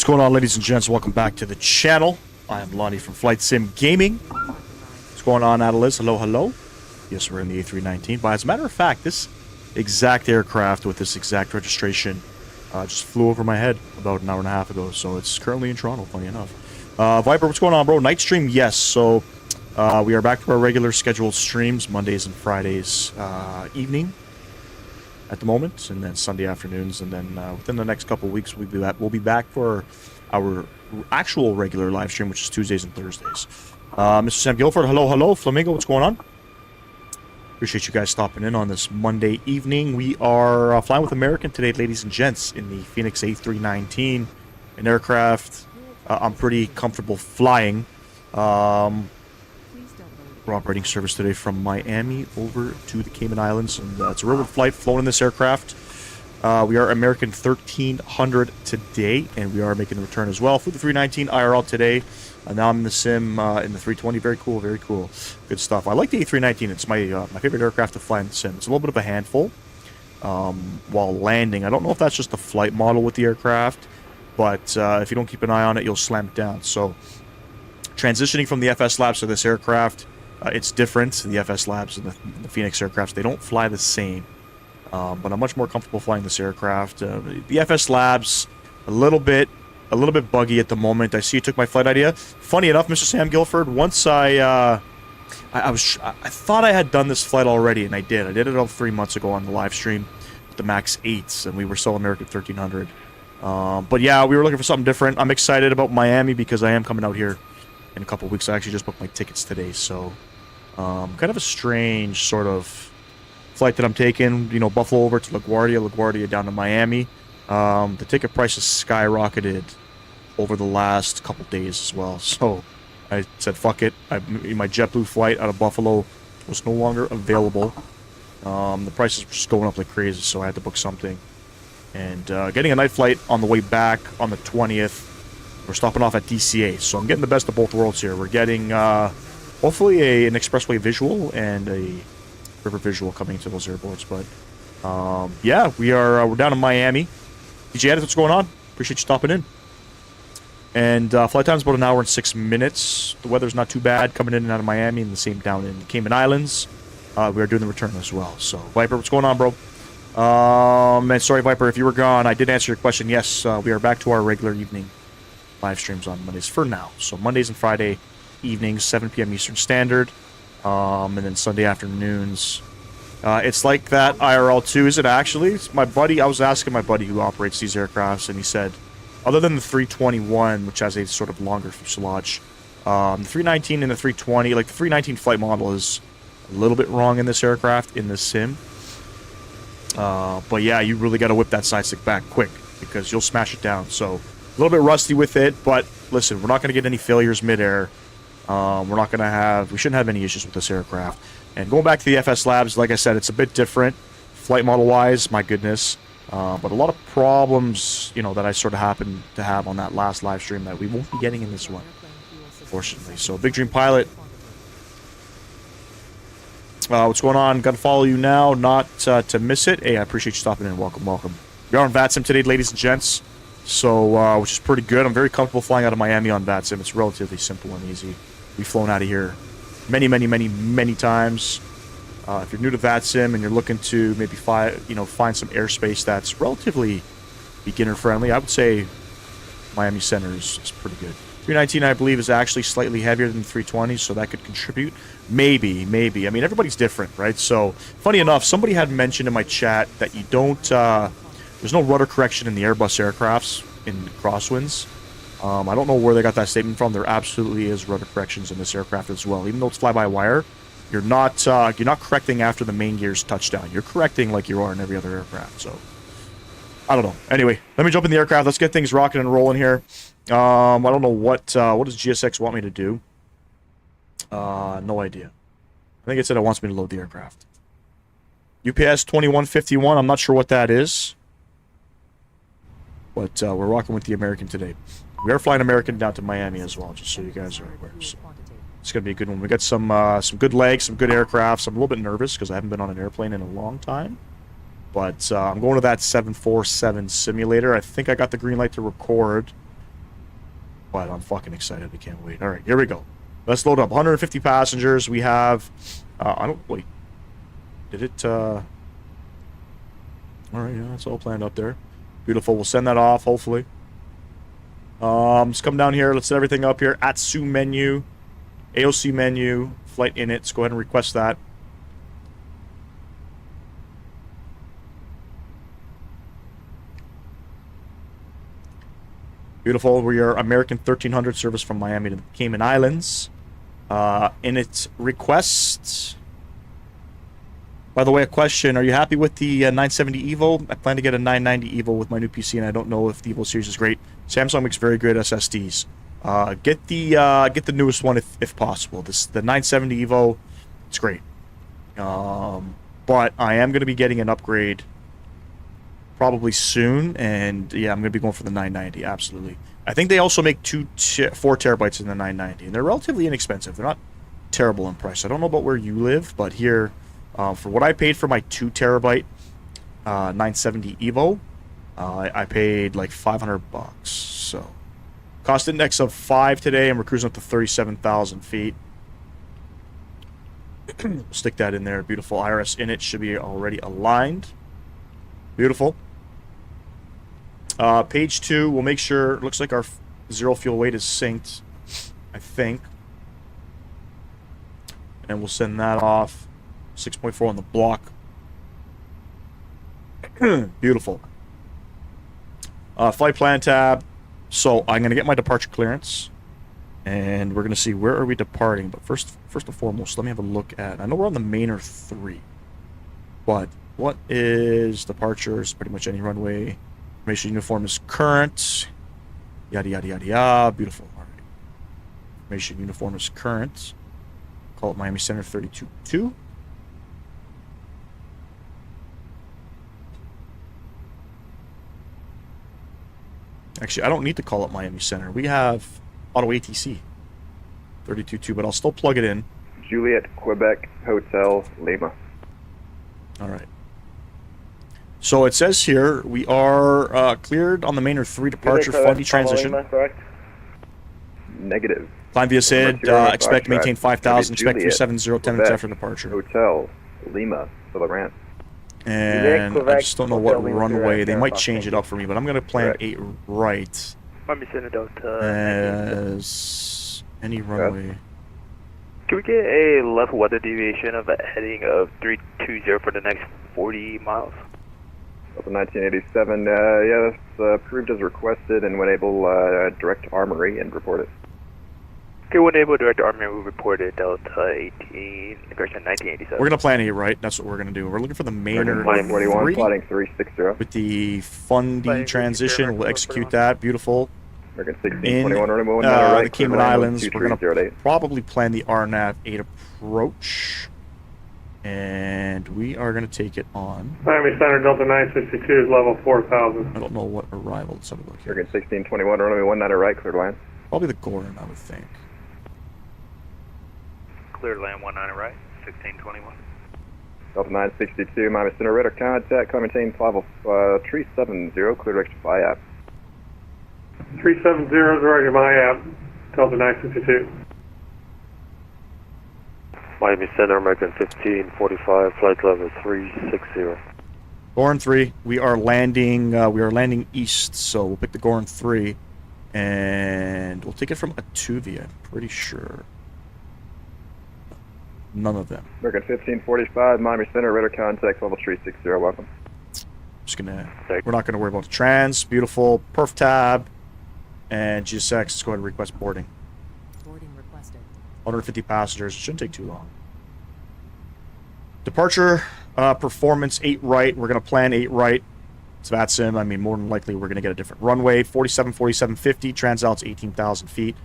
going on, ladies and gents? Welcome back to the channel. I am Lonnie from Flight Sim Gaming. What's going on, Adeliz? Hello, hello. Yes, we're in the A319. But as a matter of fact, this exact aircraft with this exact registration just flew over my head about an hour and a half ago. So it's currently in Toronto, funny enough. Viper, what's going on, bro? Night stream, yes. So we are back to our regular scheduled streams, Mondays and Fridays evening at the moment, and then Sunday afternoons, and then within the next couple of weeks we'll be back for our actual regular live stream, which is Tuesdays and Thursdays. Mr. Sam Guilford, hello, hello. Flamingo, what's going on? Appreciate you guys stopping in on this Monday evening. We are flying with American today, ladies and gents, in the Fenix A319, an aircraft I'm pretty comfortable flying. We're operating service today from Miami over to the Cayman Islands, and it's a riverboat flight flown in this aircraft. We are American 1300 today, and we are making the return as well for the 319 IRL today. Now I'm in the sim in the 320. Very cool, very cool. Good stuff. I like the A319. It's my favorite aircraft to fly in the sim. It's a little bit of a handful while landing. I don't know if that's just the flight model with the aircraft, but if you don't keep an eye on it, you'll slam it down. So transitioning from the FS Labs to this aircraft, it's different. The FS Labs and the Fenix aircrafts, they don't fly the same. But I'm much more comfortable flying this aircraft. The FS Labs, a little bit buggy at the moment. I see you took my flight idea. Funny enough, Mr. Sam Guilford, once I thought I had done this flight already, and I did. I did it about 3 months ago on the live stream with the Max 8s, and we were still American 1300. But yeah, we were looking for something different. I'm excited about Miami because I am coming out here in a couple of weeks. I actually just booked my tickets today, so kind of a strange sort of flight that I'm taking. You know, Buffalo over to LaGuardia down to Miami. The ticket prices skyrocketed over the last couple days as well, so I said fuck it. My JetBlue flight out of Buffalo was no longer available. The prices were just going up like crazy, so I had to book something. And getting a night flight on the way back on the 20th. We're stopping off at DCA, so I'm getting the best of both worlds here. We're getting hopefully an expressway visual and a river visual coming to those airports. But yeah, we're down in Miami. DJ Edit, what's going on? Appreciate you stopping in. And flight time's about an hour and 6 minutes. The weather's not too bad coming in and out of Miami, and the same down in the Cayman Islands. We are doing the return as well. So Viper, what's going on, bro? And sorry, Viper, if you were gone, I did answer your question. Yes, we are back to our regular evening live streams on Mondays for now. So Mondays and Friday evenings, 7 p.m. Eastern Standard, and then Sunday afternoons. It's like that IRL too, is it actually? It's my buddy, I was asking my buddy who operates these aircrafts, and he said, other than the 321, which has a sort of longer fuselage, the 319 and the 320, like the 319 flight model is a little bit wrong in this aircraft, in this sim. But yeah, you really got to whip that side stick back quick, because you'll smash it down. So a little bit rusty with it, but listen, we're not going to get any failures mid-air. We shouldn't have any issues with this aircraft. And going back to the FS Labs, like I said, it's a bit different, flight model-wise, my goodness. But a lot of problems, you know, that I sort of happened to have on that last live stream that we won't be getting in this one, unfortunately. So, Big Dream Pilot, what's going on? Got to follow you now, not to miss it. Hey, I appreciate you stopping in. Welcome, welcome. We are on VATSIM today, ladies and gents. So, which is pretty good. I'm very comfortable flying out of Miami on VATSIM. It's relatively simple and easy. We've flown out of here many times. If you're new to VATSIM and you're looking to maybe find some airspace that's relatively beginner-friendly, I would say Miami Center is pretty good. 319, I believe, is actually slightly heavier than 320, so that could contribute. Maybe. I mean, everybody's different, right? So, funny enough, somebody had mentioned in my chat that you don't... there's no rudder correction in the Airbus aircrafts in crosswinds. I don't know where they got that statement from. There absolutely is rudder corrections in this aircraft as well. Even though it's fly-by-wire, you're not correcting after the main gears touch down. You're correcting like you are in every other aircraft. So, I don't know. Anyway, let me jump in the aircraft. Let's get things rocking and rolling here. I don't know what does GSX want me to do. No idea. I think it said it wants me to load the aircraft. UPS 2151. I'm not sure what that is. But we're rocking with the American today. We are flying American down to Miami as well, just so you guys are aware. So it's going to be a good one. We got some good legs, some good aircrafts. I'm a little bit nervous because I haven't been on an airplane in a long time. But I'm going to that 747 simulator. I think I got the green light to record. but I'm fucking excited. I can't wait. All right, here we go. Let's load up. 150 passengers. We have... I don't... Wait. Did it... All right, yeah, that's all planned up there. Beautiful. We'll send that off, hopefully. Let's come down here. Let's set everything up here. ATSU menu. AOC menu. Flight in it. Let's go ahead and request that. Beautiful. We are American 1300 service from Miami to the Cayman Islands. In its request. By the way, a question. Are you happy with the 970 EVO? I plan to get a 990 EVO with my new PC, and I don't know if the EVO series is great. Samsung makes very great SSDs. Get the newest one if possible. The 970 EVO, it's great. But I am going to be getting an upgrade probably soon, and yeah, I'm going to be going for the 990, absolutely. I think they also make 4 terabytes in the 990, and they're relatively inexpensive. They're not terrible in price. I don't know about where you live, but here, for what I paid for my 2 terabyte 970 EVO, I paid like $500. So, cost index of 5 today, and we're cruising up to 37,000 feet. Stick that in there. Beautiful. IRS in it should be already aligned. Beautiful. Page 2, we'll make sure, looks like our zero fuel weight is synced, I think. And we'll send that off. 6.4 on the block. Beautiful. Flight plan tab. So I'm going to get my departure clearance. And we're going to see where are we departing. But first and foremost, let me have a look at, I know we're on the Mainer 3. But what is departures? Pretty much any runway. Information uniform is current. Yada, yada, yada, yada. Beautiful. All right. Information uniform is current. Call it Miami Center 32-2. Actually, I don't need to call it Miami Center. We have auto ATC 32-2, but I'll still plug it in. Juliet, Quebec, Hotel, Lima. All right. So it says here we are cleared on the Mainer 3 departure funny transition. Lima, correct? Negative. Climb via SID, expect maintain 5,000, expect 370, 10 minutes after departure. Hotel, Lima, for the ramp. And I just don't know what runway. They might change it up for me, but I'm going to plan 8 right as any runway. Can we get a left weather deviation of a heading of 320 for the next 40 miles? Delta 1987, yeah, that's approved as requested, and when able, direct armory and report it. Okay, when able, direct armory will report it, Delta 18, correction, 1987. We're going to plan 8 right, that's what we're going to do. We're looking for the Mainer 41, 3 plotting 360. with the Fundy transition. We'll execute that, beautiful. In the Cayman Islands, we're going to probably plan the RNAV 8 approach. And we are going to take it on. Miami Center Delta 962 is level 4,000. I don't know what arrival. Let's have a look here. American 1621, runway 19 right, cleared land. Probably the Gorin, I would think. Cleared land 19 right, 1621. Delta 962, Miami Center, radar contact, climb maintain 370, cleared direction to IAP. 370 is directed to IAP, Delta 962. Miami Center, American 1545, flight level 360. Gorin 3, we are landing east, so we'll pick the Gorin 3, and we'll take it from Atuvia, I'm pretty sure. None of them. American 1545, Miami Center, radar contact, level 360, welcome. We're not gonna worry about the trans, beautiful, perf tab, and GSX, let's go ahead and request boarding. 150 passengers. It shouldn't take too long. Departure performance 8 right. We're going to plan 8 right. It's VATSIM. I mean, more than likely we're going to get a different runway. 4750. Transalt's 18,000 feet.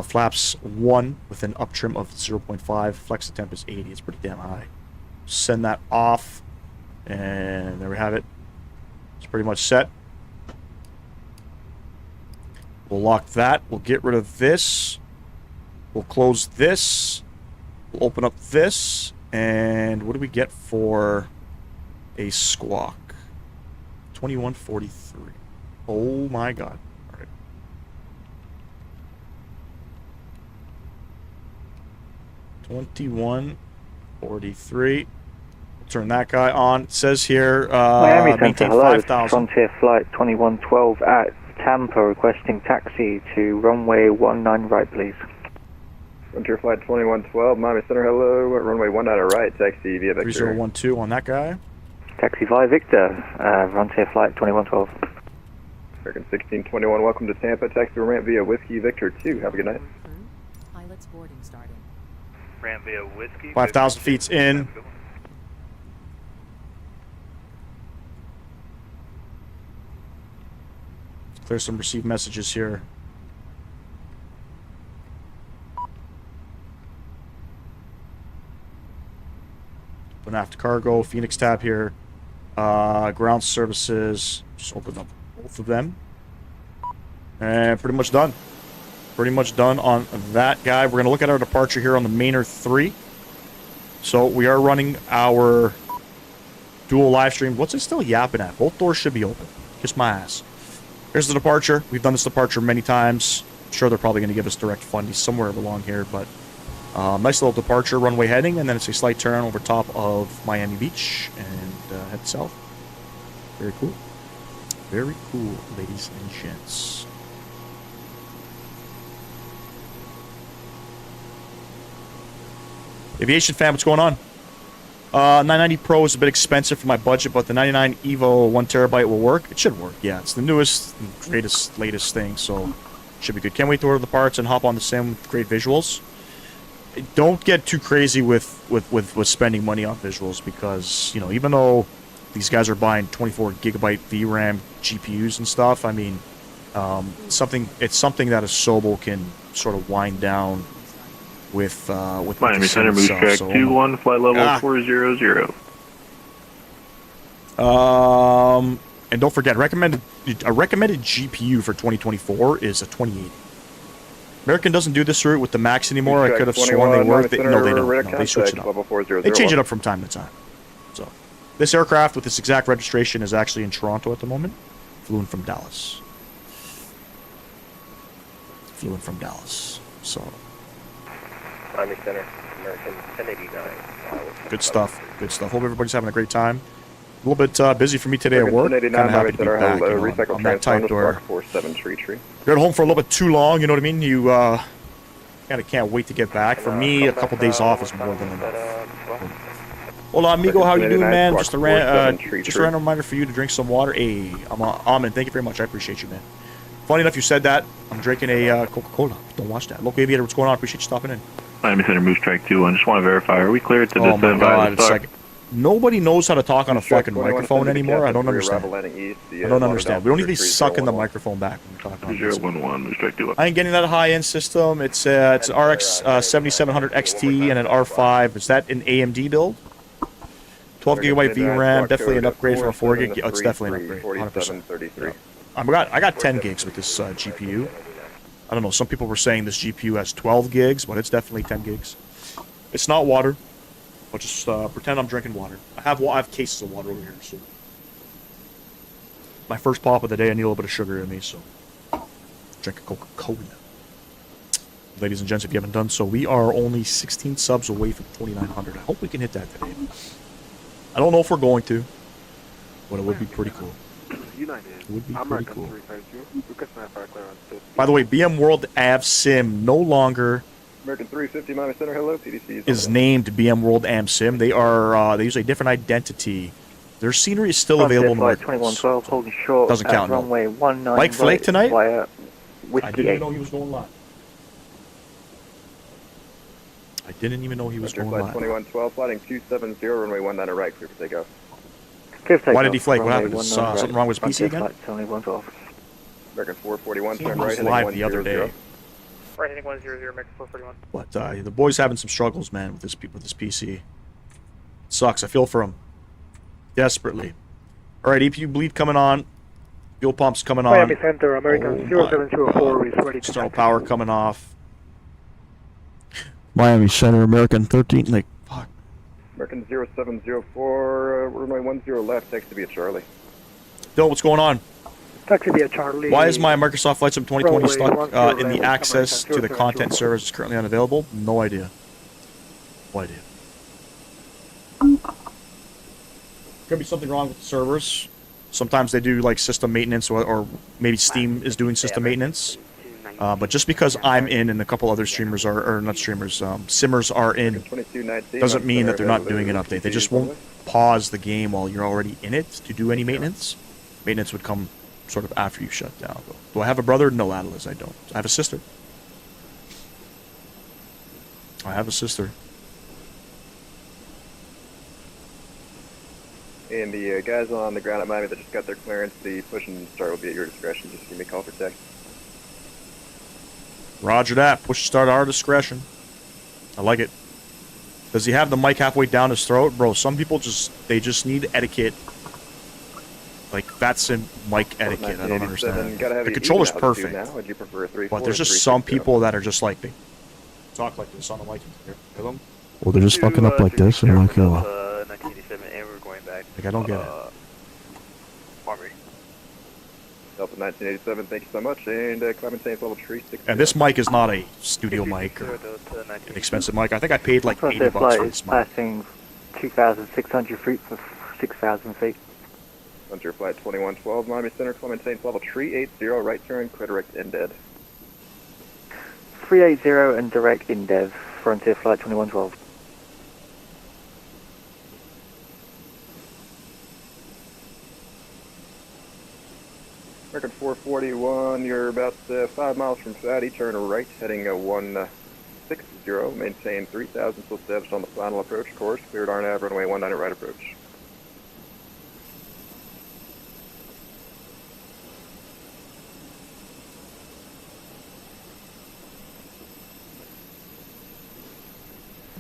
Flaps 1 with an up trim of 0.5. Flex to temp is 80. It's pretty damn high. Send that off. And there we have it. It's pretty much set. We'll lock that. We'll get rid of this. We'll close this. We'll open up this. And what do we get for a squawk? 2143. Oh my god. All right. 2143. Turn that guy on. It says here, Miami Center, maintain hello. 5,000. Frontier Flight 2112 at Tampa, requesting taxi to runway 19 right, please. Frontier Flight 2112, Miami Center, hello. Runway 19 right, taxi via Victor. 3012 on that guy. Taxi via Victor, Frontier Flight 2112. American 1621, welcome to Tampa. Taxi ramp via Whiskey Victor 2. Have a good night. Pilot's boarding starting. Ramp via Whiskey. 5,000 feet's in. Clear some received messages here. Open aft cargo, Phoenix tab here. Ground services. Just open up both of them. And pretty much done. Pretty much done on that guy. We're going to look at our departure here on the Mainer 3. So we are running our dual live stream. What's it still yapping at? Both doors should be open. Kiss my ass. Here's the departure. We've done this departure many times. I'm sure they're probably going to give us direct funding somewhere along here, but nice little departure, runway heading, and then it's a slight turn over top of Miami Beach and head south. Very cool. Very cool, ladies and gents. Aviation fam, what's going on? 990 Pro is a bit expensive for my budget, but the 99 EVO 1 terabyte will work. It should work, yeah. It's the newest, greatest, latest thing, so it should be good. Can't wait to order the parts and hop on the sim with great visuals. Don't get too crazy with spending money on visuals because, you know, even though these guys are buying 24 gigabyte VRAM GPUs and stuff, I mean, it's something that a Sobo can sort of wind down with Miami Center, Moose Track 21, flight level 400. And don't forget, a recommended GPU for 2024 is a 2080. American doesn't do this route with the Max anymore. I could have sworn they were. No, they don't. No, they switch it up. They change it up from time to time. So, this aircraft with this exact registration is actually in Toronto at the moment. Flew in from Dallas. So. Miami Center, American 1089. Good stuff. Good stuff. Hope everybody's having a great time. A little bit busy for me today at work. Kind of happy to be back on that type door. You're at home for a little bit too long, you know what I mean? You kind of can't wait to get back. For me, a couple days off is more than enough. Hola, amigo. How you doing, man? Just a random reminder for you to drink some water. Hey, I'm Owen. Thank you very much. I appreciate you, man. Funny enough, you said that. I'm drinking a Coca-Cola. Don't watch that. Local Aviator, what's going on? Appreciate you stopping in. Miami Center, Moose Track 2. I just want to verify. Are we cleared to descend by the start? Nobody knows how to talk on a fucking microphone anymore. I don't understand. We don't need to be sucking the microphone back when we're talking on this. 011, Moose Track 2. I ain't getting that high-end system. It's an RX 7700 XT and an R5. Is that an AMD build? 12 gigabyte VRAM, definitely an upgrade from a 4 gig. Oh, it's definitely an upgrade, 100%. Yeah. I got 10 gigs with this GPU. I don't know. Some people were saying this GPU has 12 gigs, but it's definitely 10 gigs. It's not water. I'll just pretend I'm drinking water. I have cases of water over here. So my first pop of the day, I need a little bit of sugar in me, so drink a Coca-Cola. Ladies and gents, if you haven't done so, we are only 16 subs away from 2,900. I hope we can hit that today. I don't know if we're going to, but it would be pretty cool. It would be pretty cool. By the way, BMWorld AmSim no longer American 350 Miami Center, hello, TDC is named BMWorld AmSim. They use a different identity. Their scenery is still available in the market. 2112, holding short. Doesn't count. No. Runway 19 Mike Flake tonight? I didn't even know he was going live. I didn't even know he was going live. 2112, flighting 270, runway 19 right, clear for takeoff. Why did he flake? What happened? Is something wrong with his PC again? American 441, turn He right, was heading live the other 100. day. Right, heading 100, American 441. But the boy's having some struggles, man, with this PC. Sucks. I feel for him. Desperately. All right, EPU bleed coming on. Fuel pumps coming on. Miami Center, American 0704 is ready to external power coming off. Miami Center, American 13. Like, fuck. American 0704, runway 10 left, takes to be a Charlie. Dylan, what's going on? Taxi via Charlie. Why is my Microsoft Flight Sim 2020 stuck in the access to the content service is currently unavailable? No idea. No idea. Could be something wrong with the servers. Sometimes they do like system maintenance, or maybe Steam is doing system maintenance. But just because I'm in and a couple other streamers are, or not streamers, simmers are in, doesn't mean that they're not doing an update. They just won't pause the game while you're already in it to do any maintenance. Maintenance would come sort of after you shut down. Do I have a brother? No, Atlas, I don't. I have a sister. I have a sister. And the guys on the ground at Miami that just got their clearance, the push and start will be at your discretion. Just give me a call for text. Roger that. Push start at our discretion. I like it. Does he have the mic halfway down his throat? Bro, some people they just need etiquette. Like, VATSIM mic etiquette. I don't understand. The controller's perfect. Would you prefer a 3, But there's just some people that are just like, they talk like this on the mic. Hear them? Well, they're just fucking up like this, and I'm like, oh. 1987, and we're going back. Like, I don't get it. Armory. Delta 1987, thank you so much. And climate change level 360. And this mic is not a studio mic or an expensive mic. I think I paid like $80 for this mic. Passing 2,600 feet for 6,000 feet. Frontier Flight 2112, Miami Center, climate change level 380, right turn, direct in dead. 380 and direct in dev, Frontier Flight 2112. Record 441, you're about 5 miles from Fatty, turn right, heading 160, maintain 3,000 full steps on the final approach course, cleared RNAV, runway 19 right approach.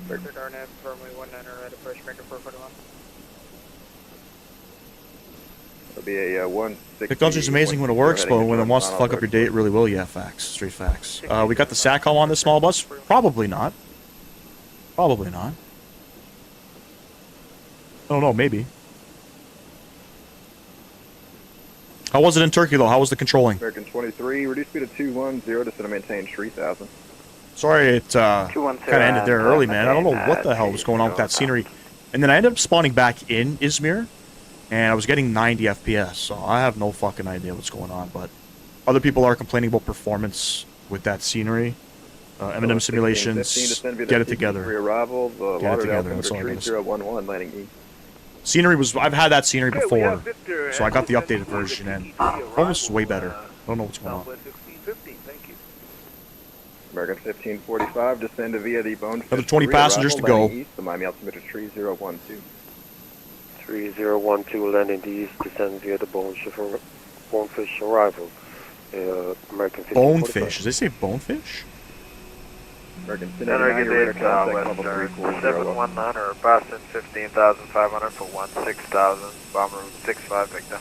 Record RNAV, runway 19 right approach, record 441. It'll be a 160. Technology's amazing when it works, but when it wants to fuck up your day, it really will. Yeah, facts. Straight facts. We got the SATCOM on this small bus? Probably not. Probably not. I don't know, maybe. How was it in Turkey, though? How was the controlling? American 23, reduce speed to 210, descend to maintain 3,000. Sorry, it kind of ended there early, man. I don't know what the hell was going on with that scenery. And then I ended up spawning back in Izmir, and I was getting 90 FPS, so I have no fucking idea what's going on. But other people are complaining about performance with that scenery. M&M simulations, get it together. Get it together, that's all I gotta say. Scenery was, I've had that scenery before, so I got the updated version, and performance is way better. I don't know what's going on. American 1545, descend via the Bonefish. Another 20 passengers to go. East, the Miami altimeter 3012. 3012 landing the east, descend via the Bonefish arrival. American 1545. Bonefish? Did they say bonefish? American Western 719 or Boston 15,500 for 16,000, bomber 65 Victor.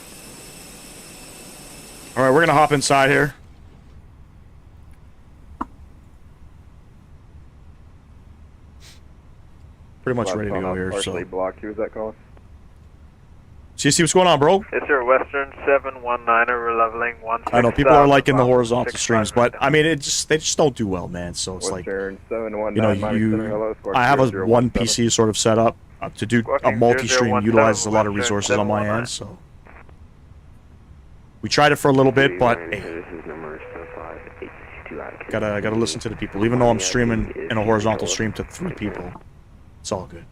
Alright, we're gonna hop inside here. Pretty much ready to go here, so. Blocked. Who was that calling? CC, what's going on, bro? Yes, sir. Western 719, we're leveling 16,000. I know people are liking the horizontal streams, but I mean, they just don't do well, man. So it's like, you know, I have a one PC sort of set up to do a multi-stream, utilizes a lot of resources on my end. So we tried it for a little bit, but hey, gotta listen to the people. Even though I'm streaming in a horizontal stream to 3 people, it's all good.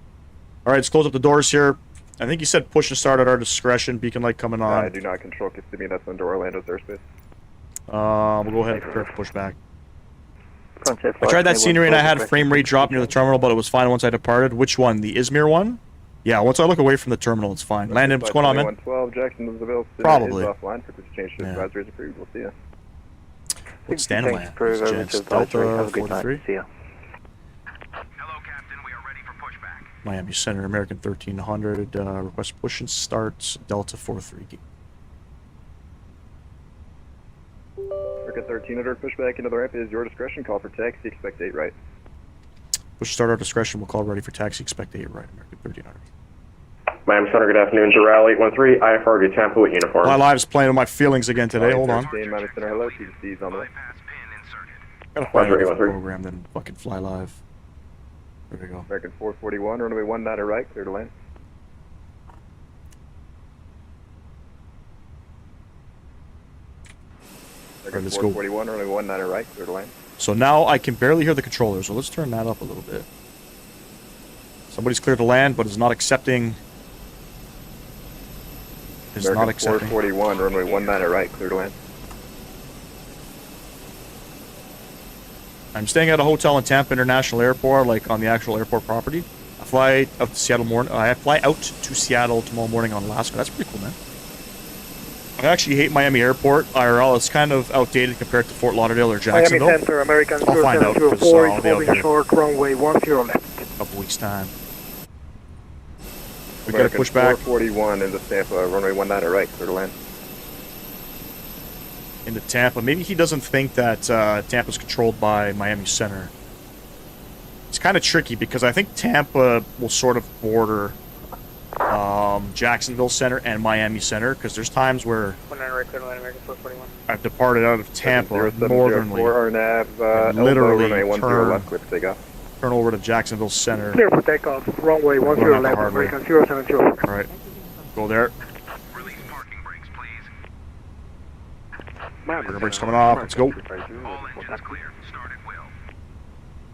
All right, let's close up the doors here. I think you said push and start at our discretion. Beacon light coming on. I do not control Kissimmee. That's under Orlando's airspace. We'll go ahead and prepare for pushback. I tried that scenery and I had a frame rate drop near the terminal, but it was fine once I departed. Which one? The Izmir one? Yeah, once I look away from the terminal, it's fine. Landon, what's going on, man? 112, Jacksonville Probably. Offline for this change to advisory is approved. We'll see you. What's Standard land? Delta 43. See ya. Miami Center, American 1300, request push and start, Delta 43. American 1300, pushback into the ramp is your discretion. Call for taxi, expect 8 right. Push start our discretion, we'll call ready for taxi, expect 8 right, American 1300. Miami Center, good afternoon, Gerald 813, IFR to Tampa with uniform. My live's playing with my feelings again today, hold on. Miami Center, hello, CDC's on the way. Gotta find a program, then fucking fly live. There we go. American 441, runway 19 right, clear to land. American let's go. 441, runway 19 right, clear to land. So now I can barely hear the controller, so let's turn that up a little bit. Somebody's cleared to land, but is not accepting. Is American not accepting. 441, runway 19 right, clear to land. I'm staying at a hotel in Tampa International Airport, like on the actual airport property. I fly out to Seattle I fly out to Seattle tomorrow morning on Alaska. That's pretty cool, man. I actually hate Miami Airport IRL. It's kind of outdated compared to Fort Lauderdale or Jacksonville. Miami Center, American I'll find out because 0704 I'll is be out moving there short, runway 10 left. in a couple weeks' time. We gotta American push back 441 into Tampa, runway 19 right, clear to land. into Tampa. Maybe he doesn't think that Tampa's controlled by Miami Center. It's kind of tricky because I think Tampa will sort of border Jacksonville Center and Miami Center, because there's times where 19 right, clear to land, American 441. I've departed out of Tampa northernly, RNAV, literally runway 10 turn- left, clear to take off. turn over to Jacksonville Center. Clear for takeoff, runway 10 Going out the left, hard way. American 0704. All right, go there. Rudder brakes coming off. Let's go.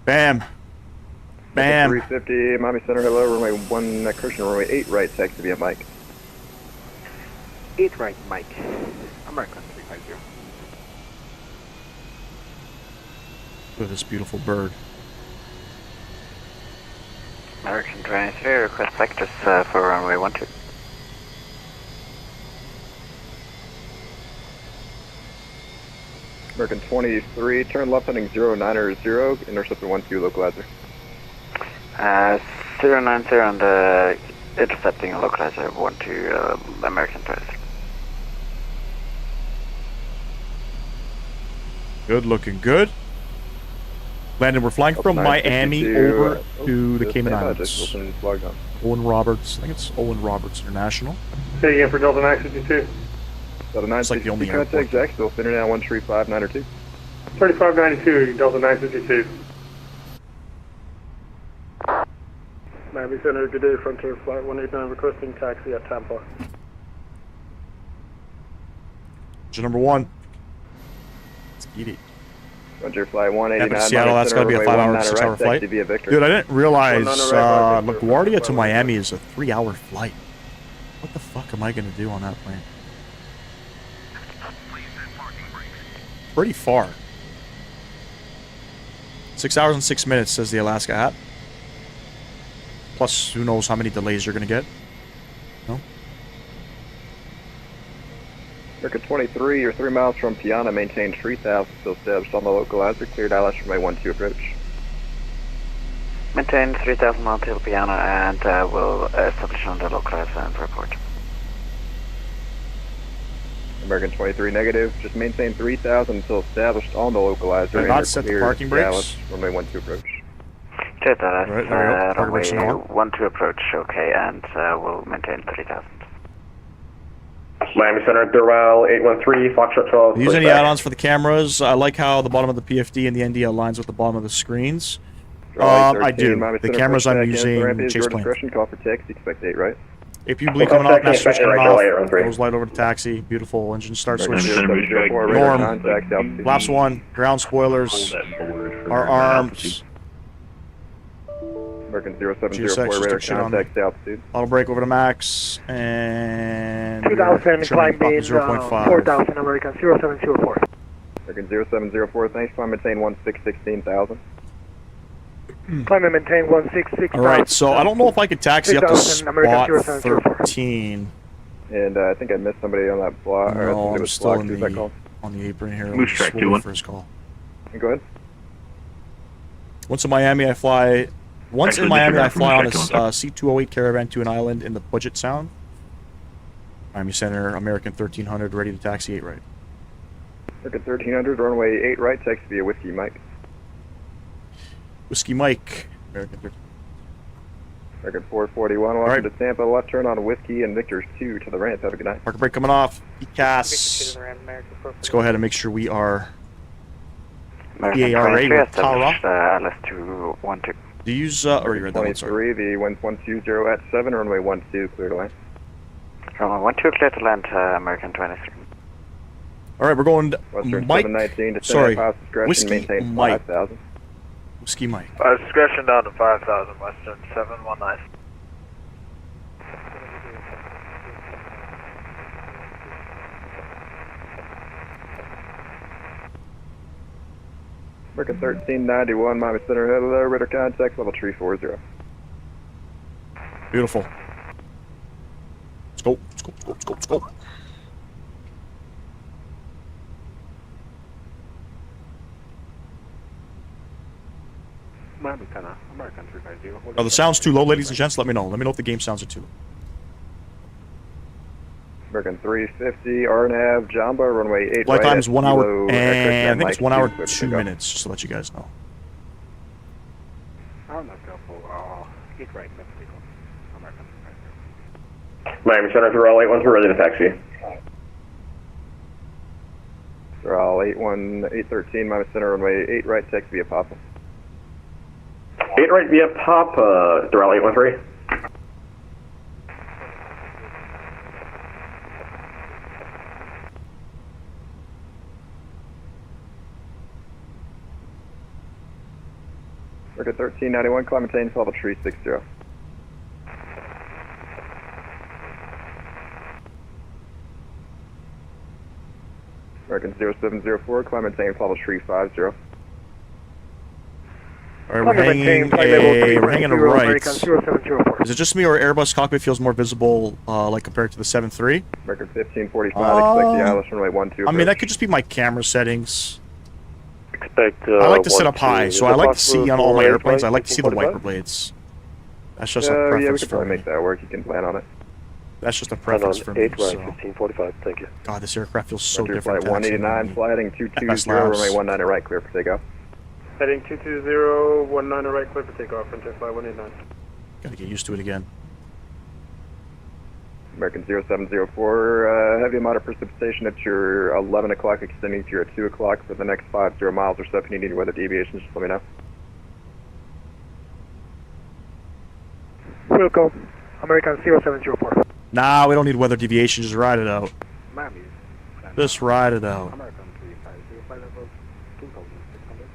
Bam. Bam. 350, Miami Center, hello, runway 1 Christian, runway 8 right, taxi via Mike. 8 right, Mike. American 350. Look at this beautiful bird. American 23, request vectors for runway 12. American 23, turn left heading 090, intercept 12 localizer. 090 and intercepting localizer 12 American 23. Good looking good. Landon, we're flying from Miami over to the Cayman Islands. Owen Roberts. I think it's Owen Roberts International. Say again for Delta 962. It's like the only airport. Contact Jacksonville, center now 13592. 3592, Delta 962. Miami Center, good day, Frontier Flight 189, requesting taxi at Tampa. Engine number 1. Let's get it. Frontier Flight 189. Tampa to Seattle, that's got to be a 5-hour, 6-hour flight. Dude, I didn't realize LaGuardia to Miami is a 3-hour flight. What the fuck am I going to do on that plane? Pretty far. 6 hours and 6 minutes, says the Alaska app. Plus, who knows how many delays you're going to get. No? American 23, you're 3 miles from Piana, maintain 3000, still established on the localizer, cleared ILS from a 12 approach. Maintain 3000 until Piana and will establish on the localizer and report. American 23 negative, just maintain 3000 until established on the localizer. Did I not set the parking brakes? Dallas, runway 12 approach. Check that. Right, there we go. Parking brakes Runway on. 12 approach, okay, and we'll maintain 3000. Miami Center, Durwell 813, Foxtrot 12. Use any add-ons for the cameras? I like how the bottom of the PFD and the ND aligns with the bottom of the screens. I do. The cameras I'm using, Chaseplane. Call for taxi, expect 8 right. APU coming off, master switch coming off. Goes light over to taxi. Beautiful engine start switch. Norm. Flaps 1. Ground spoilers. Our arms. American 0704, radar contact altitude. Auto brake over to max. And 2000, climb beam 0.5. 4000, American 0704. American 0704, thanks, climb maintain 16,000. Climb and maintain 166,000. Alright, so I don't know if I could taxi up to spot 13. And I think I missed somebody on that block. No, I'm still on the apron here. Moose track 2-1. First call. Go ahead. Once in Miami, I fly... Once Actually, in Miami, I fly on a disregard C-208 Caravan to an island in the Budget Sound. Miami Center, American 1300, ready to taxi 8 right. American 1300, runway 8 right, taxi via Whiskey Mike. Whiskey Mike, American 1300. American 441, welcome to Tampa, left turn on Whiskey and Victor's 2 to the ramp, have a good night. Parker brake coming off, ECAS. Let's go ahead and make sure we are American EARA 23 with Tara. established LS212. Do you use, already read that one, sorry. 23, the wind 120 at 7, runway 12, clear to land. Runway 12, clear to land, American 23. Alright, we're going Western Mike. 719, Sorry, descend at discretion, Whiskey maintain Mike. 5,000. Whiskey Mike. Discretion down to 5,000, Western 719. American 1391, Miami Center, hello, radar contact, level 340. Beautiful. Let's go, let's go, let's go, let's go, let's go. Miami Center, American 350. Oh, the sound's too low, ladies and gents. Let me know. Let me know if the game sounds are too low. American 350, RNAV, Jamba, runway 8 Flight right. time's 1 hour Kilo, and I think it's 1 hour Mike 2 minutes, just to let you guys know. I'm not careful. 8 right, let's take off. American 350. Miami Center, Throttle 813, we're ready to taxi. Throttle 813, Miami Center, runway 8 right, taxi via Papa. 8 right via Papa, Throttle 813. American 1391, climb maintain level 360. American 0704, climb maintain level 350. Alright, we're hanging a right. Is it just me or Airbus cockpit feels more visible, like compared to the 7.3? American 1545, expect the Atlas runway 12. I mean, that could just be my camera settings. Expect, I like to sit up 12. high, Is so it I like to possible see on for all my right airplanes, I flight like to see the 1545? wiper blades. That's just a Yeah, we preference could for probably me. make that work. You can plan on it. That's just a And preference on for me. 8 right, So. 1545, thank you. God, this aircraft feels so Enter different. flight to actually 189, be- fly heading FS 220, Labs. runway 19 right, clear for takeoff. Heading 220, 19 right, clear for takeoff, enter flight 189. Gotta get used to it again. American 0704, heavy amount of precipitation at your 11 o'clock, extending to your 2 o'clock for the next 50 miles or so. If you need any weather deviations, just let me know. Welcome, American 0704. Nah, we don't need weather deviation, just ride it out. Miami. Just ride it out. American 350, flight level 2600.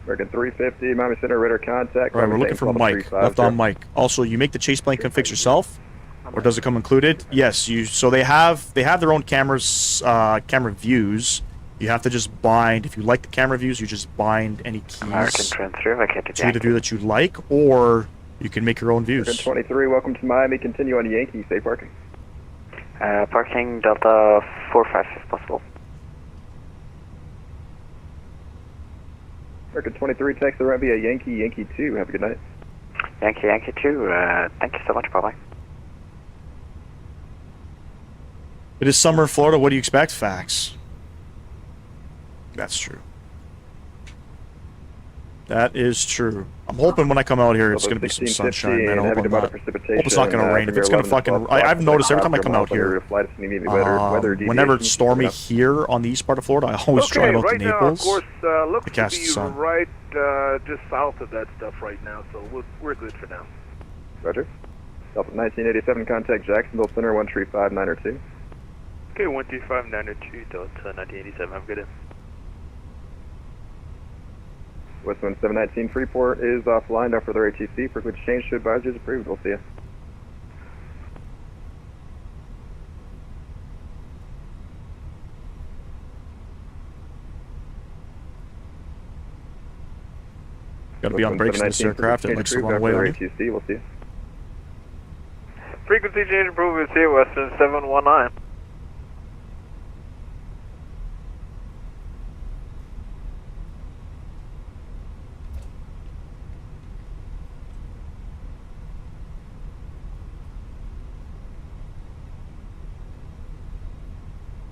American 350, Miami Center, radar contact. Alright, we're looking for Mike. Left on Mike. Also, you make the chase plane config yourself? Or does it come included? Yes, you. So they have their own cameras, camera views. You have to just bind. If you like the camera views, you just bind any American keys transfer, vacated to the view that you like, or you can make your own American views. 23, welcome to Miami. Continue on Yankee, safe parking. Parking Delta 45 if possible. American 23, text the right via Yankee, Yankee 2. Have a good night. Yankee 2, thank you so much, bye-bye. It is summer in Florida. What do you expect? Facts. That's true. That is true. I'm hoping when I come out here, it's going to be some sunshine, man. I hope hope it's not going to rain. If it's going to fucking... I've noticed every time I come out here, whenever it's stormy here on the east part of Florida, I always try to go to Naples. Now, of course, looks to to cast the be sun. right just south of that stuff right now, so we're good for now. Roger. Delta 1987, contact Jacksonville Center 135902. Okay, 135902, Delta 1987, have a good day. Westwind 719 Freeport is offline, now for their ATC. Frequency change to advisors approved. We'll see you. Gotta be on brakes in this aircraft. It likes to run away on you. ATC. We'll see you. Frequency change improvements here, Western 719.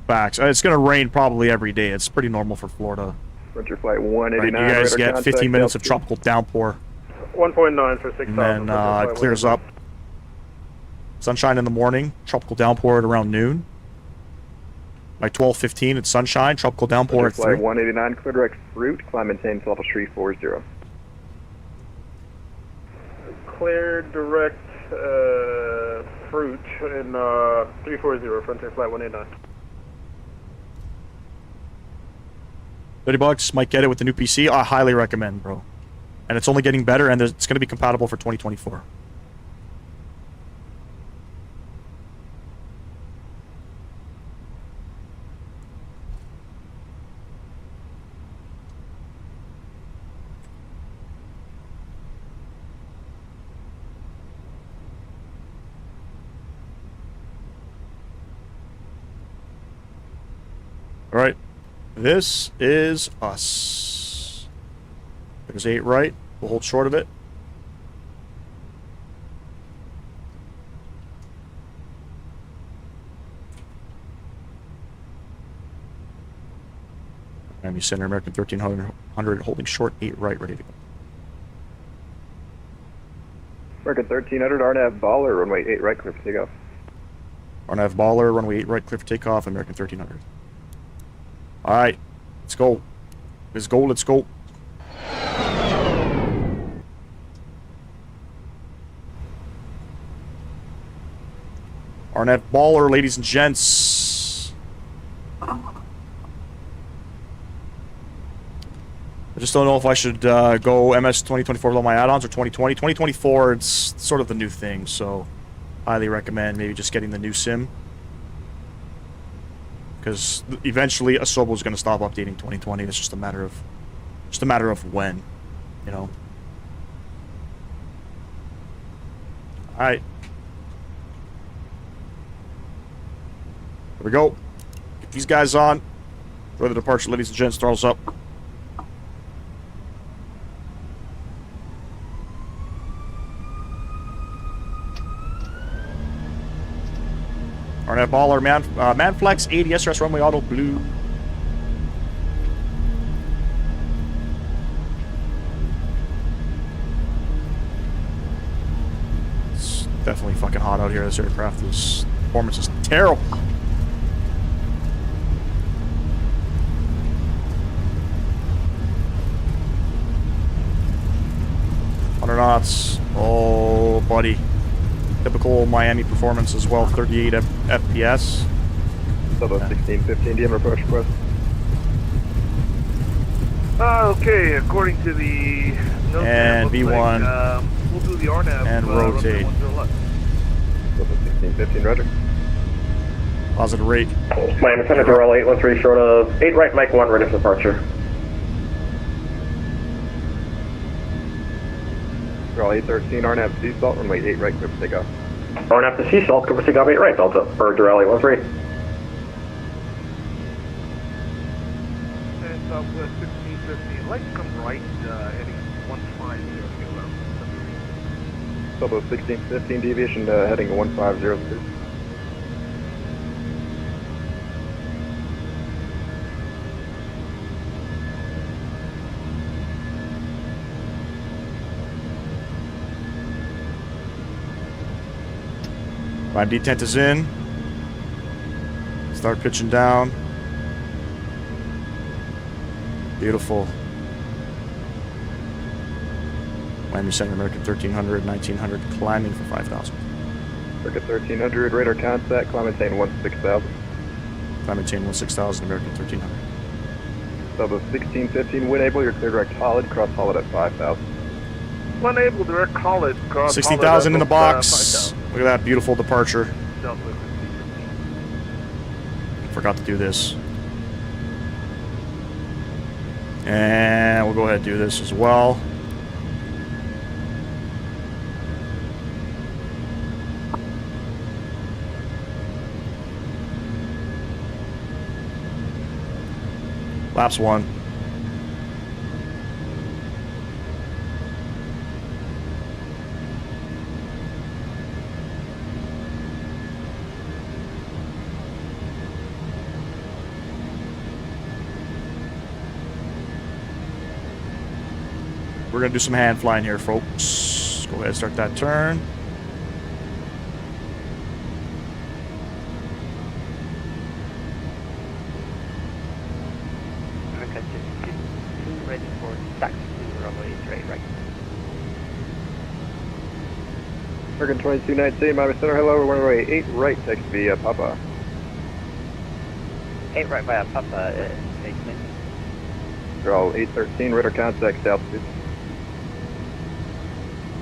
Facts. It's going to rain probably every day. It's pretty normal for Florida. Frontier flight Right, 189. you guys radar get 15 contact, minutes of altitude. tropical downpour, 1.9 for 6,000. and then it clears up. Sunshine in the morning, tropical downpour at around noon. By 12:15, it's sunshine. Tropical downpour at 3. Flight 189, clear direct fruit, climb maintain, level 340. Clear direct fruit in 340, Frontier Flight 189. $30 might get it with the new PC. I highly recommend, bro. And it's only getting better, and it's going to be compatible for 2024. All right. This is us. There's 8 right. We'll hold short of it. Miami Center, American 1300, holding short, 8 right, ready to go. American 1300, RNAV baller, runway 8 right, clear for takeoff. RNAV baller, runway 8 right, clear for takeoff, American 1300. All right, let's go. Let's go, let's go. RNAV baller, ladies and gents. I just don't know if I should go MS 2024 with all my add-ons or 2020. 2024, it's sort of the new thing, so highly recommend maybe just getting the new sim. Because eventually Asobo is going to stop updating 2020. It's just a matter of when, you know. All right. Here we go. Get these guys on. For the departure, ladies and gents. Throttles up. RNAV baller, Manflex 80 SRS runway auto blue. It's definitely fucking hot out here. This aircraft, this performance is terrible. Knots. Oh, buddy. Typical Miami performance as well. 38 FPS. Sub 1615 DM approach request. Okay, according to the notes, and V1. Like, we'll do the RNAV and rotate. Sub 1615, roger. Positive rate. Miami Center, Throttle 813, short of 8 right, Mike 1, ready for departure. Throttle 813, RNAV sea salt, runway 8 right, clear for takeoff. RNAV to sea salt, clear for takeoff 8 right, Delta, for Throttle 813. And Southwest 1615, light come right, heading 150 around. Sub 1615, deviation heading 1502. Prime detent is in. Start pitching down. Beautiful. Miami Center, American 1300, 1900, climbing for 5,000. American 1300, radar contact, climb maintain 16,000. Climb maintain 16,000, American 1300. Sub 1615, wind able, you're clear direct Holland, cross Holland at 5,000. Unable direct Holland, cross 16,000 in the box. Look at that beautiful departure. Forgot to do this. And we'll go ahead and do this as well. Laps 1. We're going to do some hand flying here, folks. Go ahead and start that turn. ready for taxi to runway 8 right. American 2219, Miami Center, hello, runway 8 right, taxi via Papa. 8 right via Papa, statement. Draw 813, radar contact altitude.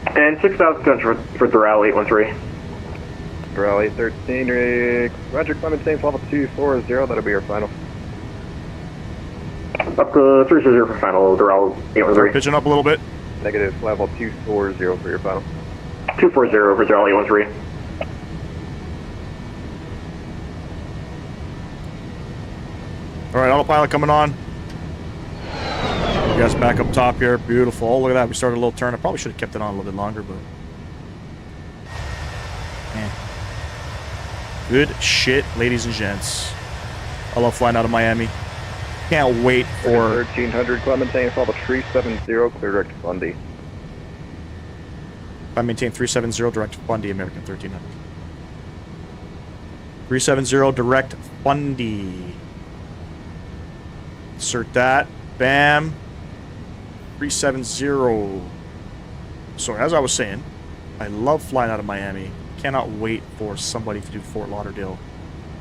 And 6,000 tons for Throttle 813. Draw 813, Roger, climb maintain level 240, that'll be your final. Up to 360 for final, Throttle 813. Pitching up a little bit. Negative level 240 for your final. 240 for Throttle 813. All right, autopilot coming on. You guys back up top here. Beautiful. Oh, look at that. We started a little turn. I probably should have kept it on a little bit longer, but... Man. Good shit, ladies and gents. I love flying out of Miami. Can't wait for... 1300, Clementine, level 370, clear direct to Bundy. I maintain 370 direct to Bundy, American 1300. 370 direct Bundy. Insert that. Bam. 370. So as I was saying, I love flying out of Miami. Cannot wait for somebody to do Fort Lauderdale.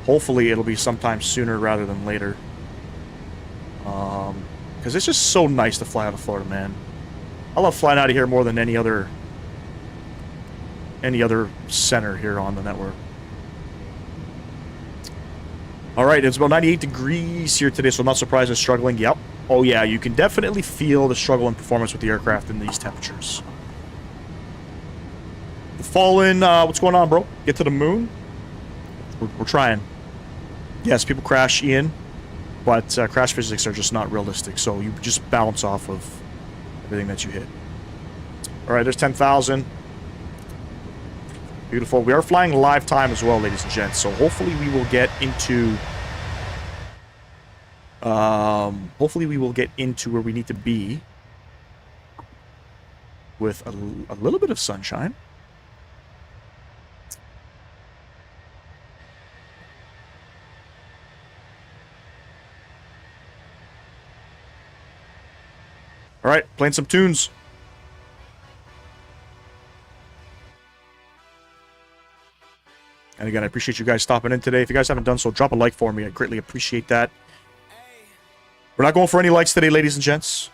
Hopefully it'll be sometime sooner rather than later. Because it's just so nice to fly out of Florida, man. I love flying out of here more than any other center here on the network. All right, it's about 98 degrees here today, so I'm not surprised it's struggling. Yep. Oh, yeah, you can definitely feel the struggle in performance with the aircraft in these temperatures. The Fallen, what's going on, bro? Get to the moon? We're trying. Yes, people crash, Ian, but crash physics are just not realistic, so you just bounce off of everything that you hit. All right, there's 10,000. Beautiful. We are flying live time as well, ladies and gents, so hopefully we will get into... hopefully we will get into where we need to be with a little bit of sunshine. All right, playing some tunes. And again, I appreciate you guys stopping in today. If you guys haven't done so, drop a like for me. I greatly appreciate that. We're not going for any likes today, ladies and gents.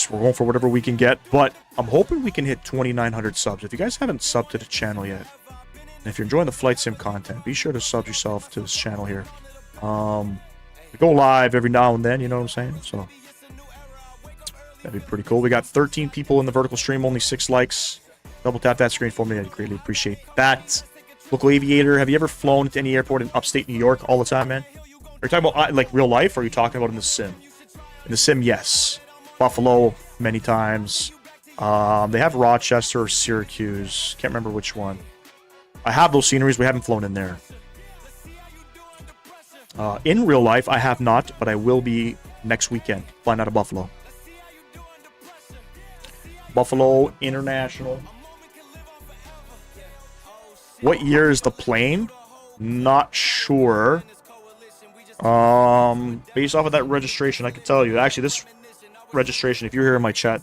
We're going for whatever we can get. But I'm hoping we can hit 2,900 subs. If you guys haven't subbed to the channel yet, and if you're enjoying the flight sim content, be sure to sub yourself to this channel here. We go live every now and then, you know what I'm saying? So that'd be pretty cool. We got 13 people in the vertical stream, only 6 likes. Double tap that screen for me. I'd greatly appreciate that. Local aviator, have you ever flown to any airport in upstate New York all the time, man? Are you talking about like real life, or are you talking about in the sim? In the sim, yes. Buffalo, many times. They have Rochester or Syracuse. Can't remember which one. I have those sceneries. We haven't flown in there. In real life, I have not, but I will be next weekend, flying out of Buffalo. Buffalo International. What year is the plane? Not sure. Based off of that registration, I can tell you. Actually, this registration, if you're here in my chat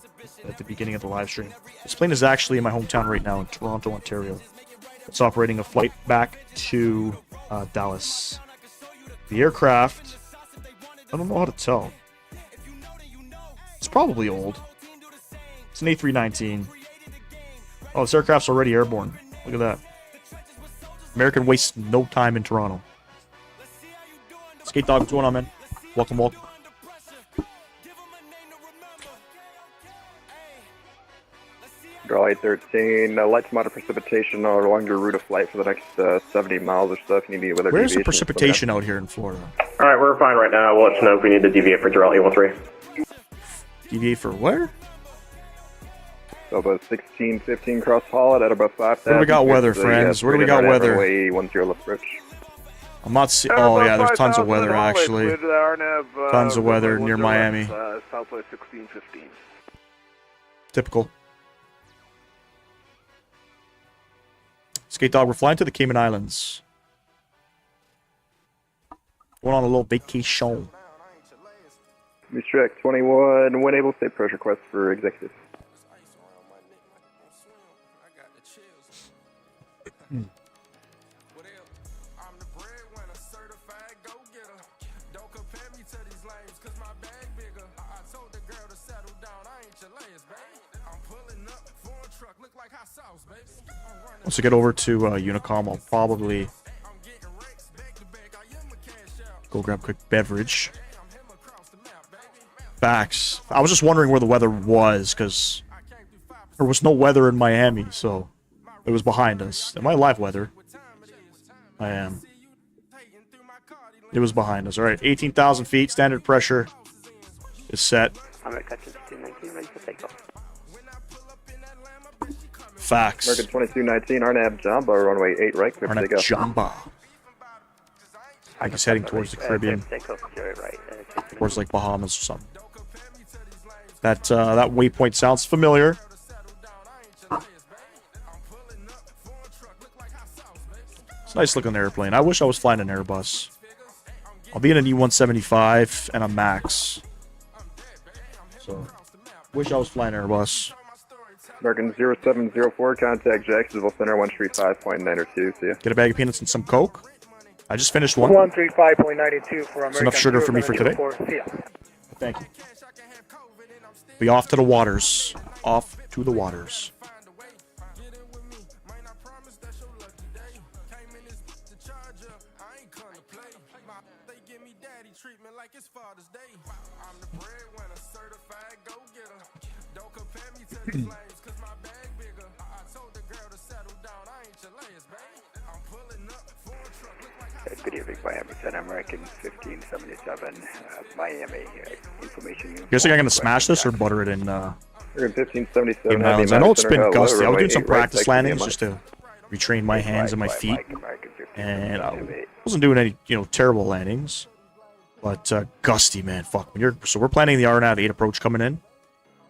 at the beginning of the live stream, this plane is actually in my hometown right now in Toronto, Ontario. It's operating a flight back to Dallas. The aircraft, I don't know how to tell. It's probably old. It's an A319. Oh, this aircraft's already airborne. Look at that. American wastes no time in Toronto. Skate Dog, what's going on, man? Welcome, welcome. Draw 813, light to moderate precipitation along your route of flight for the next 70 miles or so. If you need to weather Where's the deviation, precipitation out here in Florida? Alright, we're fine right now. We'll let you know if we need to deviate for Throttle 813. Deviate for where? So about 1615 cross Holland at about 5,000. Where do we got weather, friends? Where do we got weather? 10 left approach. I'm not seeing... Oh, yeah, there's tons of weather, actually. Tons of weather near Miami. Southwest 1615. Typical. Skate Dog, we're flying to the Cayman Islands. Going on a little vacation. Moose track 21, when able, state approach request for executive. Once I get over to Unicom, I'll probably go grab a quick beverage. Facts. I was just wondering where the weather was, because there was no weather in Miami, so it was behind us. Am I live weather? I am. It was behind us. All right, 18,000 feet. Standard pressure is set. Facts. American 2219, Arnab Jamba, runway 8 right, clear for Arnab takeoff. Jamba. I think he's heading towards the Caribbean. Towards like Bahamas or something. That waypoint sounds familiar. It's a nice looking airplane. I wish I was flying an Airbus. I'll be in an E175 and a Max. So, wish I was flying Airbus. American 0704, contact Jacksonville Center 135.92. See ya. Get a bag of peanuts and some Coke. I just finished one. 135.92 for American. It's enough sugar for me for today. See ya. Thank you. Be off to the waters. Off to the waters. Good evening, Miami Center, American 1577, Miami. Information. You guys think I'm going to smash this or butter it in American 1577, Cayman Islands? I know it's been gusty. I was doing some practice landings just to retrain my hands and my feet. And I wasn't doing any, terrible landings. But gusty, man. Fuck. So we're planning the RNAV 8 approach coming in.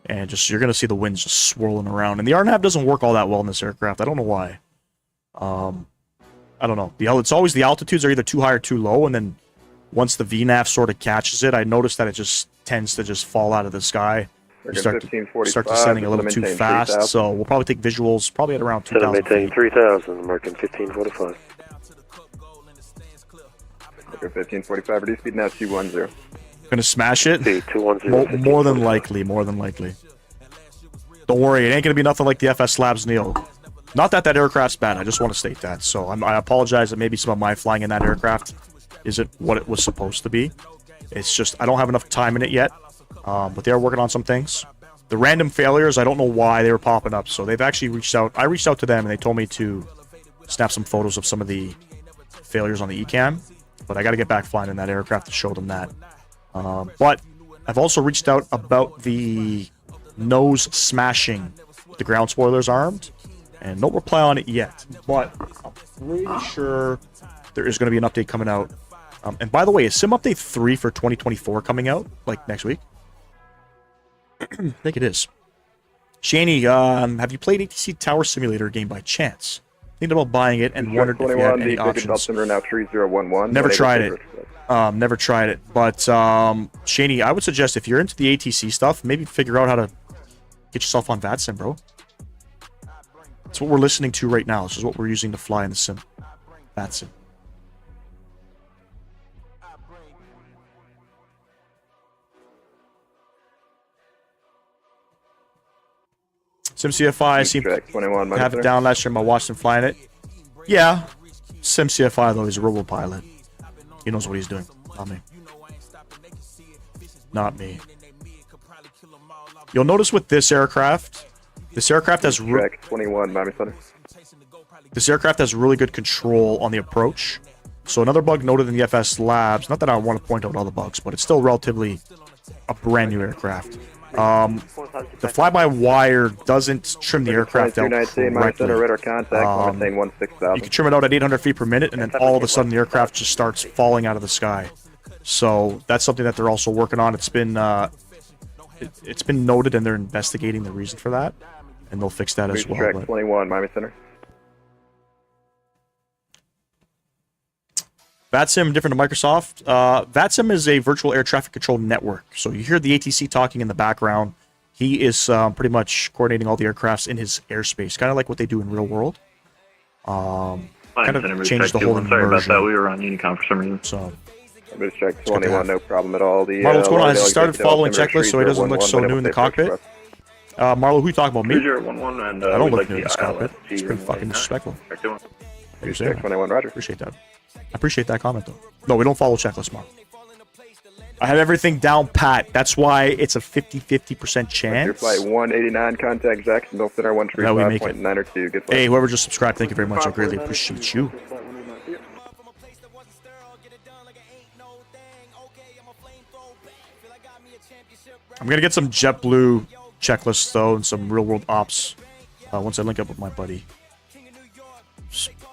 And you're going to see the winds just swirling around. And the RNAV doesn't work all that well in this aircraft. I don't know why. I don't know. It's always the altitudes are either too high or too low, and then once the VNAV sort of catches it, I noticed that it just tends to just fall out of the sky. You start descending a little too fast, so we'll probably take visuals probably at around 2,000 maintain feet. 3,000, American 1545. American 1545, reduce speed now 210. Gonna smash it? 210. More than likely, more than likely. Don't worry, it ain't gonna be nothing like the FS Labs Neo. Not that aircraft's bad, I just want to state that. So I apologize that maybe some of my flying in that aircraft isn't what it was supposed to be. It's just, I don't have enough time in it yet. But they are working on some things. The random failures, I don't know why they were popping up. So they've actually reached out. I reached out to them and they told me to snap some photos of some of the failures on the ECAM. But I got to get back flying in that aircraft to show them that. But I've also reached out about the nose smashing with the ground spoilers armed. And no reply on it yet, but I'm pretty sure there is going to be an update coming out. And by the way, is Sim Update 3 for 2024 coming out, like, next week? I think it is. Shaney, have you played ATC Tower Simulator game by chance? Thinking about buying it and wondered if you had any options. Never tried it. Never tried it. But, Shaney, I would suggest if you're into the ATC stuff, maybe figure out how to get yourself on VATSIM, bro. That's what we're listening to right now. This is what we're using to fly in the sim. That's it. SimCFI, I seem to have it down last year. I watched him flying it. Yeah. SimCFI, though, he's a robo-pilot. He knows what he's doing. Not me. Not me. You'll notice with this aircraft... This aircraft has really good control on the approach. So another bug noted in the FS Labs, not that I want to point out all the bugs, but it's still relatively a brand new aircraft. The fly-by-wire doesn't trim the aircraft out correctly. You can trim it out at 800 feet per minute, and then all of a sudden the aircraft just starts falling out of the sky. So that's something that they're also working on. It's been noted, and they're investigating the reason for that. And they'll fix that as well. Track 21, Miami Center. VATSIM, different to Microsoft. VATSIM is a virtual air traffic control network. So you hear the ATC talking in the background. He is pretty much coordinating all the aircrafts in his airspace, kind of like what they do in real world. Kind of changes the whole immersion. Sorry about that. We were on Unicom for some reason. So, British check 21, no problem at all. Marlo, what's going on? Has he started following checklists so he doesn't look so new in the cockpit? Marlo, who you talking about? Me? 3011, and I don't look like new in this cockpit. It's pretty fucking disrespectful. British check 21, roger. Appreciate that. I appreciate that comment, though. No, we don't follow checklists, Marlo. I have everything down pat. That's why it's a 50-50% chance. Your flight 189, contact Jacksonville Center 135.902. Good flight. Hey, whoever just subscribed, thank you very much. I greatly appreciate you. I'm going to get some JetBlue checklists, though, and some real-world ops once I link up with my buddy.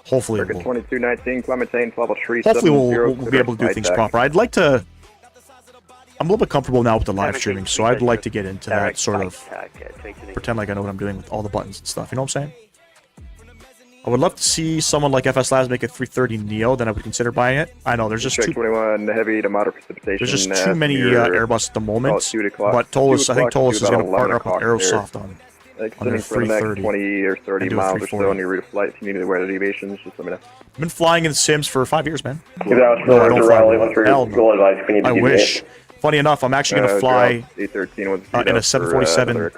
Hopefully, we'll, 2219, Clementine, level 3. Hopefully we'll be able to do things proper. I'd like to... I'm a little bit comfortable now with the live streaming, so I'd like to get into that sort of... Pretend like I know what I'm doing with all the buttons and stuff, you know what I'm saying? I would love to see someone like FS Labs make a 330 Neo, then I would consider buying it. I know, there's just too... 21, heavy to moderate precipitation. There's just too many Airbus at the moment, but Tolus, I think Tolus is going to partner up with Aerosoft on their 330. 20 or 30 miles or so on your route of flight. If you need to wear the deviations, just let me know. I've been flying in Sims for 5 years, man. No, I don't fly. Hell no. I wish. Funny enough, I'm actually going to fly in a 747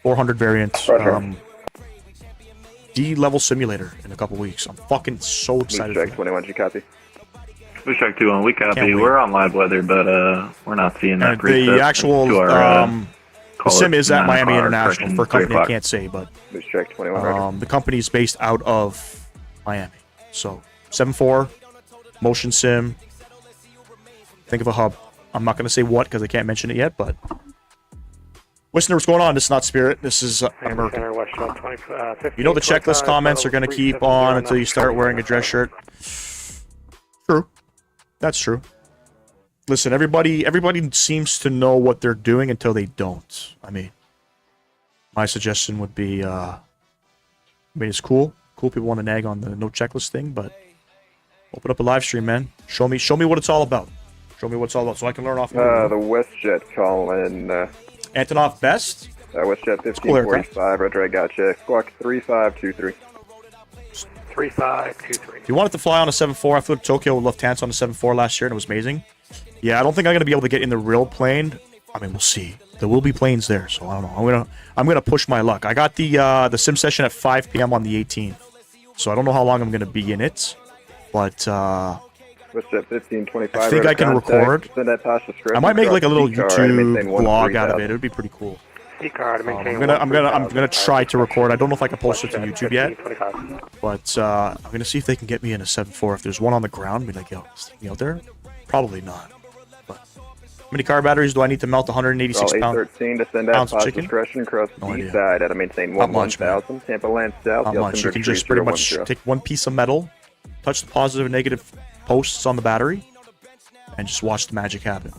400 variant D-level simulator in a couple weeks. I'm fucking so excited. Check 21, you copy? We check 21, we copy. We're on live weather, but we're not seeing that. The actual the sim is at Miami International for a company I can't say, but check 21, the company's based out of Miami. So 7.4 motion sim. Think of a hub. I'm not going to say what because I can't mention it yet, but listener, what's going on? This is not Spirit. This is American. You know the checklist comments are going to keep on until you start wearing a dress shirt. True. That's true. Listen, everybody seems to know what they're doing until they don't. I mean, my suggestion would be, I mean, it's cool. Cool people want to nag on the no checklist thing, but open up a live stream, man. Show me what it's all about. Show me what it's all about so I can learn off. The WestJet calling. Antonov Best? WestJet 1545, Roger, I gotcha. Squawk 3523. 3523. If you wanted to fly on a 7.4, I flew to Tokyo with Lufthansa on a 7.4 last year, and it was amazing. Yeah, I don't think I'm going to be able to get in the real plane. I mean, we'll see. There will be planes there, so I don't know. I'm gonna push my luck. I got the sim session at 5 p.m. on the 18th, so I don't know how long I'm going to be in it, but WestJet 1525. I think I can record. I might make like a little YouTube vlog out of it. It would be pretty cool. I'm gonna try to record. I don't know if I can post it to YouTube yet, but I'm gonna see if they can get me in a 7.4. If there's one on the ground, be like, yo, is me out there? Probably not. But how many car batteries do I need to melt 186 pounds of chicken? No idea. Not much, man. Not much. You can just pretty much take one piece of metal, touch the positive and negative posts on the battery, and just watch the magic happen.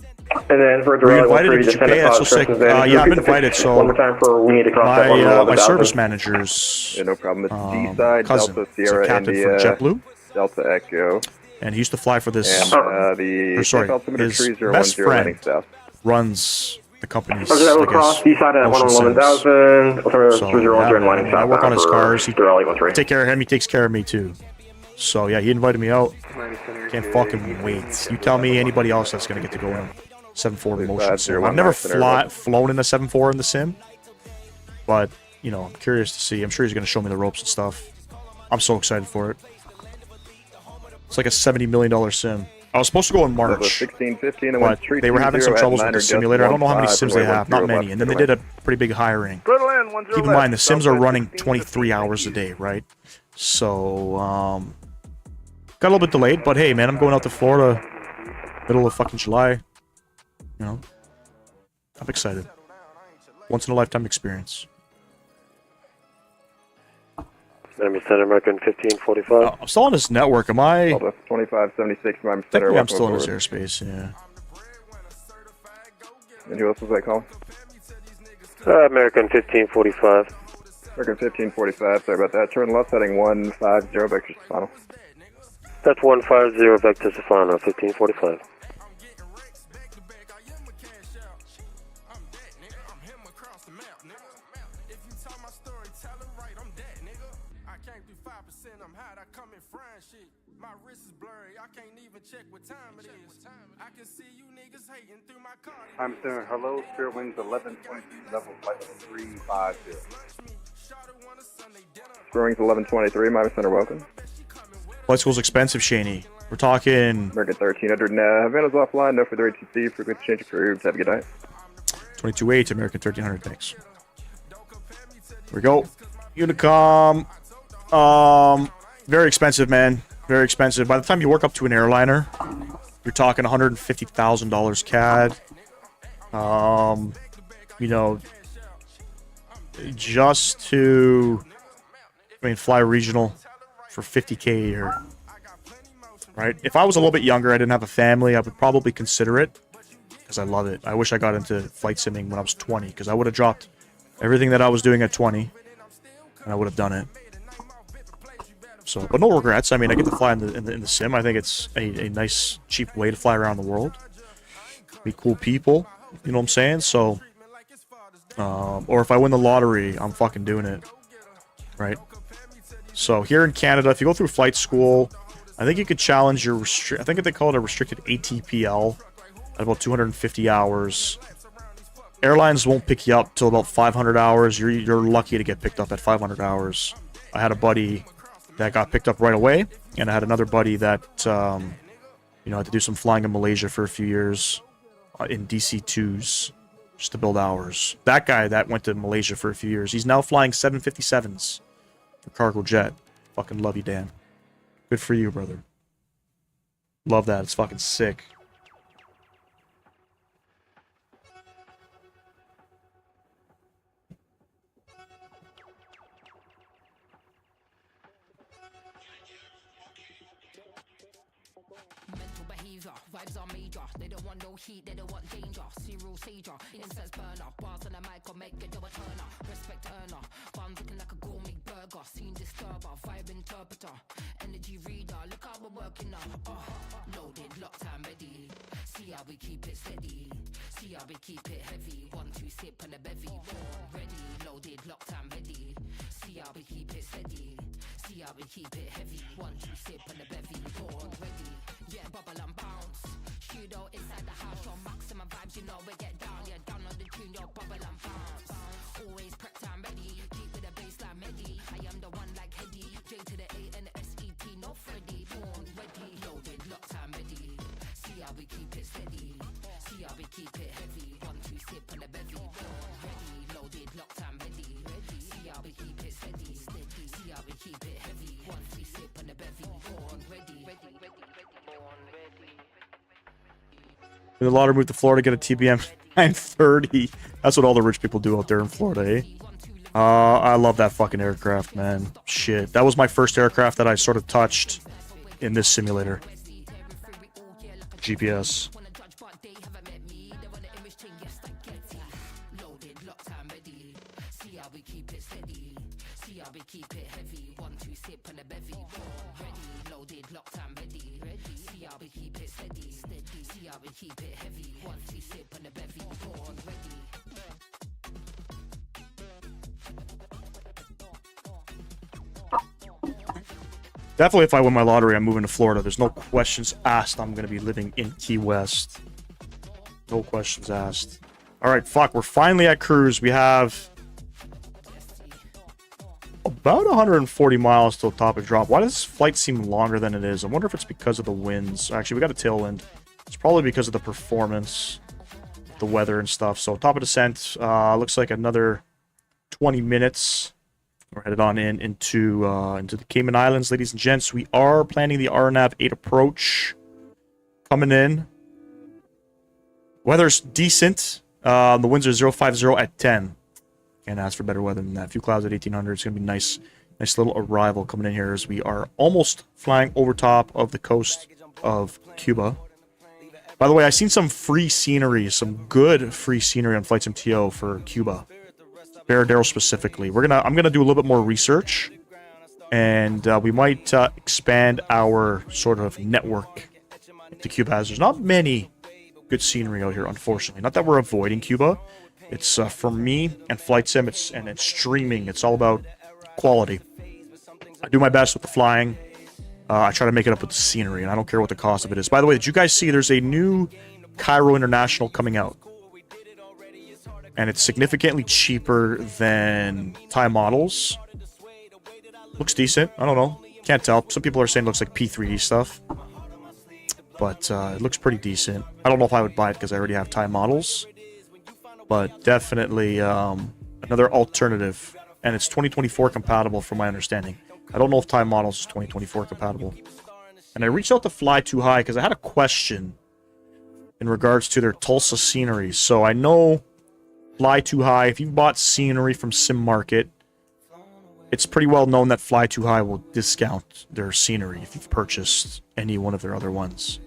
And then for were you invited? Did you pay? That's so sick. Yeah, I've been invited. So one more time for we need to cross that 1 my service manager's no problem. It's D-side, cousin, Delta Sierra, captain for JetBlue, Delta Echo, and he used to fly for this. And, his best friend runs the company's. Cross D-side at 111,000. I work on his cars. He take care of him. He takes care of me too. So yeah, he invited me out. Can't fucking wait. You tell me anybody else that's gonna get to go in 7.4 motion sim. I've never flown in a 7.4 in the sim, but you know, I'm curious to see. I'm sure he's gonna show me the ropes and stuff. I'm so excited for it. It's like a $70 million sim. I was supposed to go in March, but they were having some troubles with the simulator. I don't know how many sims they have, not many. And then they did a pretty big hiring. Keep in mind, the sims are running 23 hours a day, right? So, got a little bit delayed, but hey, man, I'm going out to Florida, middle of fucking July. You know, I'm excited. Once in a lifetime experience. Miami Center, American 1545. I'm still on this network. Am I? 2576, Miami Center. Technically, I'm still in this airspace. Yeah. And who else was that call? American 1545. American 1545. Sorry about that. Turn left, heading 150, vectors final. That's 150 back to Savannah, 1545. I'm Center, hello, Spirit Wings 1123, level flight 350. Spirit Wings 1123, Miami Center, welcome. Flight school's expensive, Shaney. We're talking... American 1300, Havana's offline, no further ATC, frequency change approved, have a good night. 22.8, American 1300, thanks. Here we go. Unicom. Very expensive, man. Very expensive. By the time you work up to an airliner, you're talking $150,000 CAD. You know, just to, fly regional for $50K a year, right? If I was a little bit younger, I didn't have a family, I would probably consider it because I love it. I wish I got into flight simming when I was 20 because I would have dropped everything that I was doing at 20 and I would have done it. So, but no regrets. I mean, I get to fly in the sim. I think it's a nice, cheap way to fly around the world. Meet cool people. You know what I'm saying? So, or if I win the lottery, I'm fucking doing it. Right? So, here in Canada, if you go through flight school, I think you could challenge your... I think they call it a restricted ATPL at about 250 hours. Airlines won't pick you up till about 500 hours. You're lucky to get picked up at 500 hours. I had a buddy that got picked up right away, and I had another buddy that, you know, had to do some flying in Malaysia for a few years in DC-2s just to build hours. That guy that went to Malaysia for a few years, he's now flying 757s for cargo jet. Fucking love you, Dan. Good for you, brother. Love that. It's fucking sick. Vibes are major, they don't want no heat, they don't want danger. Serial sager, incense burner, bars on the mic or make it do a turner. Respect earner, farms looking like a gourmet burger. Scene disturber, vibe interpreter, energy reader. Look how we're working now. Loaded, locked and ready. See how we keep it steady. See how we keep it heavy. 1, 2, sip on the bevy. Ready, loaded, locked and ready. See how we keep it steady. See how we keep it heavy. 1, 2, sip on the bevy. Born ready. Yeah, bubble and bounce. Studio inside the house, your maximum vibes, you know we get down. Yeah, down on the tune, your bubble and bounce. Always prepped and ready, keep with the baseline ready. I am the one like Heady, J to the A and the S-E-T, not Freddy. Born ready, loaded, locked and ready. See how we keep it steady, see how we keep it heavy. 1, 2, sip on the bevy. Born ready, loaded, locked and ready. See how we keep it steady, see how we keep it heavy. 1, 2, sip on the bevy. Born ready, born ready. In the lottery, move to Florida, get a TBM 930. That's what all the rich people do out there in Florida, eh? I love that fucking aircraft, man. Shit. That was my first aircraft that I sort of touched in this simulator. GPS. Keep it heavy, 1, 2, sip on the bevy. Born ready. Definitely, if I win my lottery, I'm moving to Florida. There's no questions asked. I'm going to be living in Key West. No questions asked. All right, fuck. We're finally at cruise. We have about 140 miles till topic drop. Why does this flight seem longer than it is? I wonder if it's because of the winds. Actually, we got a tailwind. It's probably because of the performance, the weather and stuff. So top of descent, looks like another 20 minutes. We're headed on into the Cayman Islands, ladies and gents. We are planning the RNAV 8 approach coming in. Weather's decent. The winds are 050 at 10. Can't ask for better weather than that. A few clouds at 1800. It's gonna be nice little arrival coming in here as we are almost flying over top of the coast of Cuba. By the way, I've seen some free scenery, some good free scenery on Flight Sim TO for Cuba. Veradero specifically. I'm gonna do a little bit more research And we might expand our sort of network to Cuba, as there's not many good scenery out here, unfortunately. Not that we're avoiding Cuba. It's, for me and Flight Sim, it's streaming. It's all about quality. I do my best with the flying. I try to make it up with the scenery, and I don't care what the cost of it is. By the way, did you guys see there's a new Cairo International coming out? And it's significantly cheaper than Thai models. Looks decent. I don't know. Can't tell. Some people are saying it looks like P3D stuff. But it looks pretty decent. I don't know if I would buy it because I already have Thai models. But definitely another alternative. And it's 2024 compatible from my understanding. I don't know if Thai models is 2024 compatible. And I reached out to Fly Too High because I had a question in regards to their Tulsa scenery. So I know Fly Too High, if you've bought scenery from Sim Market, it's pretty well known that Fly Too High will discount their scenery if you've purchased any one of their other ones.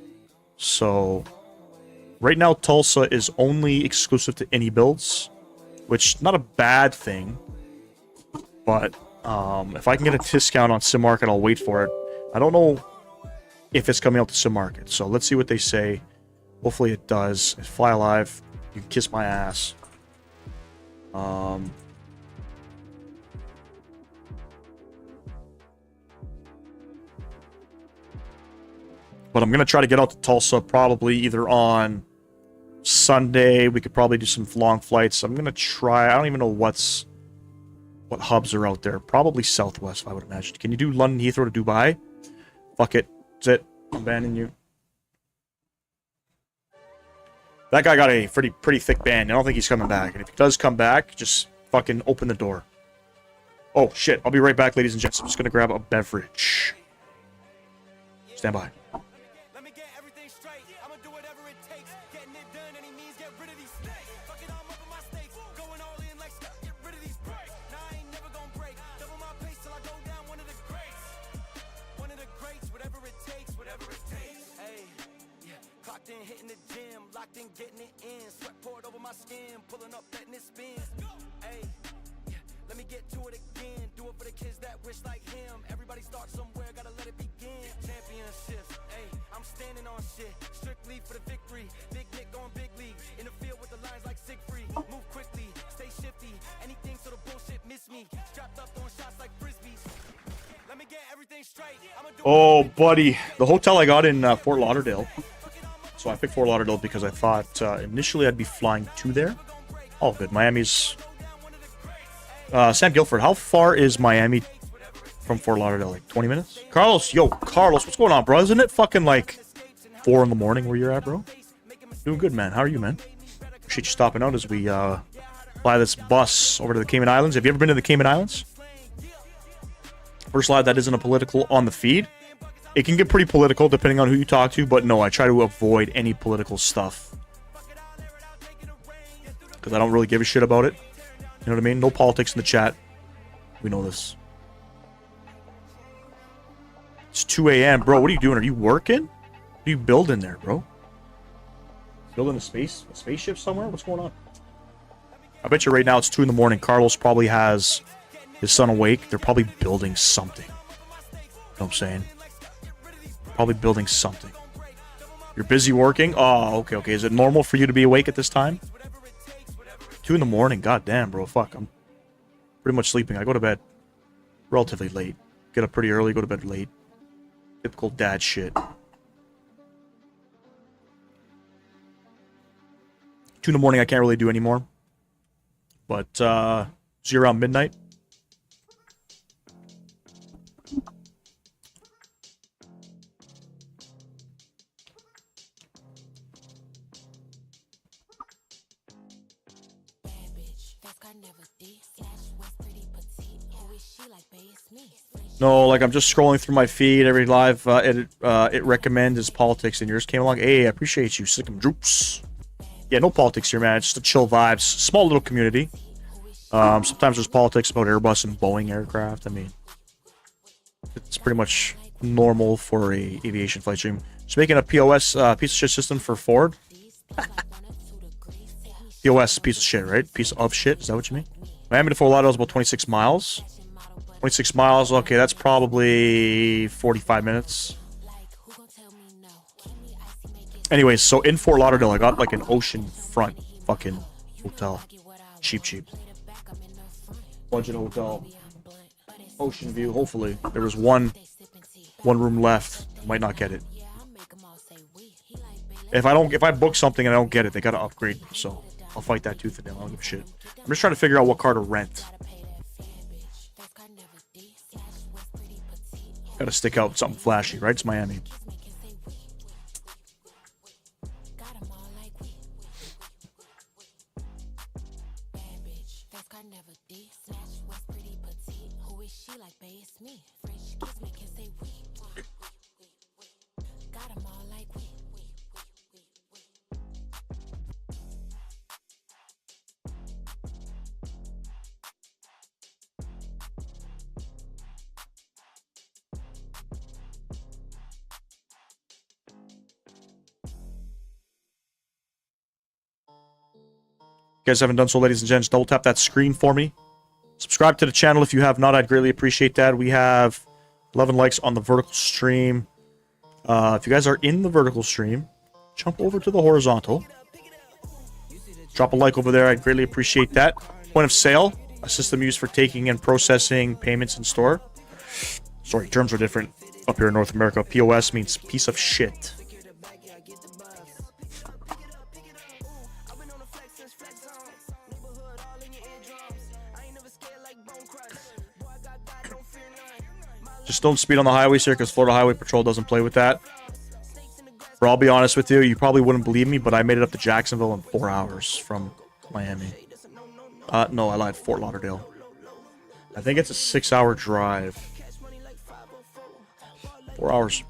So, right now Tulsa is only exclusive to any builds, which not a bad thing. But if I can get a discount on Sim Market, I'll wait for it. I don't know if it's coming out to Sim Market, so let's see what they say. Hopefully it does. Fly Alive, you can kiss my ass. But I'm going to try to get out to Tulsa probably either on Sunday. We could probably do some long flights. I'm going to try. I don't even know what hubs are out there. Probably Southwest, I would imagine. Can you do London Heathrow to Dubai? Fuck it. That's it. I'm banning you. That guy got a pretty thick ban. I don't think he's coming back. And if he does come back, just fucking open the door. Oh, shit. I'll be right back, ladies and gents. I'm just going to grab a beverage. Stand by. Getting it in, sweat poured over my skin, pulling up, letting it spin. Hey, yeah, let me get to it again. Do it for the kids that wish like him. Everybody start somewhere, gotta let it begin. Championships, hey, I'm standing on shit. Strictly for the victory. Big Nick going big league. In the field with the lines like Siegfried. Move quickly, stay shifty. Anything so the bullshit miss me. Strapped up throwing shots like frisbees. Let me get everything straight. Oh, buddy. The hotel I got in Fort Lauderdale. So I picked Fort Lauderdale because I thought initially I'd be flying to there. All good. Miami's... Sam Guilford, how far is Miami from Fort Lauderdale? Like 20 minutes? Carlos, yo, Carlos, what's going on, bro? Isn't it fucking like 4 in the morning where you're at, bro? Doing good, man. How are you, man? Appreciate you stopping out as we fly this bus over to the Cayman Islands. Have you ever been to the Cayman Islands? First slide, that isn't a political on the feed. It can get pretty political depending on who you talk to, but no, I try to avoid any political stuff. Because I don't really give a shit about it. You know what I mean? No politics in the chat. We know this. It's 2 a.m. Bro, what are you doing? Are you working? What are you building there, bro? Building a spaceship somewhere? What's going on? I bet you right now it's 2 in the morning. Carlos probably has his son awake. They're probably building something. You know what I'm saying? Probably building something. You're busy working? Oh, okay. Is it normal for you to be awake at this time? 2 in the morning? God damn, bro. Fuck, I'm pretty much sleeping. I go to bed relatively late. Get up pretty early, go to bed late. Typical dad shit. 2 in the morning I can't really do anymore. But, see you around midnight. No, like I'm just scrolling through my feed. Every live it recommends is politics, and yours came along. Hey, I appreciate you, Sickum Droops. Yeah, no politics here, man. It's just a chill vibes. Small little community. Sometimes there's politics about Airbus and Boeing aircraft. I mean, it's pretty much normal for a aviation flight stream. Just making a POS piece of shit system for Ford. POS piece of shit, right? Piece of shit. Is that what you mean? Miami to Fort Lauderdale is about 26 miles. 26 miles. Okay, that's probably 45 minutes. Anyways, so in Fort Lauderdale, I got like an oceanfront fucking hotel. Cheap. Budget hotel. Ocean view, hopefully. There was one room left. Might not get it. If I book something and I don't get it, they gotta upgrade me, so I'll fight that tooth and nail. I don't give a shit. I'm just trying to figure out what car to rent. Gotta stick out something flashy, right? It's Miami. You guys haven't done so, ladies and gents, double tap that screen for me. Subscribe to the channel if you have not. I'd greatly appreciate that. We have 11 likes on the vertical stream. If you guys are in the vertical stream, jump over to the horizontal. Drop a like over there. I'd greatly appreciate that. Point of sale, a system used for taking and processing payments in store. Sorry, terms are different up here in North America. POS means piece of shit. Just don't speed on the highways here because Florida Highway Patrol doesn't play with that. Or I'll be honest with you, you probably wouldn't believe me, but I made it up to Jacksonville in 4 hours from Miami. No, I lied. Fort Lauderdale. I think it's a 6-hour drive. 4 hours.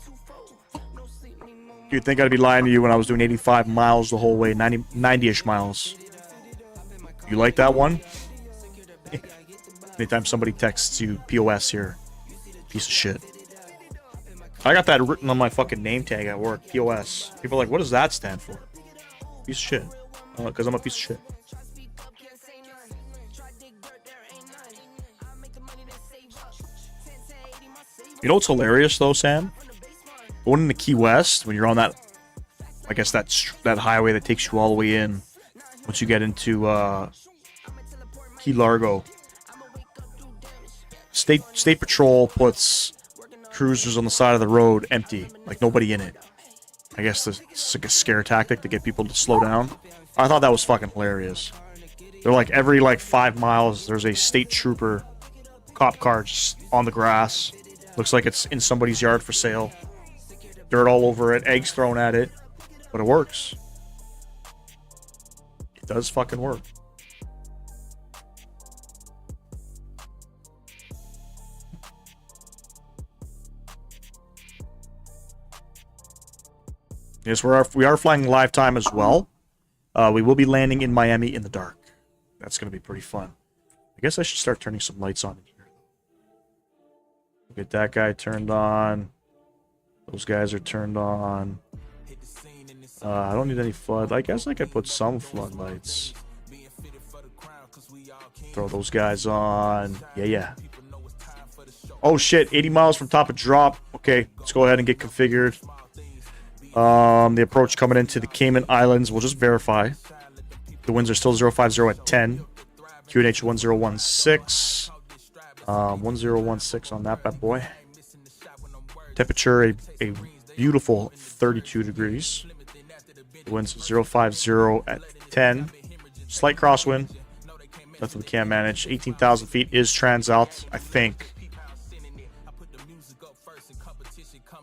You'd think I'd be lying to you when I was doing 85 miles the whole way, 90-ish miles. You like that one? Anytime somebody texts you POS here. Piece of shit. I got that written on my fucking name tag at work. POS. People are like, what does that stand for? Piece of shit. Because I'm a piece of shit. You know what's hilarious though, Sam? Going into Key West, when you're on that, I guess that highway that takes you all the way in. Once you get into Key Largo. State Patrol puts cruisers on the side of the road empty, like nobody in it. I guess it's like a scare tactic to get people to slow down. I thought that was fucking hilarious. They're like every 5 miles there's a state trooper cop car just on the grass. Looks like it's in somebody's yard for sale. Dirt all over it, eggs thrown at it, but it works. It does fucking work. Yes, we are flying live time as well. We will be landing in Miami in the dark. That's going to be pretty fun. I guess I should start turning some lights on in here. Get that guy turned on. Those guys are turned on. I don't need any flood. I guess I could put some floodlights. Throw those guys on. Yeah. Oh shit, 80 miles from top of drop. Okay, let's go ahead and get configured. The approach coming into the Cayman Islands, we'll just verify. The winds are still 050 at 10. QNH 1016. 1016 on that bad boy. Temperature, a beautiful 32 degrees. The winds 050 at 10. Slight crosswind. Nothing we can't manage. 18,000 feet is transalp, I think.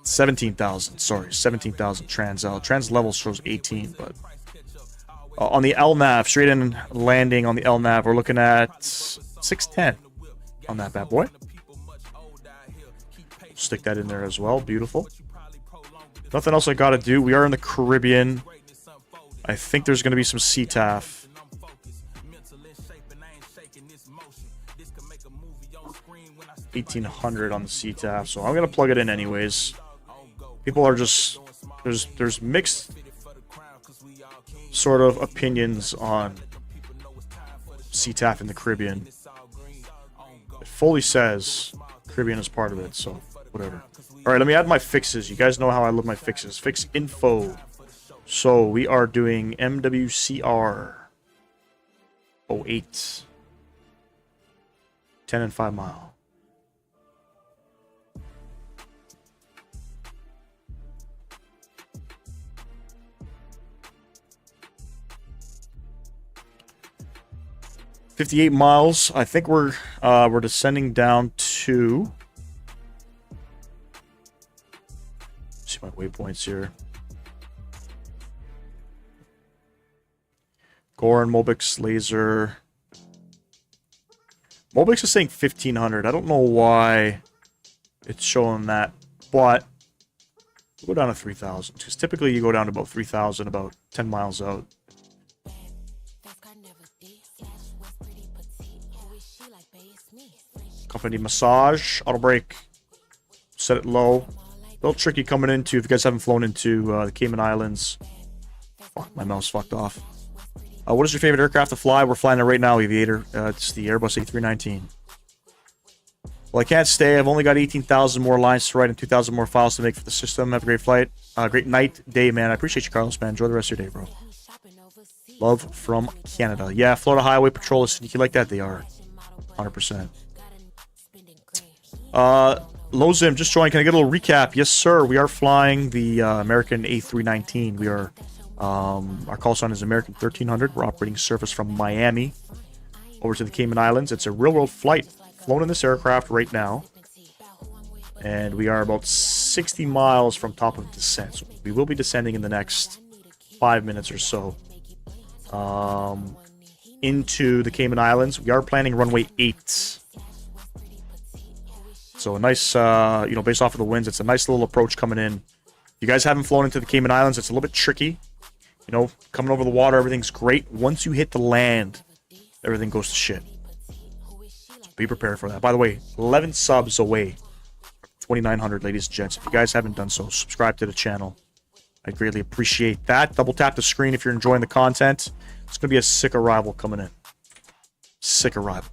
17,000, sorry, 17,000 transalp. Trans level shows 18, but on the LNAV, straight in landing on the LNAV, we're looking at 610 on that bad boy. Stick that in there as well. Beautiful. Nothing else I gotta do. We are in the Caribbean. I think there's gonna be some CTAF. 1800 on the CTAF, so I'm gonna plug it in anyways. People are just there's mixed sort of opinions on CTAF in the Caribbean. It fully says Caribbean is part of it, so whatever. All right, let me add my fixes. You guys know how I love my fixes. Fix info. So we are doing MWCR 08 10 and 5 mile. $58 miles. I think we're descending down to. See my waypoints here. Goran, Mobix, Laser. Mobix is saying 1500. I don't know why it's showing that, but we'll go down to 3000 because typically you go down to about 3000 about 10 miles out. Company massage, auto brake, set it low. A little tricky coming into, if you guys haven't flown into the Cayman Islands. Fuck, my mouse fucked off. What is your favorite aircraft to fly? We're flying it right now, Aviator. It's the Airbus A319. Well, I can't stay. I've only got 18,000 more lines to write and 2,000 more files to make for the system. Have a great flight. Great night, day, man. I appreciate you, Carlos, man. Enjoy the rest of your day, bro. Love from Canada. Yeah, Florida Highway Patrol is sneaky like that. They are. 100%. Lozim, just joined. Can I get a little recap? Yes, sir. We are flying the American A319. We are, our call sign is American 1300. We're operating service from Miami over to the Cayman Islands. It's a real-world flight. Flown in this aircraft right now. And we are about 60 miles from top of descent. So we will be descending in the next 5 minutes or so. Into the Cayman Islands. We are planning runway 8. So a nice, based off of the winds, it's a nice little approach coming in. If you guys haven't flown into the Cayman Islands, it's a little bit tricky. You know, coming over the water, everything's great. Once you hit the land, everything goes to shit. So be prepared for that. By the way, 11 subs away. 2,900, ladies and gents. If you guys haven't done so, subscribe to the channel. I greatly appreciate that. Double tap the screen if you're enjoying the content. It's going to be a sick arrival coming in. Sick arrival.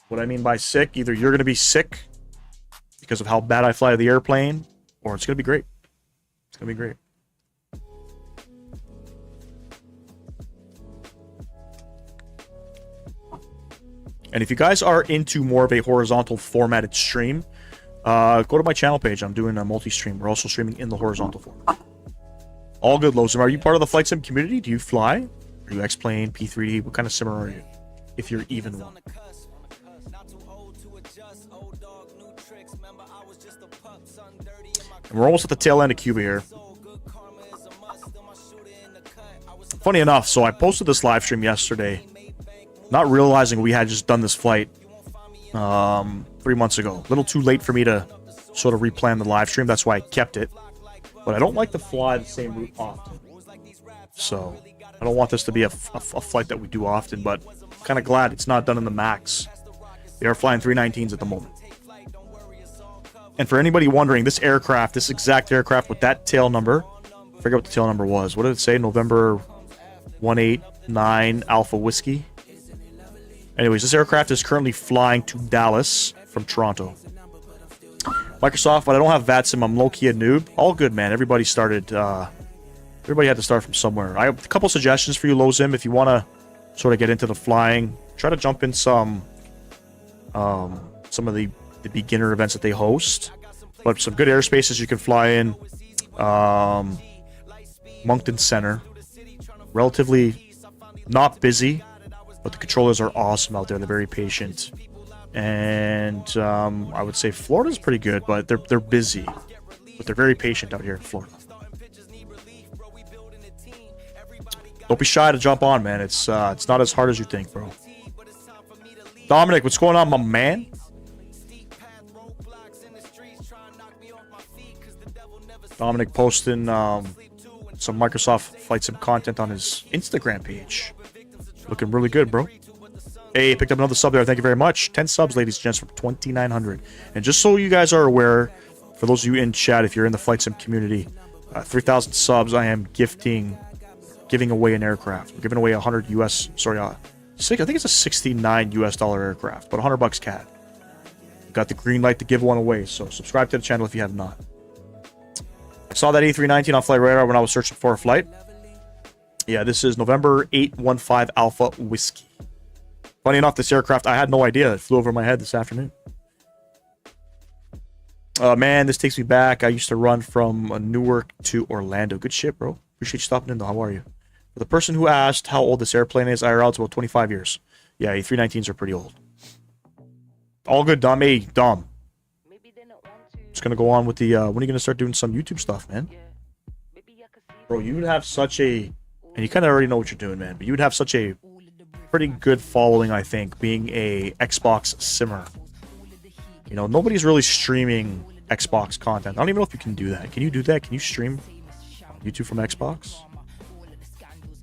What I mean by sick, either you're going to be sick because of how bad I fly the airplane, or it's going to be great. It's going to be great. And if you guys are into more of a horizontal formatted stream, go to my channel page. I'm doing a multi-stream. We're also streaming in the horizontal format. All good, Lozim. Are you part of the flight sim community? Do you fly? Are you X-Plane, P3D? What kind of simmer are you? If you're even one. And we're almost at the tail end of Cuba here. Funny enough, so I posted this live stream yesterday, not realizing we had just done this flight 3 months ago. A little too late for me to sort of replan the live stream. That's why I kept it. But I don't like to fly the same route often. So I don't want this to be a flight that we do often, but I'm kind of glad it's not done in the MAX. They are flying 319s at the moment. And for anybody wondering, this aircraft, this exact aircraft with that tail number, I forget what the tail number was. What did it say? November 189 Alpha Whiskey. Anyways, this aircraft is currently flying to Dallas from Toronto. Microsoft, but I don't have VATSIM. I'm low-key a noob. All good, man. Everybody started, everybody had to start from somewhere. I have a couple suggestions for you, Lozim, if you want to sort of get into the flying. Try to jump in some of the beginner events that they host. But some good airspaces you can fly in. Moncton Center. Relatively not busy, but the controllers are awesome out there. They're very patient. And I would say Florida's pretty good, but they're busy. But they're very patient out here in Florida. Don't be shy to jump on, man. It's not as hard as you think, bro. Dominic, what's going on, my man? Dominic posting some Microsoft Flight Sim content on his Instagram page. Looking really good, bro. Hey, picked up another sub there. Thank you very much. 10 subs, ladies and gents, from 2,900. And just so you guys are aware, for those of you in chat, if you're in the Flight Sim community, 3,000 subs, I am giving away an aircraft. We're giving away I think it's a $69 US aircraft, but $100 CAD. Got the green light to give one away, so subscribe to the channel if you have not. I saw that A319 on Flight Radar when I was searching for a flight. Yeah, this is November 815 Alpha Whiskey. Funny enough, this aircraft, I had no idea. It flew over my head this afternoon. Man, this takes me back. I used to run from Newark to Orlando. Good shit, bro. Appreciate you stopping in, though. How are you? For the person who asked how old this airplane is, IRL, it's about 25 years. Yeah, A319s are pretty old. All good, Dom. Hey, Dom. Just gonna go on with the, when are you gonna start doing some YouTube stuff, man? Bro, you would have such a, and you kind of already know what you're doing, man, but you would have such a pretty good following, I think, being a Xbox simmer. You know, nobody's really streaming Xbox content. I don't even know if you can do that. Can you do that? Can you stream YouTube from Xbox?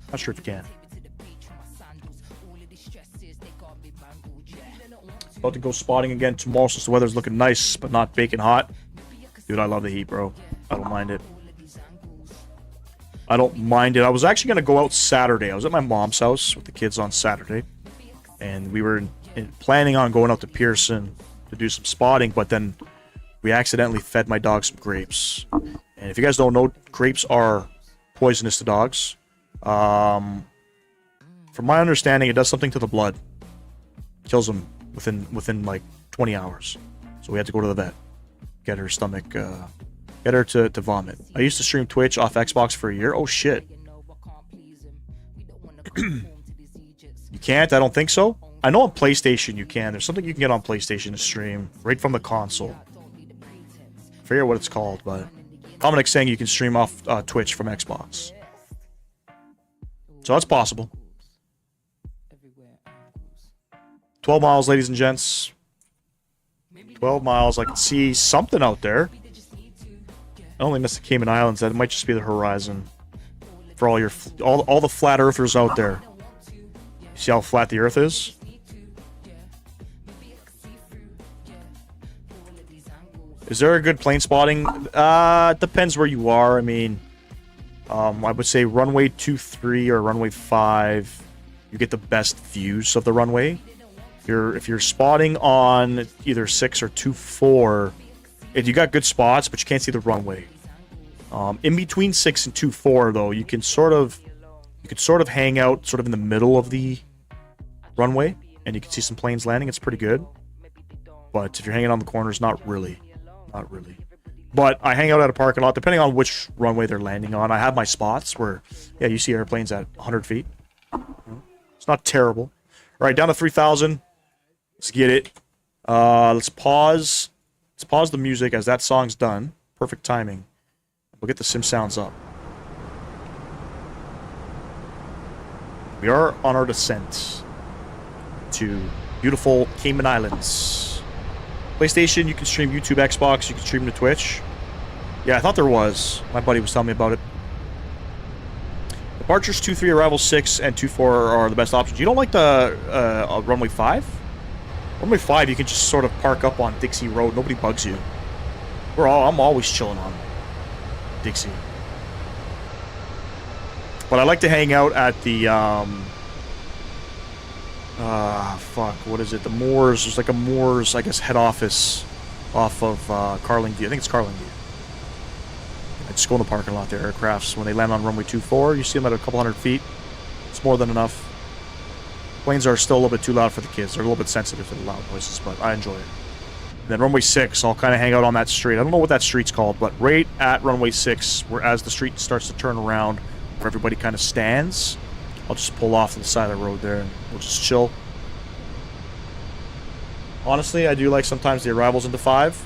Not sure if you can. About to go spotting again tomorrow since the weather's looking nice, but not baking hot. Dude, I love the heat, bro. I don't mind it. I don't mind it. I was actually going to go out Saturday. I was at my mom's house with the kids on Saturday. And we were planning on going out to Pearson to do some spotting, but then we accidentally fed my dog some grapes. And if you guys don't know, grapes are poisonous to dogs. From my understanding, it does something to the blood. Kills them within like 20 hours. So we had to go to the vet. Get her stomach, get her to vomit. I used to stream Twitch off Xbox for a year. Oh shit. You can't? I don't think so. I know on PlayStation you can. There's something you can get on PlayStation to stream right from the console. I forget what it's called, but Dominic's saying you can stream off Twitch from Xbox. So that's possible. 12 miles, ladies and gents. 12 miles. I can see something out there. I only missed the Cayman Islands. That might just be the horizon. For all your all the flat earthers out there. See how flat the earth is? Is there a good plane spotting? It depends where you are. I mean, I would say runway 23 or runway 5, you get the best views of the runway. If you're spotting on either 6 or 24, you got good spots, but you can't see the runway. In between 6 and 24, though, you can sort of hang out sort of in the middle of the runway, and you can see some planes landing. It's pretty good. But if you're hanging on the corners, not really. Not really. But I hang out at a parking lot, depending on which runway they're landing on. I have my spots where, yeah, you see airplanes at 100 feet. It's not terrible. All right, down to 3,000. Let's get it. Let's pause. Let's pause the music as that song's done. Perfect timing. We'll get the sim sounds up. We are on our descent to beautiful Cayman Islands. PlayStation, you can stream YouTube, Xbox, you can stream to Twitch. Yeah, I thought there was. My buddy was telling me about it. Departures 2-3, arrivals 6, and 2-4 are the best options. You don't like the runway 5? Runway 5, you can just sort of park up on Dixie Road. Nobody bugs you. I'm always chilling on Dixie. But I like to hang out at the, fuck, what is it? The Moors. There's like a Moors, I guess, head office off of Carlingview. I think it's Carlingview. I just go in the parking lot there. Aircrafts, when they land on runway 24, you see them at a couple hundred feet. It's more than enough. Planes are still a little bit too loud for the kids. They're a little bit sensitive to the loud noises, but I enjoy it. And then runway 6, I'll kind of hang out on that street. I don't know what that street's called, but right at runway 6, where as the street starts to turn around, where everybody kind of stands, I'll just pull off to the side of the road there and we'll just chill. Honestly, I do like sometimes the arrivals into 5.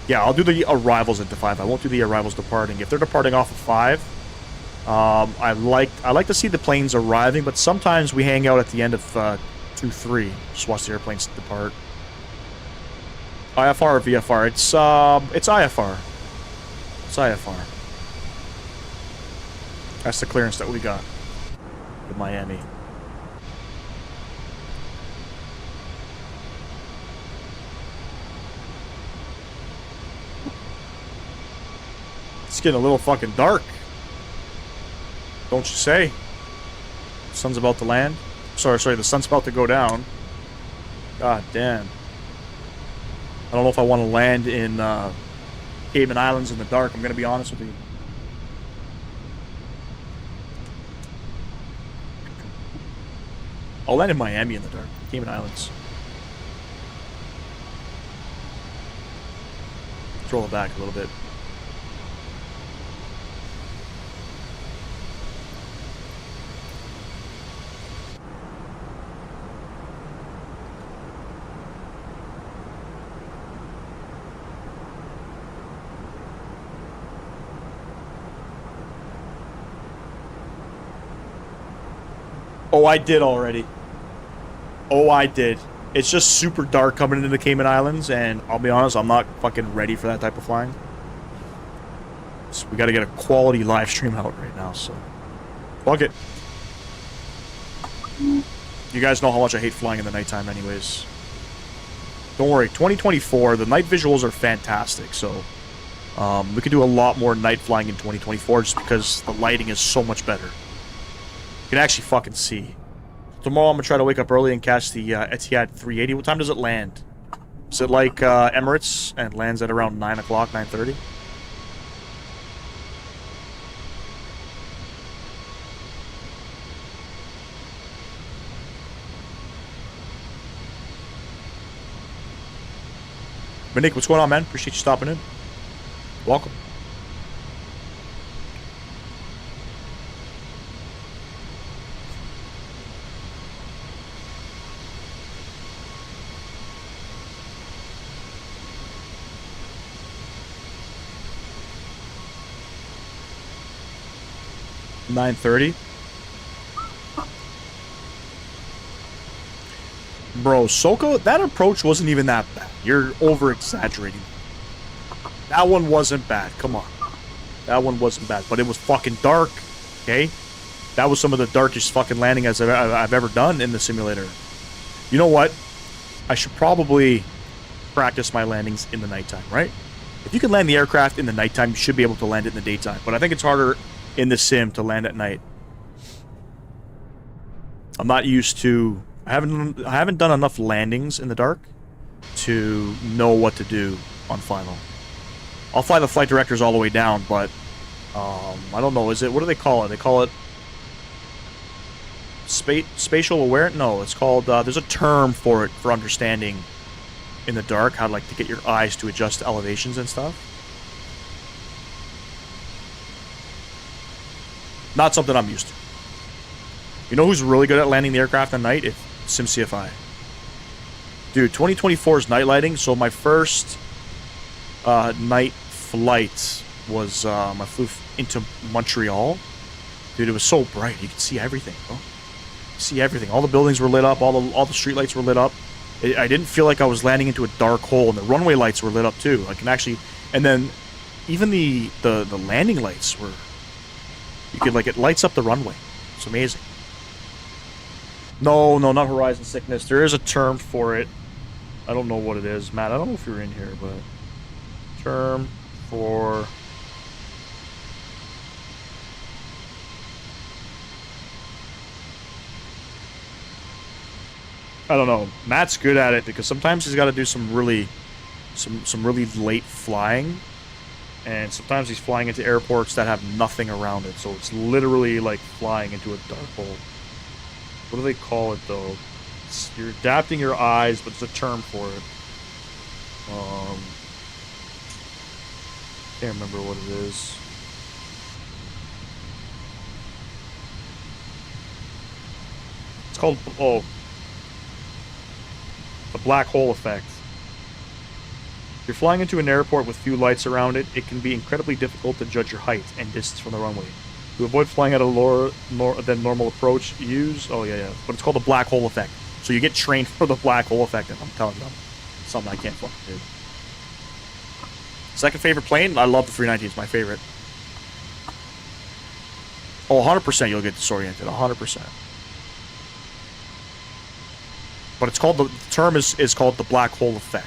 Yeah, I'll do the arrivals into 5. I won't do the arrivals departing. If they're departing off of 5, I like to see the planes arriving, but sometimes we hang out at the end of 2-3. Just watch the airplanes depart. IFR or VFR? It's IFR. It's IFR. That's the clearance that we got in Miami. It's getting a little fucking dark. Don't you say? The sun's about to land. Sorry, the sun's about to go down. God damn. don't know if I want to land in Cayman Islands in the dark. I'm going to be honest with you. I'll land in Miami in the dark. Cayman Islands. Let's roll it back a little bit. Oh, I did already. Oh, I did. It's just super dark coming into the Cayman Islands, and I'll be honest, I'm not fucking ready for that type of flying. So we gotta get a quality live stream out right now, so... fuck it. You guys know how much I hate flying in the nighttime anyways. Don't worry, 2024, the night visuals are fantastic, so... we could do a lot more night flying in 2024 just because the lighting is so much better. You can actually fucking see. Tomorrow I'm going to try to wake up early and catch the Etihad 380. What time does it land? Is it like Emirates and lands at around 9 o'clock, 9:30? Nick, what's going on, man? Appreciate you stopping in. Welcome. $9:30. Bro, Soko, that approach wasn't even that bad. You're over-exaggerating. That one wasn't bad. Come on. That one wasn't bad. But it was fucking dark. Okay? That was some of the darkest fucking landing as I've ever done in the simulator. You know what? I should probably practice my landings in the nighttime, right? If you can land the aircraft in the nighttime, you should be able to land it in the daytime. But I think it's harder in the sim to land at night. I'm not used to... I haven't done enough landings in the dark to know what to do on final. I'll fly the flight directors all the way down, but I don't know. Is it... what do they call it? They call it spatial awareness? No, it's called... there's a term for it, for understanding in the dark, how to get your eyes to adjust to elevations and stuff. Not something I'm used to. You know who's really good at landing the aircraft at night? It's SimCFI. Dude, 2024's night lighting. So my first night flight was I flew into Montreal. Dude, it was so bright. You could see everything, bro. See everything. All the buildings were lit up. All the street lights were lit up. I didn't feel like I was landing into a dark hole, and the runway lights were lit up too. I can actually, and then even the landing lights were. You could it lights up the runway. It's amazing. No, not horizon sickness. There is a term for it. I don't know what it is, Matt. I don't know if you're in here, but term for I don't know. Matt's good at it because sometimes he's got to do some really late flying, and sometimes he's flying into airports that have nothing around it, so it's literally like flying into a dark hole. What do they call it though? You're adapting your eyes, but it's a term for it. Can't remember what it is. It's called the black hole effect. If you're flying into an airport with few lights around it, it can be incredibly difficult to judge your height and distance from the runway. To avoid flying at a lower than normal approach, use... oh, yeah. But it's called the black hole effect. So you get trained for the black hole effect, and I'm telling you, something I can't fucking do. Second favorite plane? I love the 319. It's my favorite. Oh, 100% you'll get disoriented. 100%. But it's called... the term is called the black hole effect.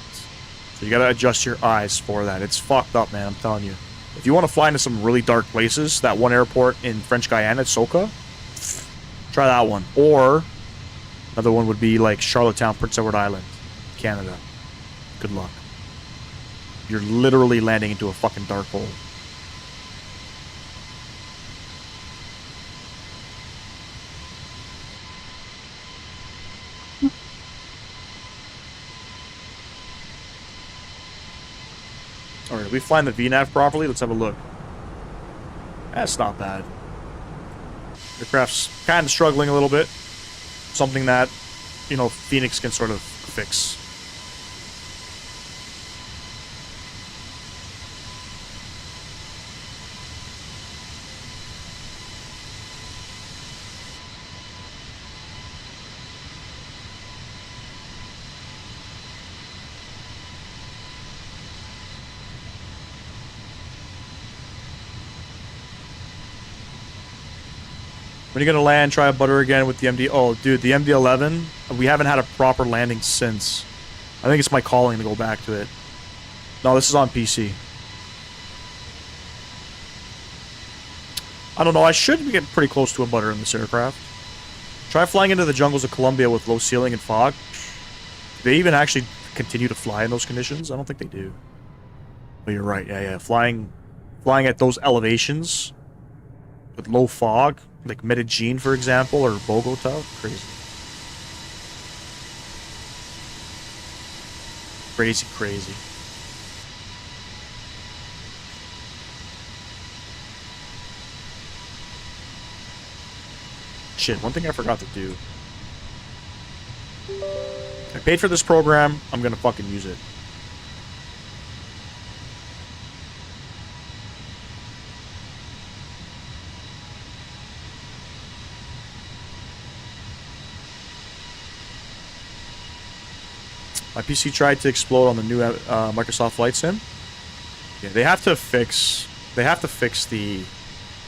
So you gotta adjust your eyes for that. It's fucked up, man, I'm telling you. If you want to fly into some really dark places, that one airport in French Guyana, Soka, try that one. Or another one would be like Charlottetown, Prince Edward Island, Canada. Good luck. You're literally landing into a fucking dark hole. Alright, are we flying the VNAV properly? Let's have a look. That's not bad. Aircraft's kind of struggling a little bit. Something that, you know, Fenix can sort of fix. When are you gonna land? Try a butter again with the MD. Oh, dude, the MD-11. We haven't had a proper landing since. I think it's my calling to go back to it. No, this is on PC. I don't know. I should be getting pretty close to a butter in this aircraft. Try flying into the jungles of Colombia with low ceiling and fog. Do they even actually continue to fly in those conditions? I don't think they do. But you're right. Yeah. Flying at those elevations with low fog. Like Medellin, for example, or Bogota. Crazy. Crazy. Shit, one thing I forgot to do. I paid for this program, I'm gonna fucking use it. My PC tried to explode on the new Microsoft Flight Sim. Yeah, they have to fix the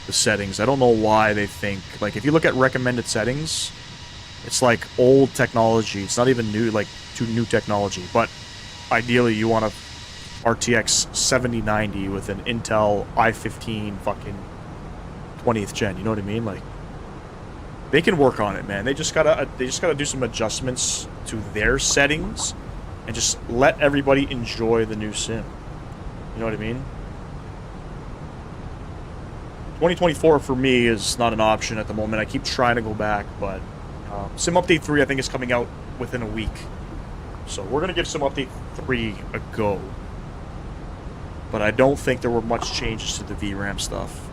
settings. I don't know why they think, like, if you look at recommended settings, it's like old technology. It's not even new, like too new technology. But ideally, you want a RTX 7090 with an Intel i15 fucking 20th gen. You know what I mean? Like, they can work on it, man. They just gotta do some adjustments to their settings. And just let everybody enjoy the new sim. You know what I mean? 2024 for me is not an option at the moment. I keep trying to go back, but Sim Update 3 I think is coming out within a week. So we're going to give Sim Update 3 a go. But I don't think there were much changes to the VRAM stuff.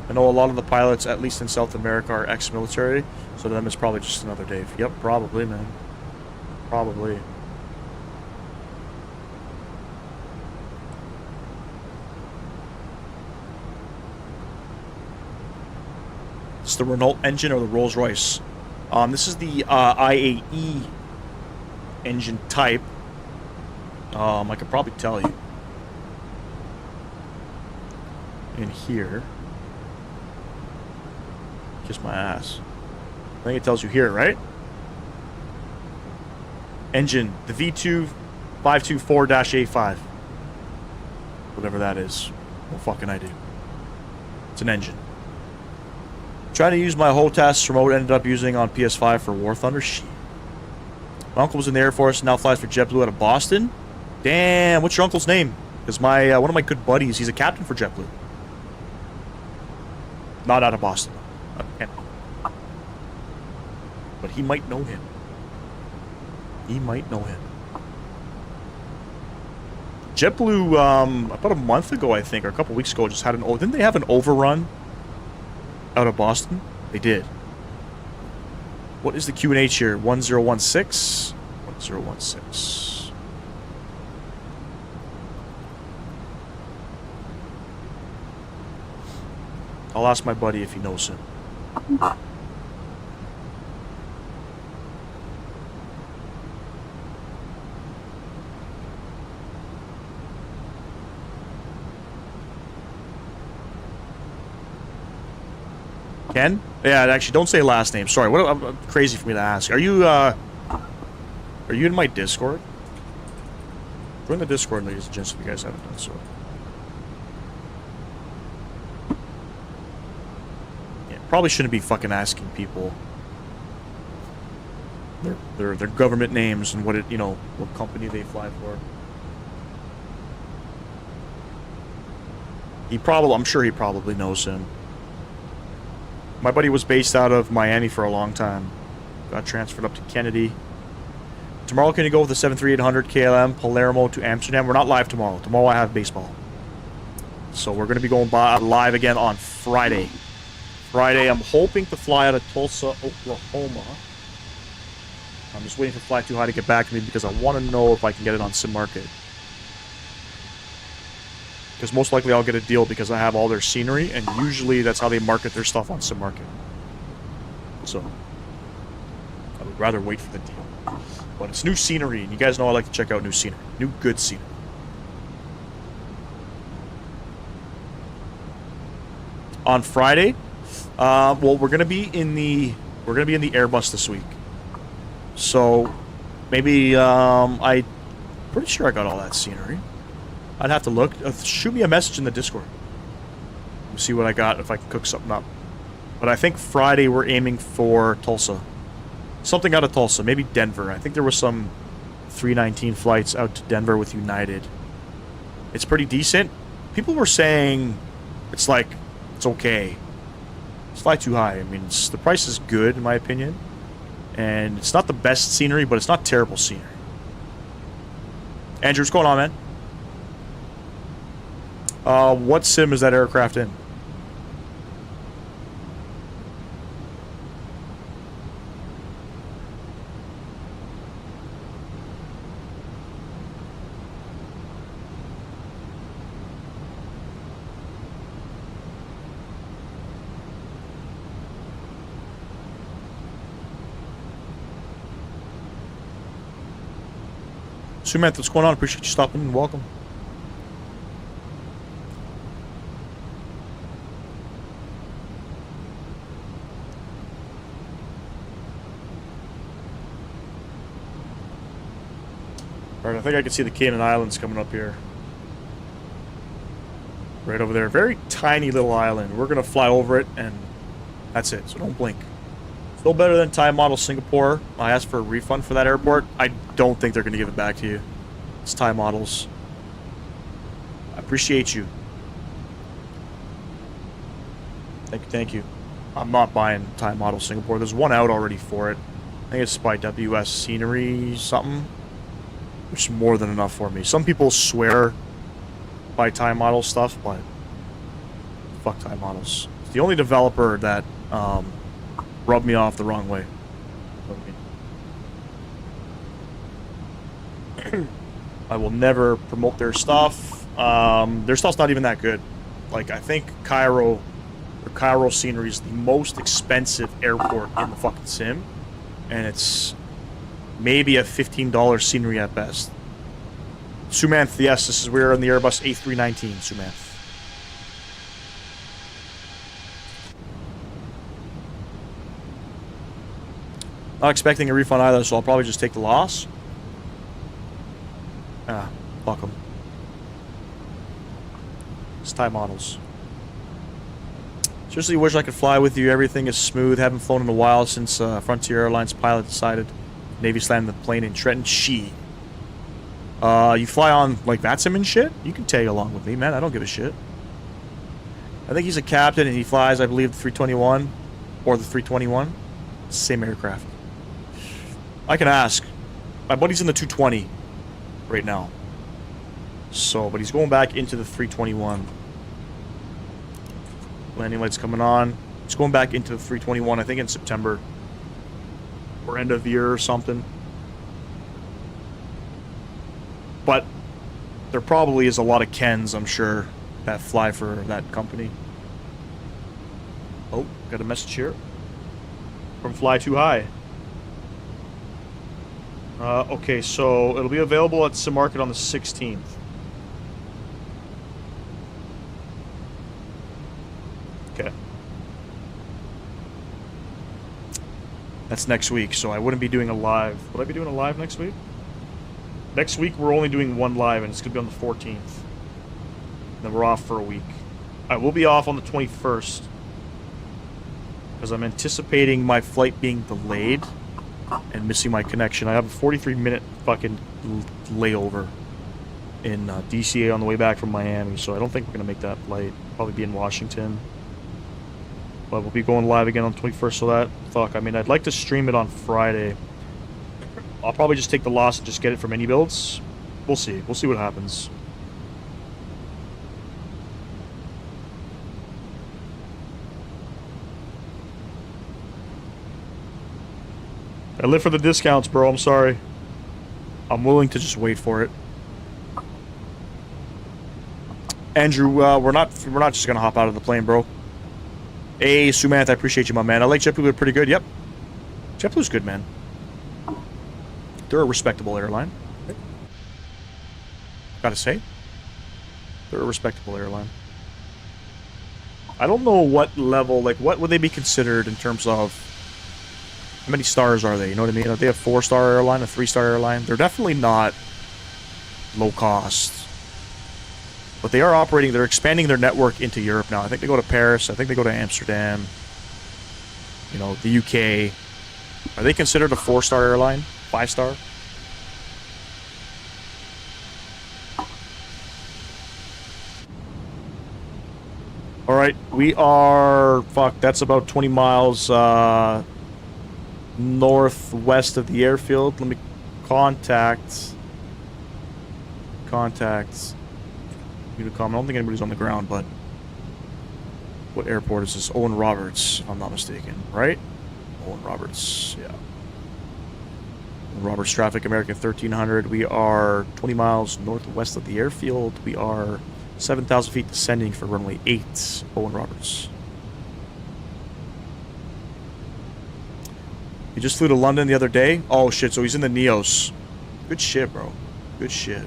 I know a lot of the pilots, at least in South America, are ex-military. So to them it's probably just another day. Yep, probably, man. Probably. It's the Renault engine or the Rolls-Royce. This is the IAE engine type. I could probably tell you. In here. Kiss my ass. I think it tells you here, right? Engine, the V2 524-A5. Whatever that is. What fucking I do. It's an engine. Trying to use my HOTAS remote, ended up using on PS5 for War Thunder. Shit. My uncle was in the Air Force and now flies for JetBlue out of Boston. Damn, what's your uncle's name? Because my one of my good buddies, he's a captain for JetBlue. Not out of Boston. But he might know him. He might know him. JetBlue, about a month ago, I think, or a couple weeks ago, just had an... Didn't they have an overrun out of Boston? They did. What is the QNH here? 1016? 1016. I'll ask my buddy if he knows him. Ken? Yeah, actually, don't say last name. Sorry, what? Crazy for me to ask. Are you in my Discord? Join the Discord, ladies and gents, if you guys haven't done so. Yeah, probably shouldn't be fucking asking people their government names and what it, you know, what company they fly for. I'm sure he probably knows him. My buddy was based out of Miami for a long time. Got transferred up to Kennedy. Tomorrow, can you go with the 73800 KLM Palermo to Amsterdam? We're not live tomorrow. Tomorrow I have baseball. So we're going to be going live again on Friday. Friday, I'm hoping to fly out of Tulsa, Oklahoma. I'm just waiting for Fly Too High to get back to me because I want to know if I can get it on Sim Market. Because most likely I'll get a deal because I have all their scenery, and usually that's how they market their stuff on Sim Market. So, I would rather wait for the deal. But it's new scenery, and you guys know I like to check out new scenery. New good scenery. On Friday, well, we're gonna be in the Airbus this week. So maybe I'm pretty sure I got all that scenery. I'd have to look. Shoot me a message in the Discord. See what I got if I can cook something up. But I think Friday we're aiming for Tulsa. Something out of Tulsa, maybe Denver. I think there was some 319 flights out to Denver with United. It's pretty decent. People were saying it's okay. It's Fly Too High. I mean, the price is good in my opinion. And it's not the best scenery, but it's not terrible scenery. Andrew, what's going on, man? What sim is that aircraft in? Sumant, what's going on? Appreciate you stopping and welcome. Alright, I think I can see the Cayman Islands coming up here. Right over there. Very tiny little island. We're going to fly over it, and that's it. So don't blink. Still better than Time Model Singapore. I asked for a refund for that airport. I don't think they're going to give it back to you. It's Time Models. I appreciate you. Thank you. I'm not buying Time Model Singapore. There's one out already for it. I think it's by WS Scenery something. Which is more than enough for me. Some people swear by Time Model stuff, but fuck Time Models. It's the only developer that rubbed me off the wrong way. I will never promote their stuff. Their stuff's not even that good. Like, I think Cairo Scenery is the most expensive airport in the fucking sim, and it's maybe a $15 scenery at best. Sumanth, yes, we're in the Airbus A319, Sumanth. Not expecting a refund either, so I'll probably just take the loss. Fuck them. It's Time Models. Seriously wish I could fly with you. Everything is smooth. Haven't flown in a while since Frontier Airlines pilot decided Navy slammed the plane in Trenton. You fly on like VATSIM and shit? You can tag along with me, man. I don't give a shit. I think he's a captain and he flies, I believe, the 321 or the 321. Same aircraft. I can ask. My buddy's in the 220 right now. So, but he's going back into the 321. Landing lights coming on. He's going back into the 321, I think in September. Or end of year or something. But there probably is a lot of Kens, I'm sure, that fly for that company. Oh, got a message here. From Fly Too High. Okay, so it'll be available at Sim Market on the 16th. Okay. That's next week, so I wouldn't be doing a live. Would I be doing a live next week? Next week we're only doing one live, and it's going to be on the 14th. And then we're off for a week. I will be off on the 21st. Because I'm anticipating my flight being delayed and missing my connection. I have a 43-minute fucking layover. in DCA on the way back from Miami, so I don't think we're going to make that flight. Probably be in Washington. But we'll be going live again on the 21st, so that... Fuck, I mean, I'd like to stream it on Friday. I'll probably just take the loss and just get it from any builds. We'll see. We'll see what happens. I live for the discounts, bro. I'm sorry. I'm willing to just wait for it. Andrew, we're not just gonna hop out of the plane, bro. Hey, Sumanth, I appreciate you, my man. I like JetBlue. They're pretty good. Yep. JetBlue's good, man. They're a respectable airline. Gotta say. They're a respectable airline. I don't know what level, like, what would they be considered in terms of... How many stars are they? You know what I mean? Are they a 4-star airline, a 3-star airline? They're definitely not low cost. But they are operating, they're expanding their network into Europe now. I think they go to Paris, I think they go to Amsterdam, you know, the UK. Are they considered a 4-star airline? 5-star? Alright, we are, fuck, that's about 20 miles northwest of the airfield. Let me contact Unicom. I don't think anybody's on the ground, but what airport is this? Owen Roberts, if I'm not mistaken, right? Owen Roberts, yeah. Owen Roberts traffic, American 1300. We are 20 miles northwest of the airfield. We are 7,000 feet descending for runway 8, Owen Roberts. He just flew to London the other day. Oh shit, so he's in the Neos. Good shit, bro. Good shit.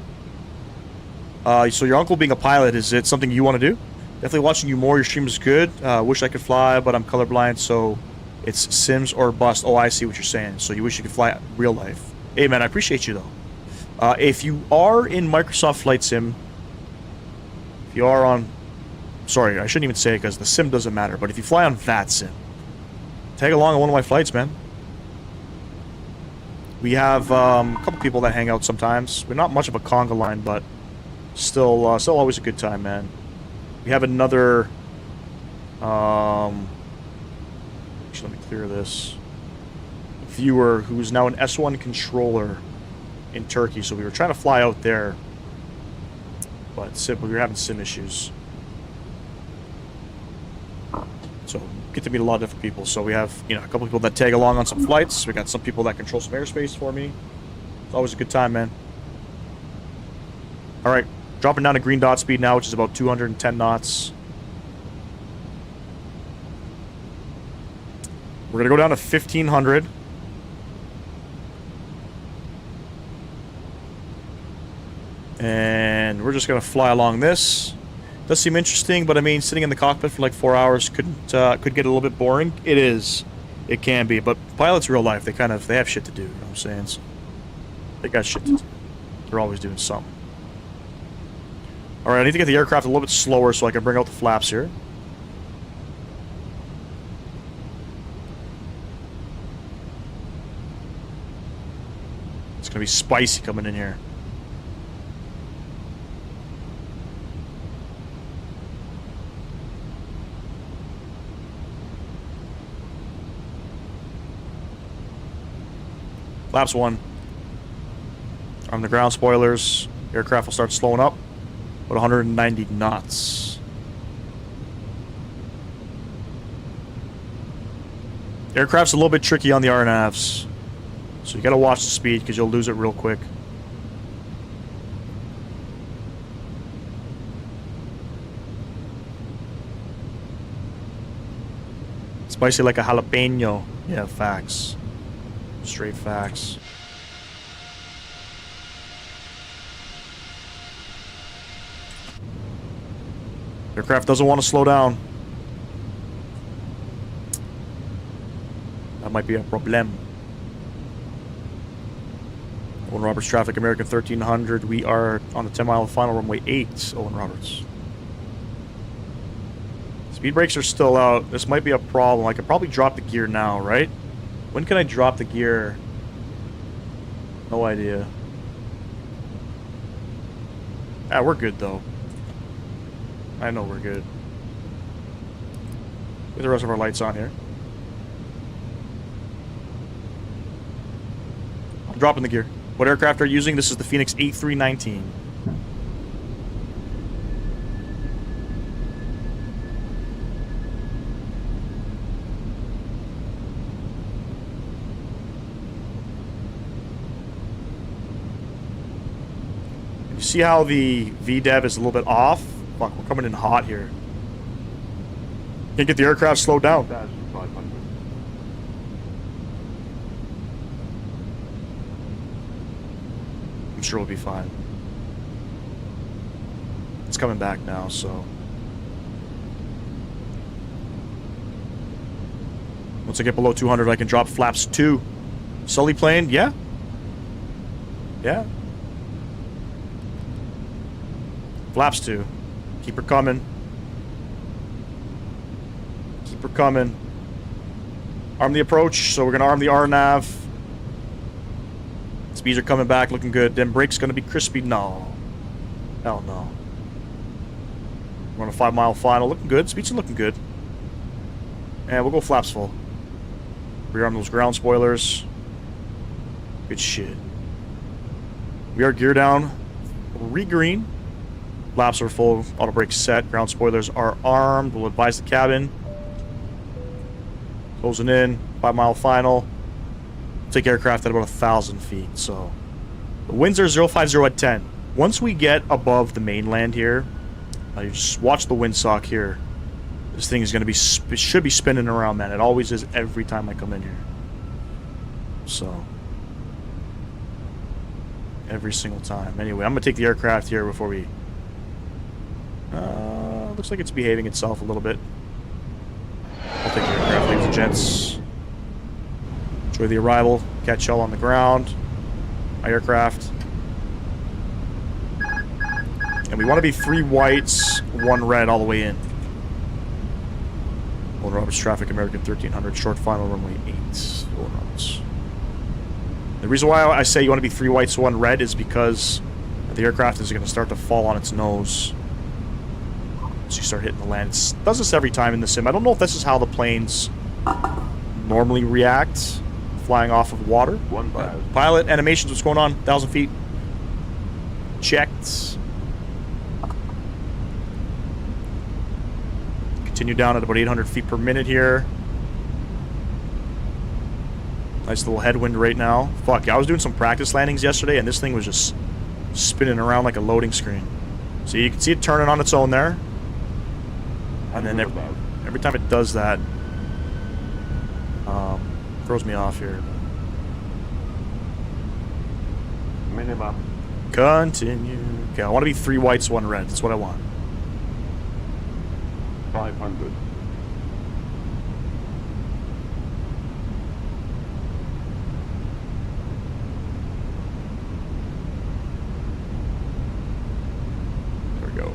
So your uncle being a pilot, is it something you want to do? Definitely watching you more. Your stream is good. Wish I could fly, but I'm colorblind, so it's Sims or bust. Oh, I see what you're saying. So you wish you could fly real life. Hey, man, I appreciate you, though. If you are in Microsoft Flight Sim, if you are on... Sorry, I shouldn't even say it because the sim doesn't matter, but if you fly on VATSIM, tag along on one of my flights, man. We have a couple people that hang out sometimes. We're not much of a conga line, but still always a good time, man. We have another... actually, let me clear this. Viewer who's now an S1 controller in Turkey, so we were trying to fly out there, but we were having sim issues. So get to meet a lot of different people. So we have, you know, a couple people that tag along on some flights. We got some people that control some airspace for me. It's always a good time, man. All right, dropping down to green dot speed now, which is about 210 knots. We're gonna go down to 1500. And we're just gonna fly along this. Does seem interesting, but I mean, sitting in the cockpit for like 4 hours could get a little bit boring. It is, it can be, but pilots real life, they have shit to do. You know what I'm saying? So they got shit to do. They're always doing something. All right, I need to get the aircraft a little bit slower so I can bring out the flaps here. It's gonna be spicy coming in here. Flaps 1. On the ground spoilers, aircraft will start slowing up. About 190 knots. Aircraft's a little bit tricky on the RNAVs, so you gotta watch the speed because you'll lose it real quick. Spicy like a jalapeno. Yeah, facts. Straight facts. Aircraft doesn't want to slow down. That might be a problem. Owen Roberts traffic, American 1300. We are on the 10-mile final runway 8, Owen Roberts. Speed brakes are still out. This might be a problem. I could probably drop the gear now, right? When can I drop the gear? No idea. Ah, we're good, though. I know we're good. Get the rest of our lights on here. I'm dropping the gear. What aircraft are you using? This is the Fenix A319. You see how the VDEV is a little bit off? Fuck, we're coming in hot here. Can't get the aircraft slowed down. I'm sure we'll be fine. It's coming back now, so. Once I get below 200, I can drop flaps 2. Sully plane, yeah. Yeah. Flaps 2. Keep her coming. Keep her coming. Arm the approach, so we're gonna arm the RNAV. Speeds are coming back, looking good. Then brake's gonna be crispy. No. Hell no. We're on a 5-mile final. Looking good. Speeds are looking good. And we'll go flaps full. Rearm those ground spoilers. Good shit. We are gear down. Re-green. Flaps are full. Auto brake set. Ground spoilers are armed. We'll advise the cabin. Closing in. 5-mile final. Take aircraft at about 1,000 feet. So the winds are 050 at 10. Once we get above the mainland here, you just watch the windsock here. This thing is going to be should be spinning around, man. It always is every time I come in here. So every single time. Anyway, I'm going to take the aircraft here before we. Looks like it's behaving itself a little bit. I'll take the aircraft, ladies and gents. Enjoy the arrival. Catch shell on the ground. My aircraft. And we want to be 3 whites, 1 red all the way in. Owen Roberts traffic, American 1300, short final, runway 8. Owen Roberts. The reason why I say you want to be 3 whites, 1 red is because the aircraft is going to start to fall on its nose. So you start hitting the land. It does this every time in the sim. I don't know if this is how the planes normally react. Flying off of water. Pilot animations, what's going on? 1,000 feet. Checked. Continue down at about 800 feet per minute here. Nice little headwind right now. Fuck, I was doing some practice landings yesterday and this thing was just spinning around like a loading screen. So you can see it turning on its own there. And then every time it does that, throws me off here. Minimum. Continue. Okay, I want to be 3 whites, 1 red. That's what I want. 500. There we go.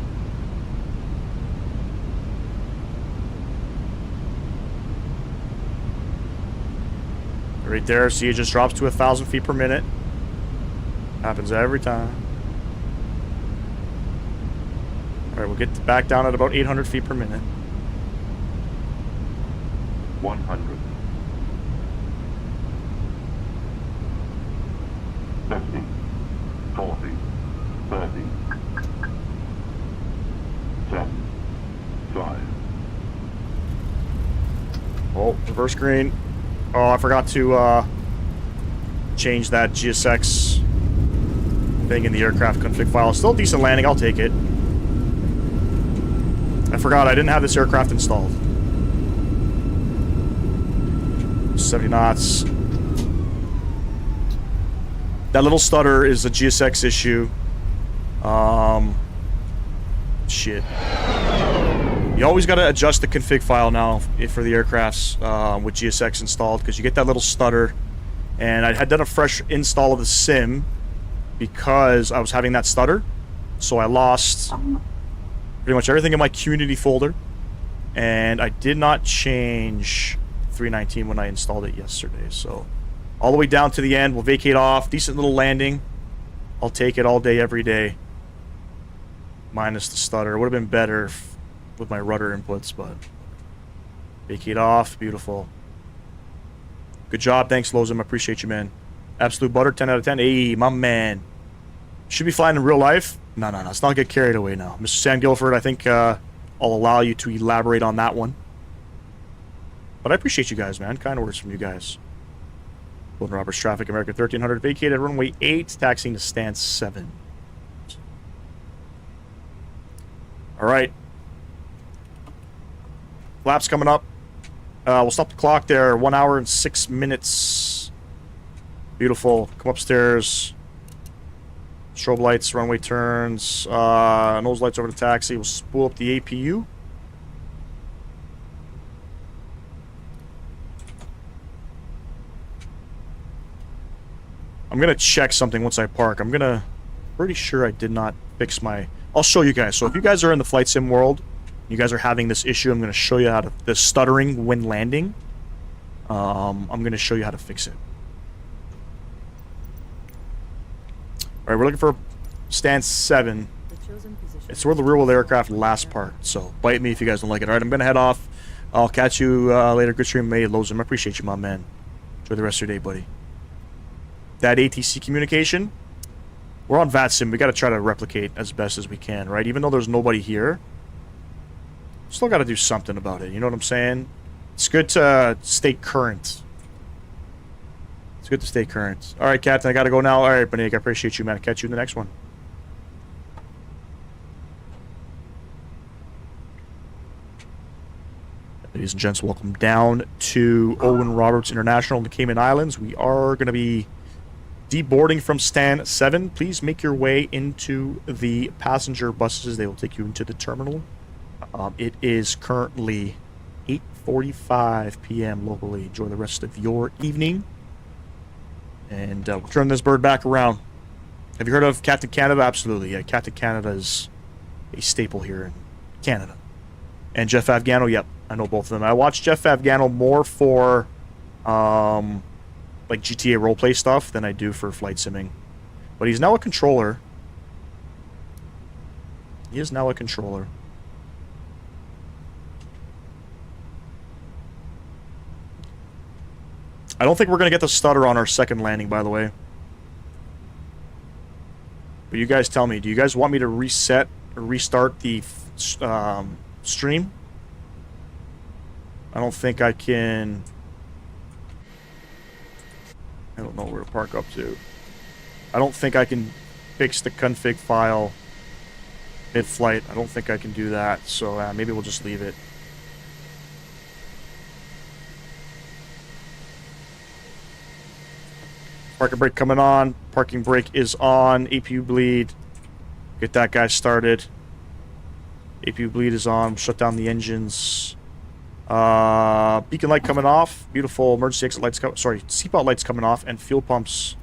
Right there, see it just drops to 1,000 feet per minute. Happens every time. Alright, we'll get back down at about 800 feet per minute. 100. 50. 40. 30. 10. 5. Oh, reverse green. Oh, I forgot to change that GSX thing in the aircraft config file. Still a decent landing, I'll take it. I forgot I didn't have this aircraft installed. 70 knots. That little stutter is a GSX issue. Shit. You always got to adjust the config file now for the aircrafts with GSX installed, because you get that little stutter. And I had done a fresh install of the sim because I was having that stutter. So I lost pretty much everything in my community folder. And I did not change 319 when I installed it yesterday. So all the way down to the end, we'll vacate off. Decent little landing. I'll take it all day, every day. Minus the stutter. It would have been better with my rudder inputs, but... Vacate off. Beautiful. Good job. Thanks, Lozum. I appreciate you, man. Absolute butter. 10 out of 10. Hey, my man. Should be flying in real life? No. Let's not get carried away now. Mr. Sam Guilford, I think I'll allow you to elaborate on that one. But I appreciate you guys, man. Kind words from you guys. Golden Roberts traffic, American 1300. Vacated runway 8. Taxiing to stand 7. Alright. Flaps coming up. We'll stop the clock there. 1 hour and 6 minutes. Beautiful. Come upstairs. Strobe lights, runway turns. Nose lights over the taxi. We'll spool up the APU. I'm going to check something once I park. Pretty sure I did not fix my... I'll show you guys. So if you guys are in the flight sim world, you guys are having this issue, I'm going to show you how to... The stuttering when landing. I'm going to show you how to fix it. Alright, we're looking for stand 7. It's where the rear-wheel aircraft last part. So bite me if you guys don't like it. Alright, I'm going to head off. I'll catch you later. Good stream, mate. Lozum. I appreciate you, my man. Enjoy the rest of your day, buddy. That ATC communication, we're on VATSIM. We got to try to replicate as best as we can, right? Even though there's nobody here, still got to do something about it. You know what I'm saying? It's good to stay current. It's good to stay current. All right, Captain, I got to go now. All right, Banik, I appreciate you, man. I'll catch you in the next one. Ladies and gents, welcome down to Owen Roberts International in the Cayman Islands. We are going to be deboarding from stand 7. Please make your way into the passenger buses. They will take you into the terminal. It is currently 8:45 p.m. locally. Enjoy the rest of your evening. And we'll turn this bird back around. Have you heard of Captain Canada? Absolutely. Yeah, Captain Canada is a staple here in Canada. And Jeff Afghano, yep. I know both of them. I watch Jeff Afghano more for like GTA roleplay stuff than I do for flight simming. But he's now a controller. He is now a controller. I don't think we're going to get the stutter on our second landing, by the way. But you guys tell me. Do you guys want me to reset or restart the stream? I don't think I can... I don't know where to park up to. I don't think I can fix the config file mid-flight. I don't think I can do that, so maybe we'll just leave it. Parking brake coming on. Parking brake is on. APU bleed. Get that guy started. APU bleed is on. Shut down the engines. Beacon light coming off. Beautiful emergency exit lights. Seatbelt lights coming off, and fuel pumps.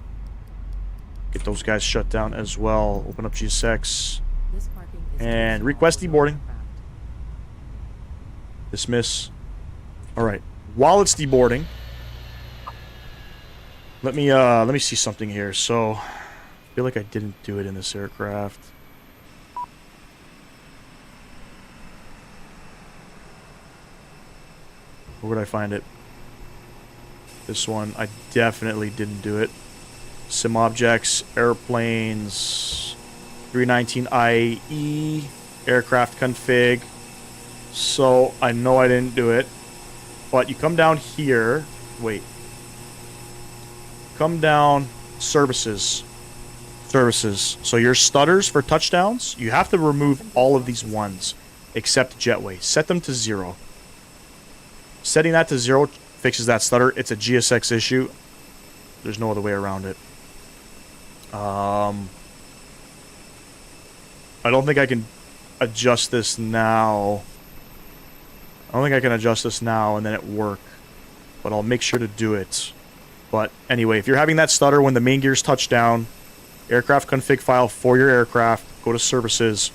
Get those guys shut down as well. Open up GSX and request deboarding. Dismiss. All right. While it's deboarding, let me see something here. So, I feel like I didn't do it in this aircraft. Where would I find it? This one. I definitely didn't do it. Sim objects, airplanes, 319 IAE, aircraft config. So, I know I didn't do it. But you come down here. Wait. Come down. Services. Services. So your stutters for touchdowns, you have to remove all of these ones except jetway. Set them to 0. Setting that to 0 fixes that stutter. It's a GSX issue. There's no other way around it. I don't think I can adjust this now. I don't think I can adjust this now and then it work. But I'll make sure to do it. But anyway, if you're having that stutter when the main gears touch down, aircraft config file for your aircraft, go to services,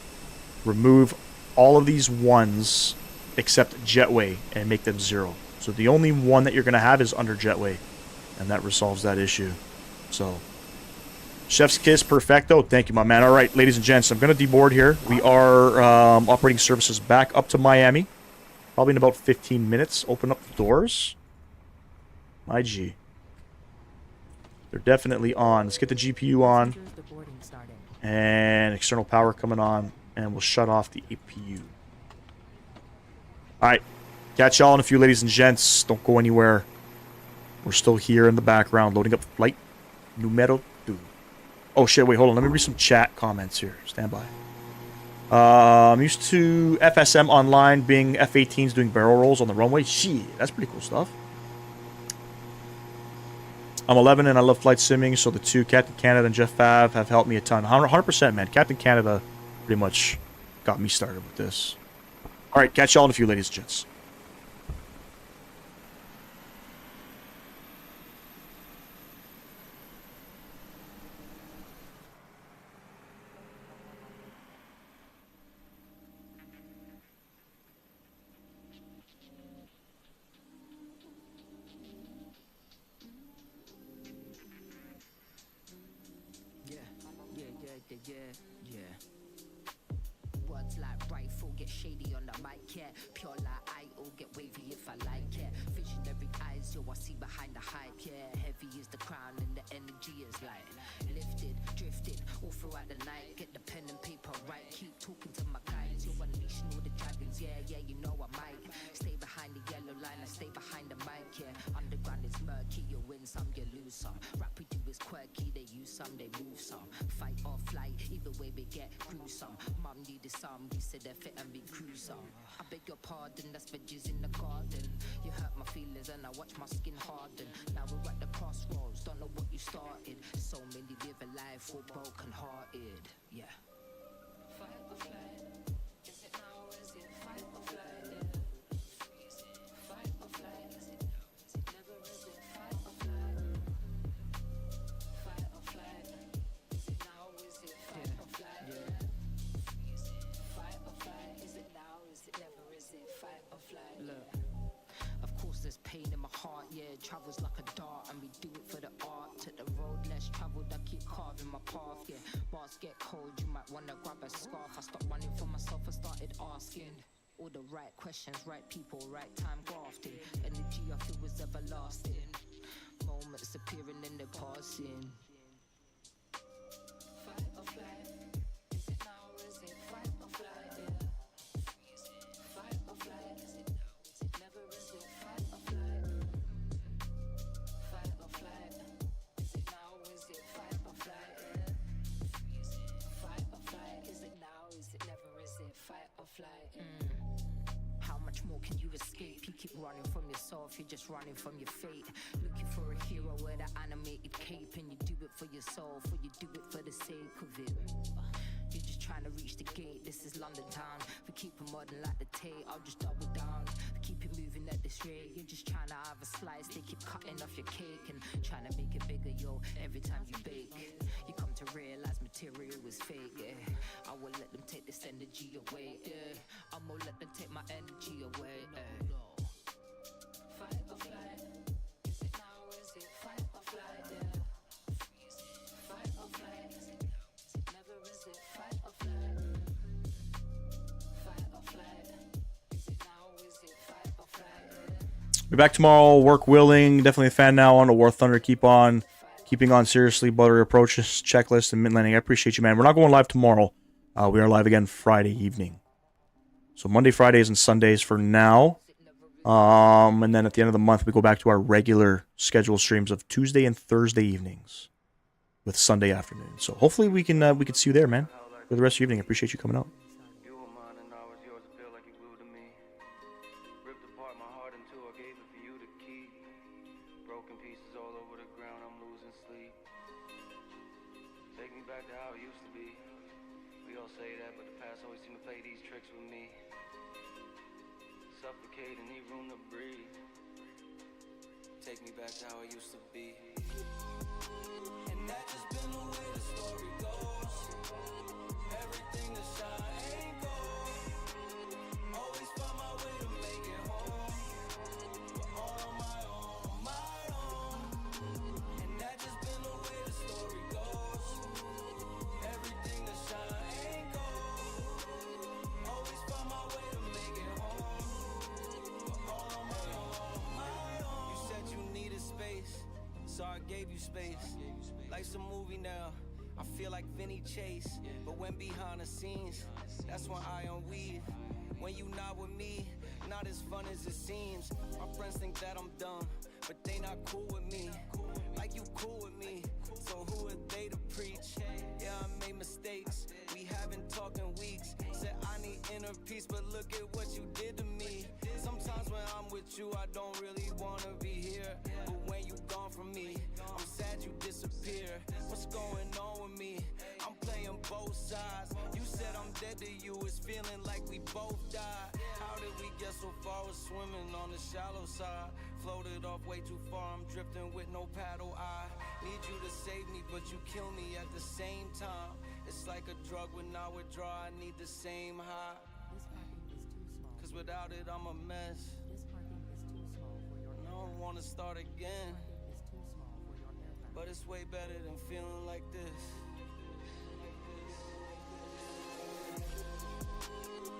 remove all of these ones except jetway and make them 0. So the only one that you're going to have is under jetway, and that resolves that issue. So Chef's kiss, perfecto. Thank you, my man. All right, ladies and gents, I'm going to deboard here. We are operating services back up to Miami. Probably in about 15 minutes. Open up the doors. My G. They're definitely on. Let's get the GPU on. And external power coming on. And we'll shut off the APU. Alright. Catch y'all in a few, ladies and gents. Don't go anywhere. We're still here in the background, loading up flight numero 2. Oh shit, wait, hold on. Let me read some chat comments here. Stand by. I'm used to FSM online being F-18s doing barrel rolls on the runway. Shit, that's pretty cool stuff. I'm 11 and I love flight simming, so the two, Captain Canada and Jeff Fav, have helped me a ton. 100%, man. Captain Canada pretty much got me started with this. Alright, catch y'all in a few, ladies and gents. Travels like a dart, and we do it for the art. To the road less traveled, I keep carving my path. Yeah, bars get cold, you might wanna grab a scarf. I stopped running for myself and started asking all the right questions, right people, right time grafting. Energy I feel was everlasting. Moments appearing in the passing. Fight or flight? Is it now or is it fight or flight? Yeah. Fight or flight? Is it now? Is it never? Is it fight or flight? Fight or flight? Is it now? Is it fight or flight? Yeah. Fight or flight? Is it now? Is it never? Is it fight or flight? How much more can you escape? You keep running from yourself, you're just running from your fate. Looking for a hero with an animated cape, and you do it for yourself, or you do it for the sake of it. You're just trying to reach the gate, this is London town. We keep it modern like the Tate, I'll just double down. We keep it moving at this rate, you're just trying to have a slice. They keep cutting off your cake and trying to make it bigger, yo, every time you bake. You come to realize material is fake, yeah. I will let them take this energy away, yeah. I'm gonna let them take my energy away, yeah. Fight or flight? Is it now or is it fight or flight, yeah? Fight or flight? Is it now? Is it never? Is it fight or flight? Fight or flight? Is it now or is it fight or flight, yeah? Be back tomorrow, work willing. Definitely a fan now on the War Thunder. Keeping on seriously, buttery approaches, checklist, and mid landing. I appreciate you, man. We're not going live tomorrow. We are live again Friday evening. So Monday, Fridays, and Sundays for now. And then at the end of the month, we go back to our regular scheduled streams of Tuesday and Thursday evenings with Sunday afternoon. So hopefully we can see you there, man, for the rest of the evening. I appreciate you coming out. Take me back to how it used to be. And that just been the way the story goes. Everything that shine ain't gold. Always find my way to make it home. But all on my own, my own. And that just been the way the story goes. space. Life's a movie now. I feel like Vinny Chase, but when behind the scenes, that's when I unweave. When you not with me, not as fun as it seems. My friends think that I'm dumb, but they not cool with me. Like you cool with me, so who are they to preach? Yeah, I made mistakes, we haven't talked in weeks. Said I need inner peace, but look at what you did to me. Sometimes when I'm with you, I don't really wanna be here. But when you gone from me, I'm sad you disappear. What's going on with me? I'm playing both sides. You said I'm dead to you, it's feeling like we both died. How did we get so far? We're swimming on the shallow side. Floated off way too far, I'm drifting with no paddle. I need you to save me, but you kill me at the same time. It's like a drug when I withdraw, I need the same high. Cause without it, I'm a mess. And I don't wanna start again. But it's way better than feeling like this.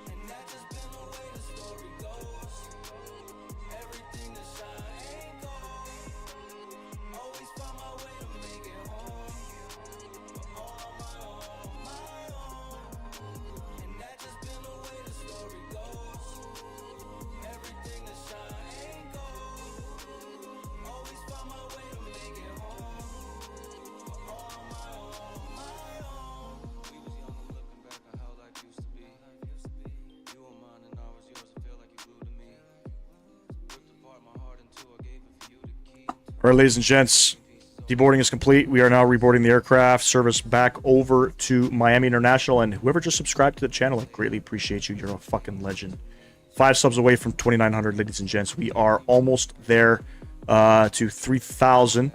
And that just been the way the story goes. Everything that shine ain't gold. Always find my way to make it home. But all on my own. And that just been the way the story goes. Everything that shine ain't gold. Always find my way to make it home. But all on my own. We was young, I'm looking back on how life used to be. You were mine and I was yours, I feel like you glued to me. Ripped apart my heart in two, I gave it for you to keep. All right, ladies and gents, deboarding is complete. We are now reboarding the aircraft. Service back over to Miami International. And whoever just subscribed to the channel, I greatly appreciate you. You're a fucking legend. 5 subs away from 2,900, ladies and gents. We are almost there to 3,000.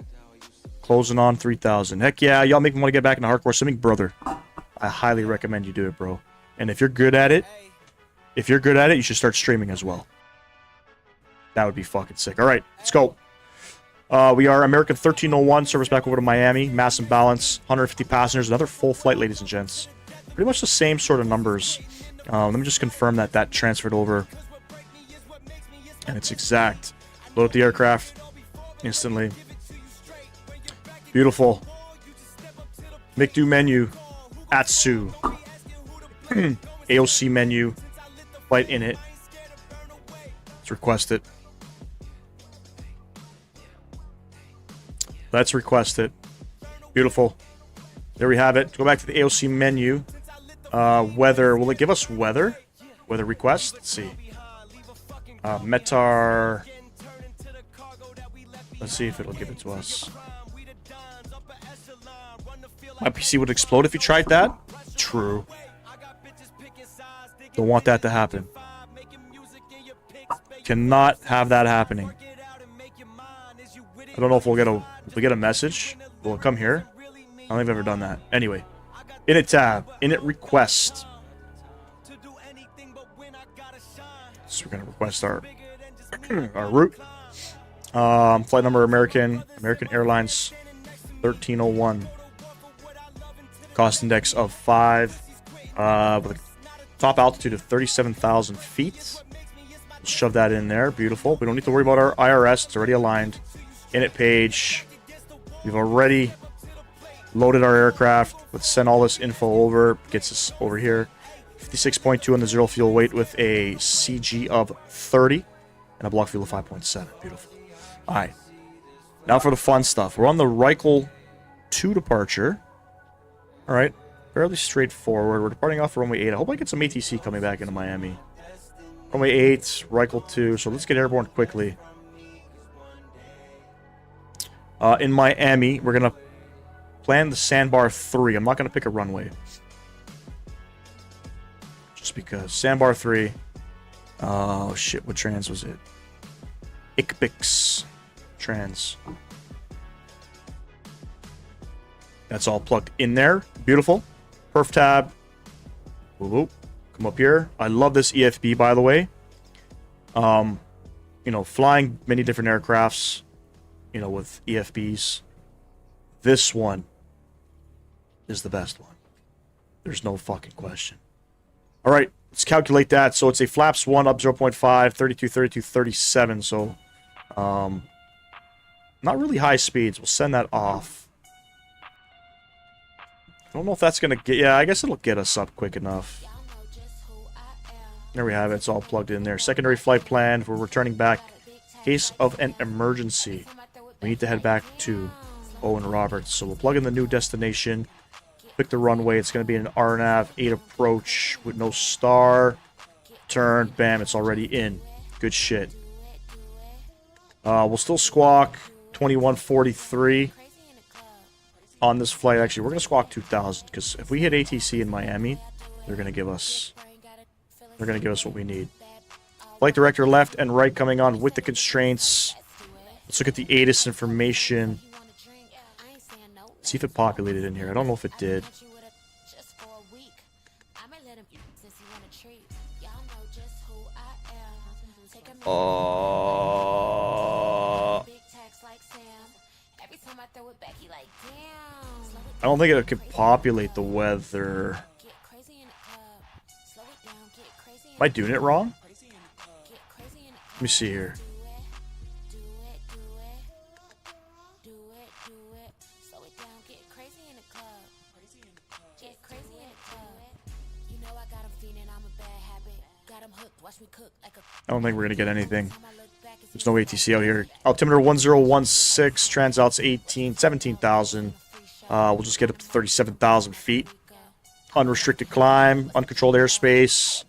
Closing on 3,000. Heck yeah, y'all make me want to get back into hardcore simming, brother. I highly recommend you do it, bro. And if you're good at it, you should start streaming as well. That would be fucking sick. All right, let's go. We are American 1301, service back over to Miami. Mass and balance, 150 passengers. Another full flight, ladies and gents. Pretty much the same sort of numbers. Let me just confirm that transferred over. And it's exact. Load up the aircraft instantly. Beautiful. McDo menu. Atsu. AOC menu. Flight in it. Let's request it. Let's request it. Beautiful. There we have it. Go back to the AOC menu. Weather. Will it give us weather? Weather request? Let's see. Metar. Let's see if it'll give it to us. My PC would explode if you tried that. True. Don't want that to happen. Cannot have that happening. I don't know if we'll get a message. Will it come here? I don't think I've ever done that. Anyway. Init tab. Init request. So we're going to request our route. Flight number American Airlines 1301. Cost index of 5. With a top altitude of 37,000 feet. Let's shove that in there. Beautiful. We don't need to worry about our IRS. It's already aligned. Init page. We've already loaded our aircraft. Let's send all this info over. Gets us over here. 56.2 on the zero fuel weight with a CG of 30 and a block fuel of 5.7. Beautiful. All right. Now for the fun stuff. We're on the Reichel 2 departure. All right. Fairly straightforward. We're departing off runway 8. I hope I get some ATC coming back into Miami. Runway 8, Reichel 2. So let's get airborne quickly. In Miami, we're going to plan the Sandbar 3. I'm not going to pick a runway. Just because. Sandbar 3. Oh, shit. What trans was it? ICBIX trans. That's all plugged in there. Beautiful. Perf tab. Whoop, whoop. Come up here. I love this EFB, by the way. You know, flying many different aircrafts, you know, with EFBs. This one is the best one. There's no fucking question. All right, let's calculate that. So it's a flaps 1 up 0.5, 32, 32, 37. So, Not really high speeds. We'll send that off. I don't know if that's going to get... Yeah, I guess it'll get us up quick enough. There we have it. It's all plugged in there. Secondary flight plan. We're returning back. Case of an emergency. We need to head back to Owen Roberts. So we'll plug in the new destination. Pick the runway. It's going to be an RNAV 8 approach with no star. Turn. Bam. It's already in. Good shit. We'll still squawk 2143 on this flight. Actually, we're going to squawk 2000 because if we hit ATC in Miami, they're going to give us what we need. Flight director left and right coming on with the constraints. Let's look at the ATIS information. See if it populated in here. I don't know if it did. I don't think it could populate the weather. Am I doing it wrong? Let me see here. I don't think we're going to get anything. There's no ATC out here. Altimeter 1016, transouts 17,000. We'll just get up to 37,000 feet. Unrestricted climb, uncontrolled airspace.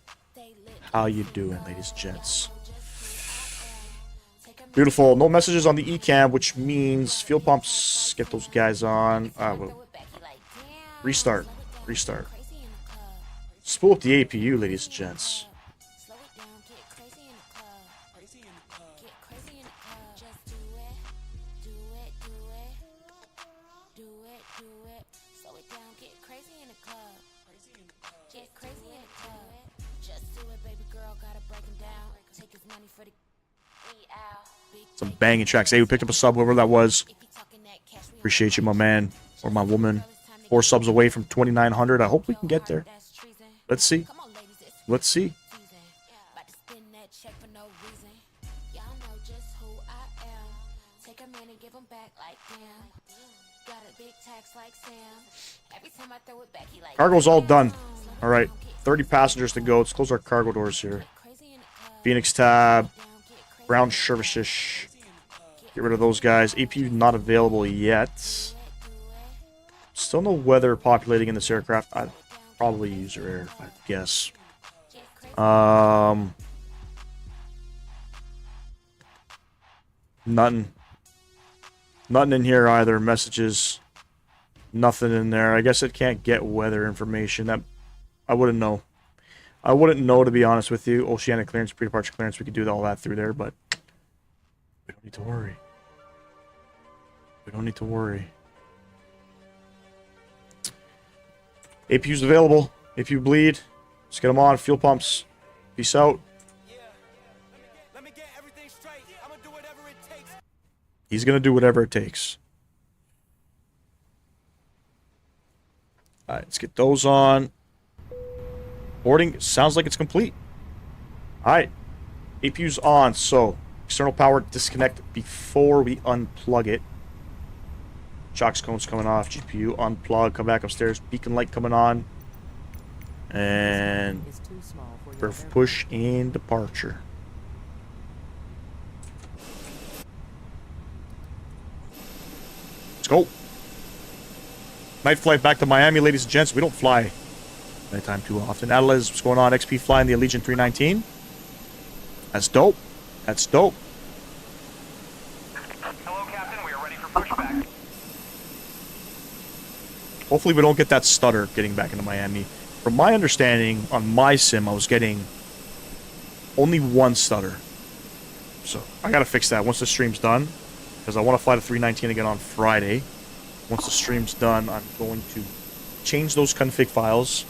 How you doing, ladies and gents? Beautiful. No messages on the ECAM, which means fuel pumps. Get those guys on. Restart. Restart. Spool up the APU, ladies and gents. Some banging tracks. Hey, we picked up a sub, whoever that was. Appreciate you, my man. Or my woman. 4 subs away from 2,900. I hope we can get there. Let's see. Let's see. Cargo's all done. Alright. 30 passengers to go. Let's close our cargo doors here. Phoenix tab. Ground services. Get rid of those guys. APU not available yet. Still no weather populating in this aircraft. I'd probably use her air, I guess. Nothing. Nothing in here either. Messages. Nothing in there. I guess it can't get weather information. That I wouldn't know. I wouldn't know, to be honest with you. Oceanic clearance, pre-departure clearance, we could do all that through there, but we don't need to worry. We don't need to worry. APU's available. If you bleed, just get them on. Fuel pumps. Peace out. He's going to do whatever it takes. Alright, let's get those on. Boarding sounds like it's complete. Alright. APU's on, so external power disconnect before we unplug it. Shocks cones coming off. GPU unplug. Come back upstairs. Beacon light coming on. And push and departure. Let's go. Night flight back to Miami, ladies and gents. We don't fly nighttime too often. Adelaide, what's going on? XP flying the Allegiant 319. That's dope. That's dope. Hello, Captain. We are ready for pushback. Hopefully we don't get that stutter getting back into Miami. From my understanding, on my sim, I was getting only one stutter. So I gotta fix that once the stream's done, because I want to fly the 319 again on Friday. Once the stream's done, I'm going to change those config files.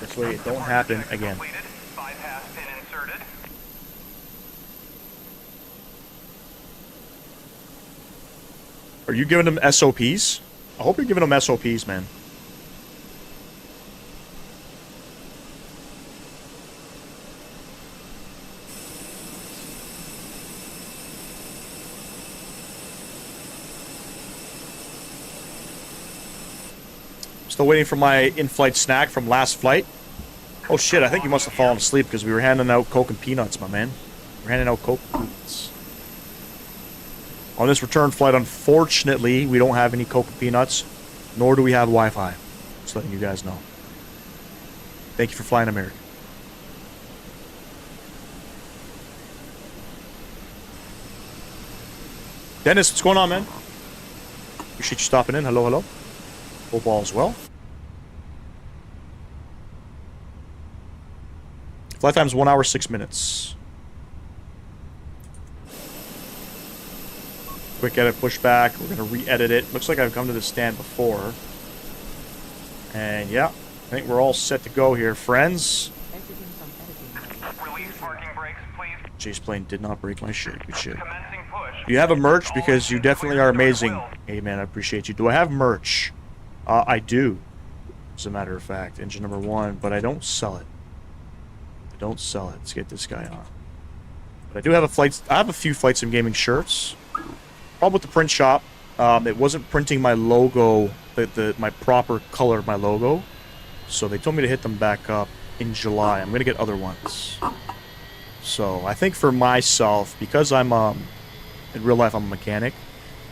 This way it don't happen again. Are you giving them SOPs? I hope you're giving them SOPs, man. Still waiting for my in-flight snack from last flight. Oh shit, I think you must have fallen asleep because we were handing out Coke and peanuts, my man. We're handing out Coke and peanuts. On this return flight, unfortunately, we don't have any Coke and peanuts, nor do we have Wi-Fi. Just letting you guys know. Thank you for flying American. Dennis, what's going on, man? Appreciate you stopping in. Hello, hello. Hope all is well. Flight time's 1 hour, 6 minutes. Quick edit, pushback. We're going to re-edit it. Looks like I've come to this stand before. And yeah, I think we're all set to go here, friends. Release parking brakes, please. Chaseplane did not break my shit. Good shit. Do you have a merch? Because you definitely are amazing. Hey, man, I appreciate you. Do I have merch? I do, as a matter of fact. Engine number 1, but I don't sell it. I don't sell it. Let's get this guy on. But I do have I have a few Flight Sim Gaming shirts. Problem with the print shop, it wasn't printing my logo, my proper color of my logo. So they told me to hit them back up in July. I'm going to get other ones. So I think for myself, because I'm, in real life I'm a mechanic,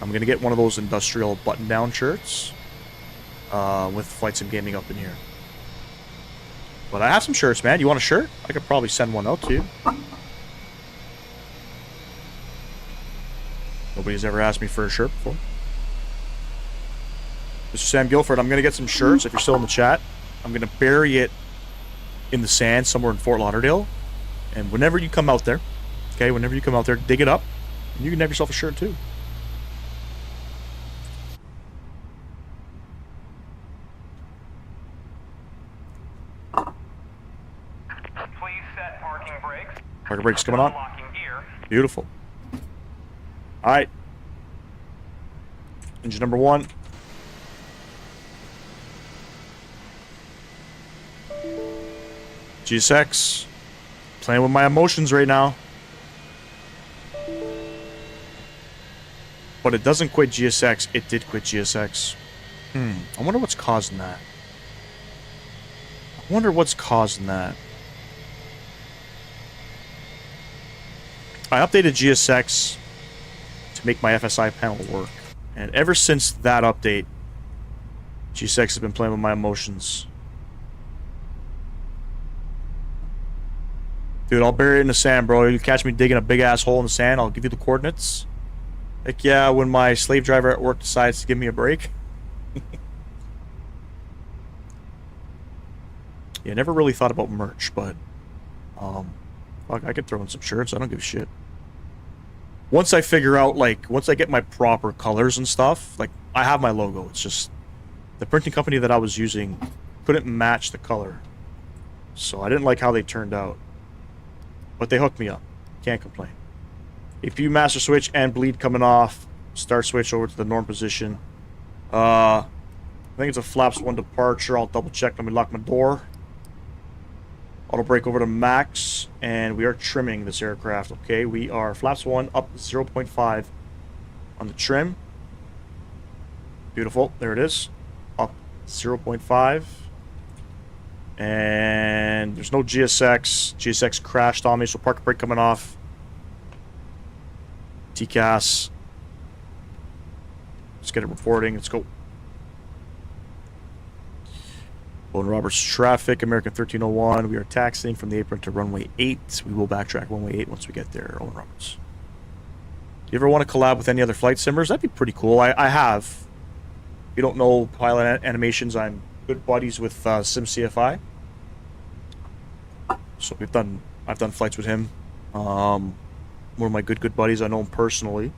I'm going to get one of those industrial button-down shirts with Flight Sim Gaming up in here. But I have some shirts, man. You want a shirt? I could probably send one out to you. Nobody's ever asked me for a shirt before. Mr. Sam Guilford, I'm going to get some shirts if you're still in the chat. I'm going to bury it in the sand somewhere in Fort Lauderdale. And whenever you come out there, okay, whenever you come out there, dig it up. And you can have yourself a shirt too. Please set parking brakes. Parking brakes coming on. Locking gear. Beautiful. Alright. Engine number 1. GSX. Playing with my emotions right now. But it doesn't quit GSX. It did quit GSX. I wonder what's causing that. I wonder what's causing that. I updated GSX to make my FSI panel work. And ever since that update, GSX has been playing with my emotions. Dude, I'll bury it in the sand, bro. You catch me digging a big-ass hole in the sand, I'll give you the coordinates. Heck yeah, when my slave driver at work decides to give me a break. Yeah, never really thought about merch, but... fuck, I could throw in some shirts. I don't give a shit. Once I figure out, like, once I get my proper colors and stuff, like, I have my logo. It's just the printing company that I was using couldn't match the color. So I didn't like how they turned out. But they hooked me up. Can't complain. APU master switch and bleed coming off. Start switch over to the norm position. I think it's a flaps 1 departure. I'll double check. Let me lock my door. Auto brake over to max, and we are trimming this aircraft. Okay, we are flaps 1 up 0.5 on the trim. Beautiful. There it is. Up 0.5. And there's no GSX. GSX crashed on me, so park brake coming off. TCAS. Let's get it reporting. Let's go. Owen Roberts traffic, American 1301. We are taxiing from the apron to runway 8. We will backtrack runway 8 once we get there, Owen Roberts. Do you ever want to collab with any other flight simmers? That'd be pretty cool. I have. If you don't know Pilot Animations, I'm good buddies with SimCFI. So I've done flights with him. One of my good buddies. I know him personally.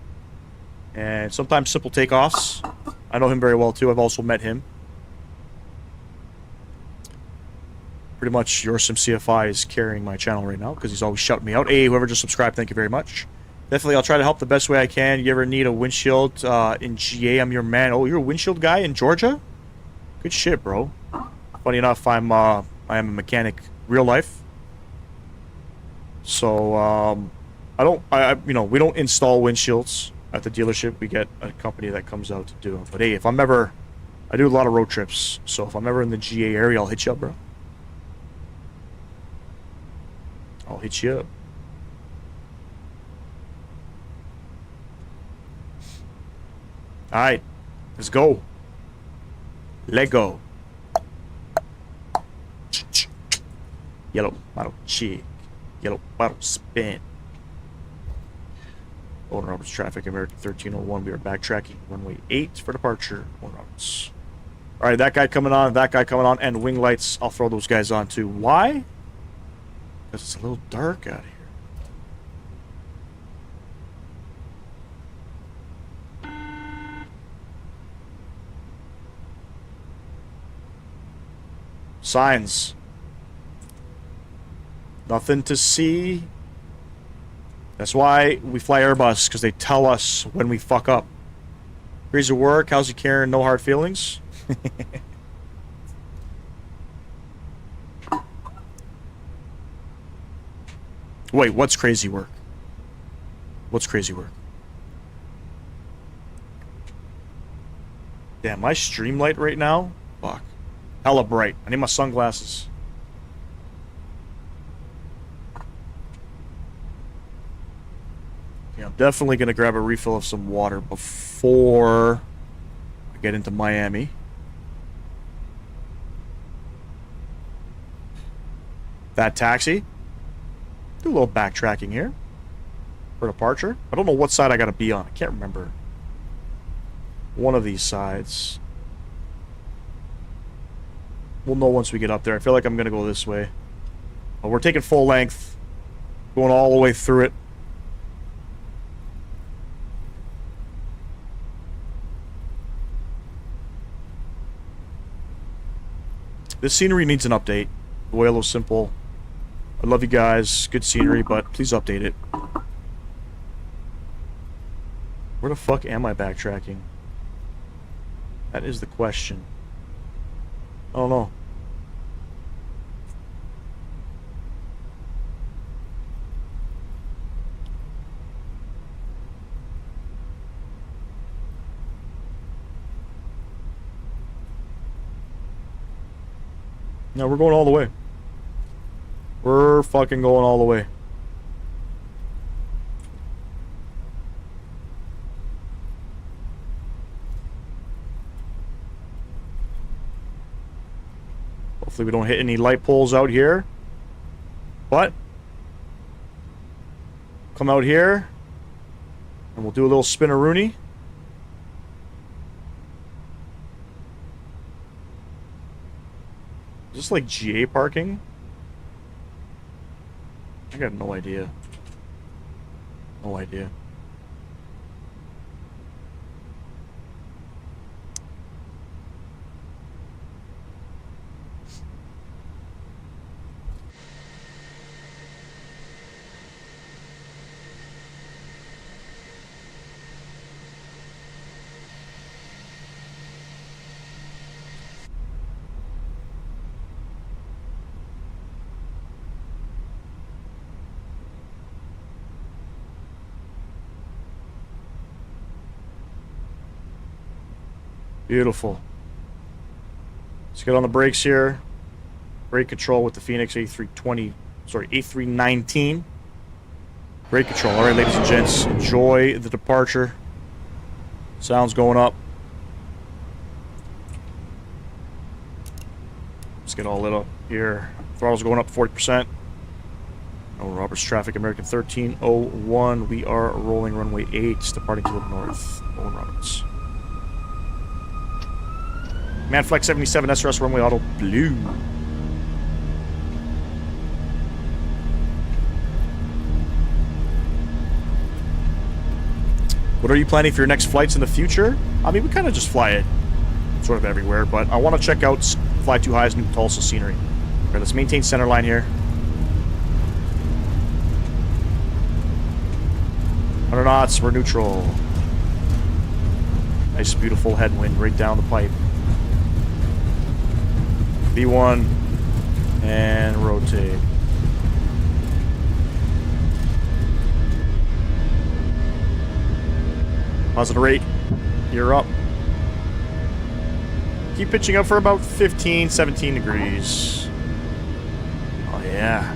And sometimes simple takeoffs. I know him very well too. I've also met him. Pretty much your SimCFI is carrying my channel right now because he's always shouting me out. Hey, whoever just subscribed, thank you very much. Definitely, I'll try to help the best way I can. You ever need a windshield in GA, I'm your man. Oh, you're a windshield guy in Georgia? Good shit, bro. Funny enough, I am a mechanic real life. So, we don't install windshields at the dealership. We get a company that comes out to do them. But hey, if I'm ever I do a lot of road trips, so if I'm ever in the GA area, I'll hit you up, bro. I'll hit you up. Alright, let's go. Let go. Yellow bottle chick. Yellow bottle spin. Owen Roberts traffic, American 1301. We are backtracking runway 8 for departure. Owen Roberts. Alright, that guy coming on, and wing lights. I'll throw those guys on too. Why? Because it's a little dark out here. Signs. Nothing to see. That's why we fly Airbus, because they tell us when we fuck up. Crazy work. How's you, Karen? No hard feelings? Wait, what's crazy work? What's crazy work? Damn, my stream light right now? Fuck. Hella bright. I need my sunglasses. Yeah, I'm definitely going to grab a refill of some water before I get into Miami. That taxi. Do a little backtracking here for departure. I don't know what side I got to be on. I can't remember. One of these sides. We'll know once we get up there. I feel like I'm going to go this way. But we're taking full length. Going all the way through it. This scenery needs an update. Vuelo simple. I love you guys. Good scenery, but please update it. Where the fuck am I backtracking? That is the question. I don't know. No, we're going all the way. We're fucking going all the way. Hopefully we don't hit any light poles out here. But come out here and we'll do a little spin-a-rooney. Is this like GA parking? I got no idea. No idea. Beautiful. Let's get on the brakes here. Brake control with the Fenix A319. Brake control. All right, ladies and gents, enjoy the departure. Sound's going up. Let's get all lit up here. Throttle's going up 40%. Owen Roberts traffic, American 1301. We are rolling runway 8, departing to the north. Owen Roberts. Manflex 77 SRS runway auto blue. What are you planning for your next flights in the future? I mean, we kind of just fly it sort of everywhere, but I want to check out Fly Too High's new Tulsa scenery. All right, let's maintain center line here. 100 knots, we're neutral. Nice, beautiful headwind right down the pipe. V1 and rotate. Positive rate. You're up. keep pitching up for about 15, 17 degrees. Oh, yeah.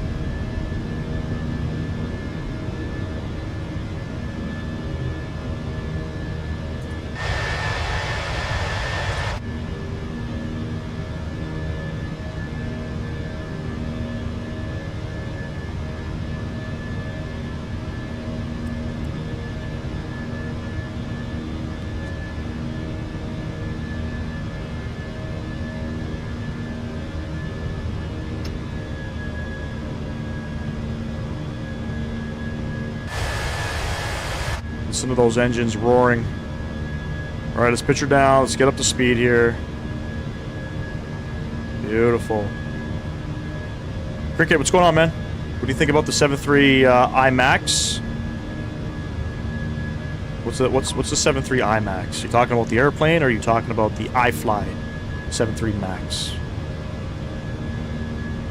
Listen to those engines roaring. Alright, let's pitch her down. Let's get up to speed here. Beautiful. Cricket, what's going on, man? What do you think about the 7.3 iMax? What's the 7.3 iMax? You talking about the airplane, or are you talking about the iFly 7.3 Max?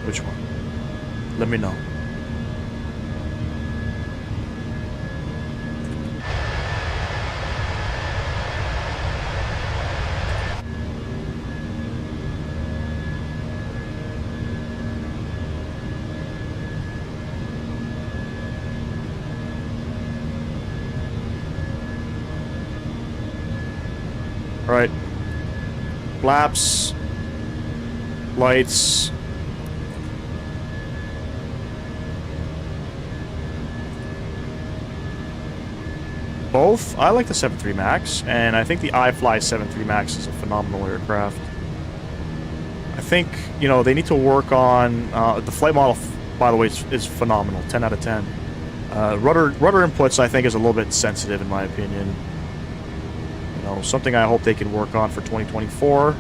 Which one? Let me know. Alright. Flaps. Lights. Both. I like the 7.3 Max, and I think the iFly 7.3 Max is a phenomenal aircraft. I think, you know, they need to work on... the flight model, by the way, is phenomenal. 10 out of 10. Rudder inputs, I think, is a little bit sensitive, in my opinion. You know, something I hope they can work on for 2024.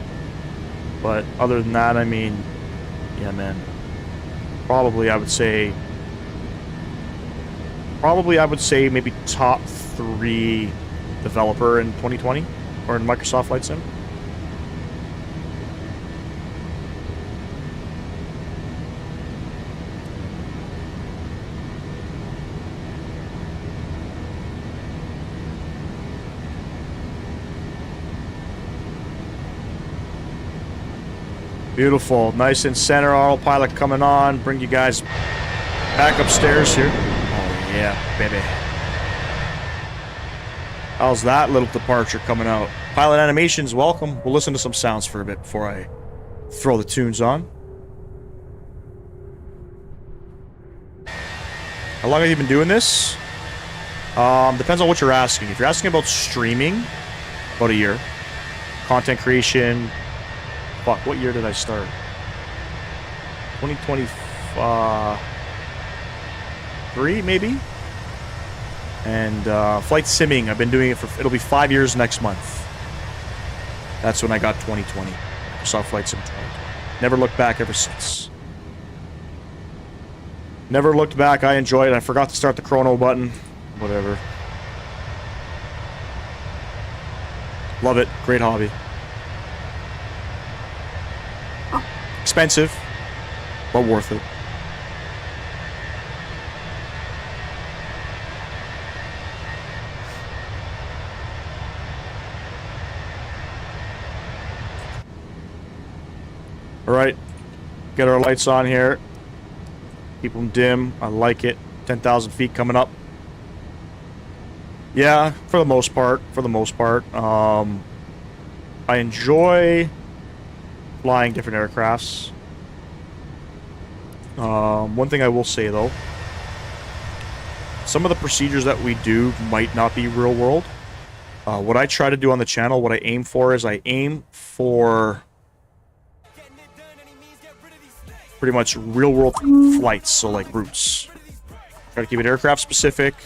But other than that, I mean, yeah, man. Probably I would say maybe top 3 developer in 2020 or in Microsoft Flight Sim. Beautiful. Nice and center. Autopilot coming on. Bring you guys back upstairs here. Oh, yeah, baby. How's that little departure coming out? Pilot animations, welcome. We'll listen to some sounds for a bit before I throw the tunes on. How long have you been doing this? Depends on what you're asking. If you're asking about streaming, about a year. Content creation... Fuck, what year did I start? 2023, maybe? And flight simming, I've been doing it for... It'll be 5 years next month. That's when I got 2020. Microsoft Flight Sim 2020. Never looked back ever since. Never looked back, I enjoyed it. I forgot to start the chrono button. Whatever. Love it. Great hobby. Expensive, but worth it. Alright, get our lights on here. Keep them dim. I like it. 10,000 feet coming up. Yeah, for the most part. I enjoy flying different aircrafts. One thing I will say, though, some of the procedures that we do might not be real world. What I try to do on the channel, what I aim for is I aim for pretty much real world flights, so like routes. Try to keep it aircraft specific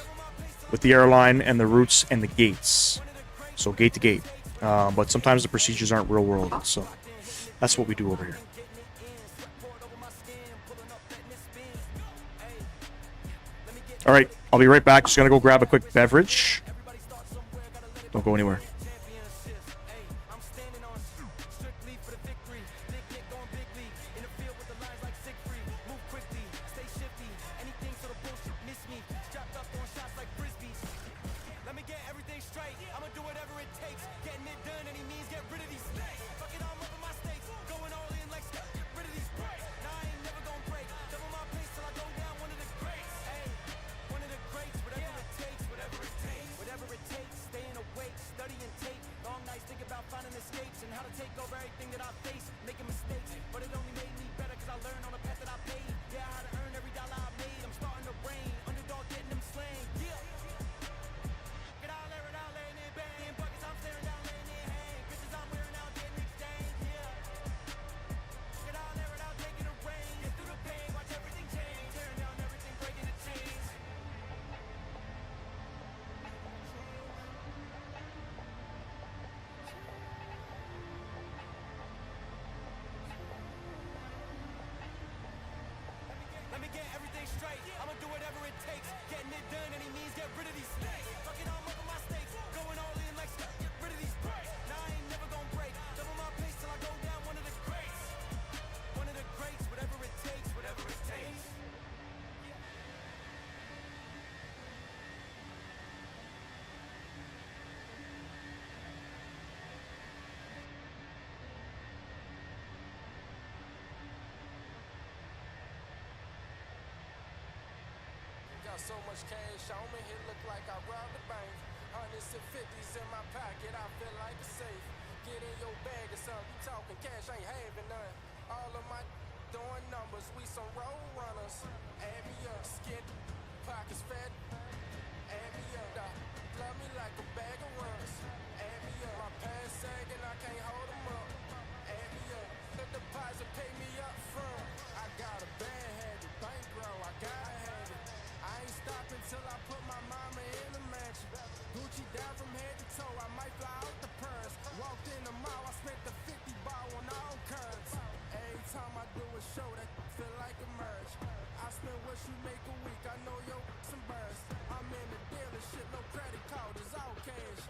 with the airline and the routes and the gates. So gate to gate. But sometimes the procedures aren't real world, so that's what we do over here. Alright, I'll be right back. Just gonna go grab a quick beverage. Don't go anywhere. Let me get everything straight. I'ma do whatever it takes. Getting it done, any means, get rid of these snakes. Fucking all over my stakes. Going all in like stuff, get rid of these breaks. Now I ain't never gonna break. Double my pace till I go down one of the greats. One of the greats, whatever it takes, whatever it takes. Got so much cash on me, it look like I robbed the bank. Hundreds and fifties in my pocket, I feel like a safe. Get in your bag or something, you talking cash, ain't having none. All of my doing numbers, we some road runners. Add me up, skin, pockets fat. Add me up, love me like a bag of runs. Add me up, my pants sagging, I can't hold them up. Add me up, the deposit pay me up front. I got a bad habit, bankroll, I gotta have it. I ain't stopping till I put my mama in a mansion. Gucci down from head to toe, I might fly out the purse. Walked in the mall, I spent the 50 ball on all curves. Every time I do a show, that feel like a merge. I spend what you make a week, I know yo some birds. I'm in the dealership, no credit card, it's all cash.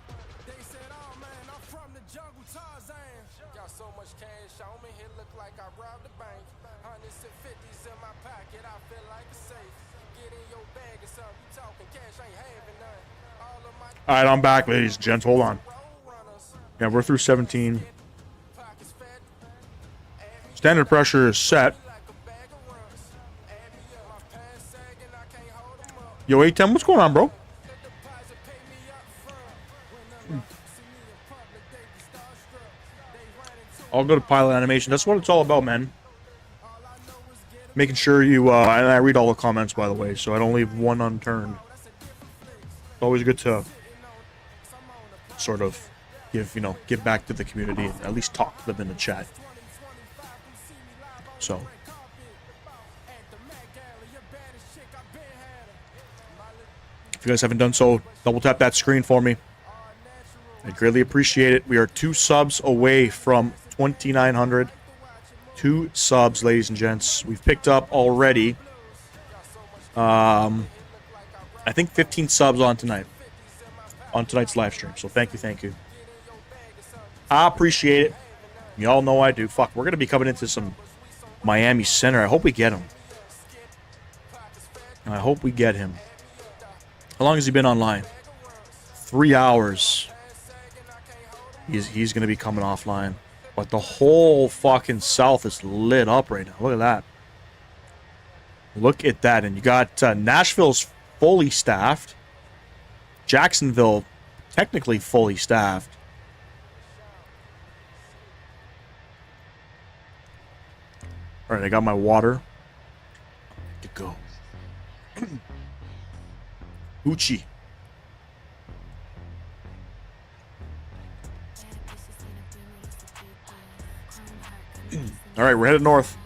They said, oh man, I'm from the jungle, Tarzan. Got so much cash on me, it look like I robbed the bank. Hundreds and fifties in my pocket, I feel like a safe. Get in your bag or something, you talking cash, ain't having none. All of my All right, I'm back, ladies and gents. Hold on. Yeah, we're through 17. Standard pressure is set. Yo, A10, what's going on, bro? All go to pilot animation. That's what it's all about, man. Making sure you, and I read all the comments, by the way, so I don't leave one unturned. It's always good to sort of give back to the community and at least talk to them in the chat. So. If you guys haven't done so, double tap that screen for me. I greatly appreciate it. We are 2 subs away from 2,900. 2 subs, ladies and gents. We've picked up already, I think 15 subs on tonight's live stream. So thank you. I appreciate it. Y'all know I do. Fuck, we're going to be coming into some Miami Center. I hope we get him. How long has he been online? 3 hours. He's going to be coming offline. But the whole fucking South is lit up right now. Look at that. Look at that. And you got Nashville's fully staffed. Jacksonville technically fully staffed. All right, I got my water. Good to go. Uchi. All right, we're headed north.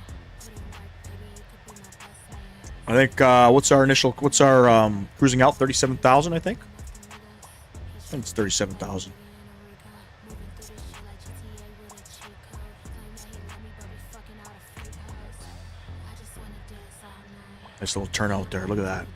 I think what's our cruising out? 37,000, I think. I think it's 37,000. Nice little turnout there. Look at that.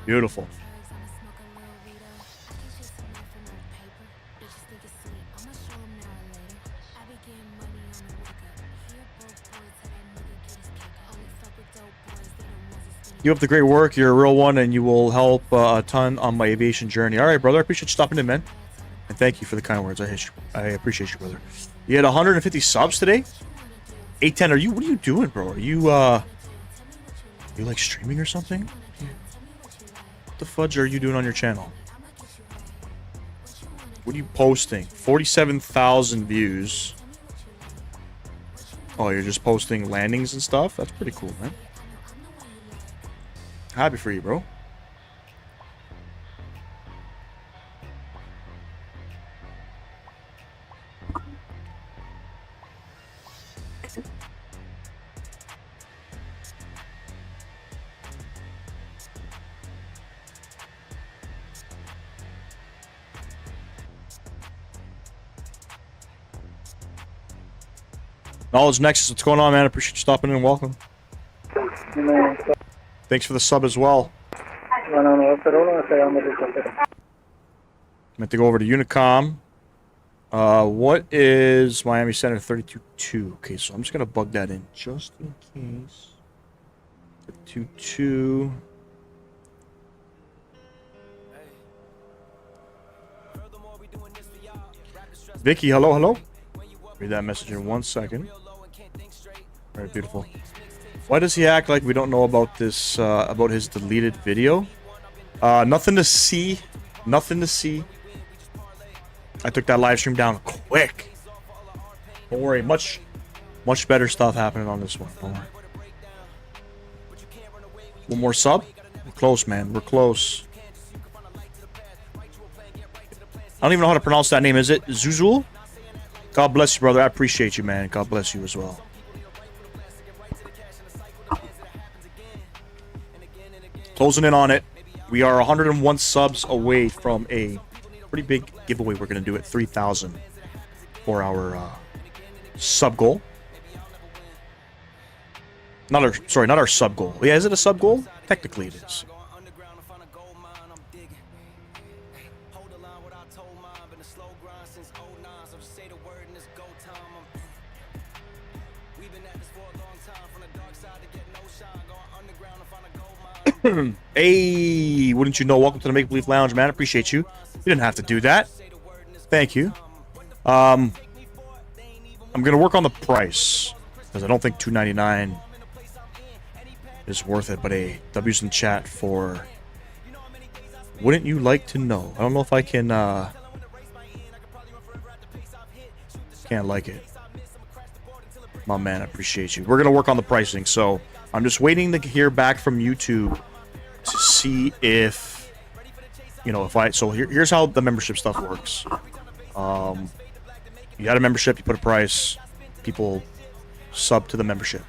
Beautiful. Keep up the great work. You're a real one, and you will help a ton on my aviation journey. All right, brother. I appreciate you stopping in, man. And thank you for the kind words. I appreciate you, brother. You had 150 subs today? 810, what are you doing, bro? Are you like streaming or something? What the fudge are you doing on your channel? What are you posting? 47,000 views. Oh, you're just posting landings and stuff? That's pretty cool, man. Happy for you, bro. Knowledge Nexus, what's going on, man? I appreciate you stopping in and welcome. Thanks for the sub as well. Meant to go over to Unicom. What is Miami Center 32.2? Okay, so I'm just gonna bug that in just in case. 32.2. Vicky, hello, hello. Read that message in 1 second. All right, beautiful. Why does he act like we don't know about this, about his deleted video? Nothing to see. Nothing to see. I took that live stream down quick. Don't worry, much better stuff happening on this one. Don't worry. One more sub? We're close, man. We're close. I don't even know how to pronounce that name. Is it Zuzul? God bless you, brother. I appreciate you, man. God bless you as well. Closing in on it. We are 101 subs away from a pretty big giveaway we're going to do at 3,000 for our sub goal. Not our sub goal. Yeah, is it a sub goal? Technically it is. Hey, wouldn't you know? Welcome to the Make Believe Lounge, man. Appreciate you. You didn't have to do that. Thank you. I'm gonna work on the price because I don't think $299 is worth it. But hey, W's in chat for. Wouldn't you like to know? I don't know if I can. Can't like it. My man, I appreciate you. We're gonna work on the pricing, so I'm just waiting to hear back from YouTube to see if, you know, if I. So here's how the membership stuff works. You had a membership, you put a price, people sub to the membership.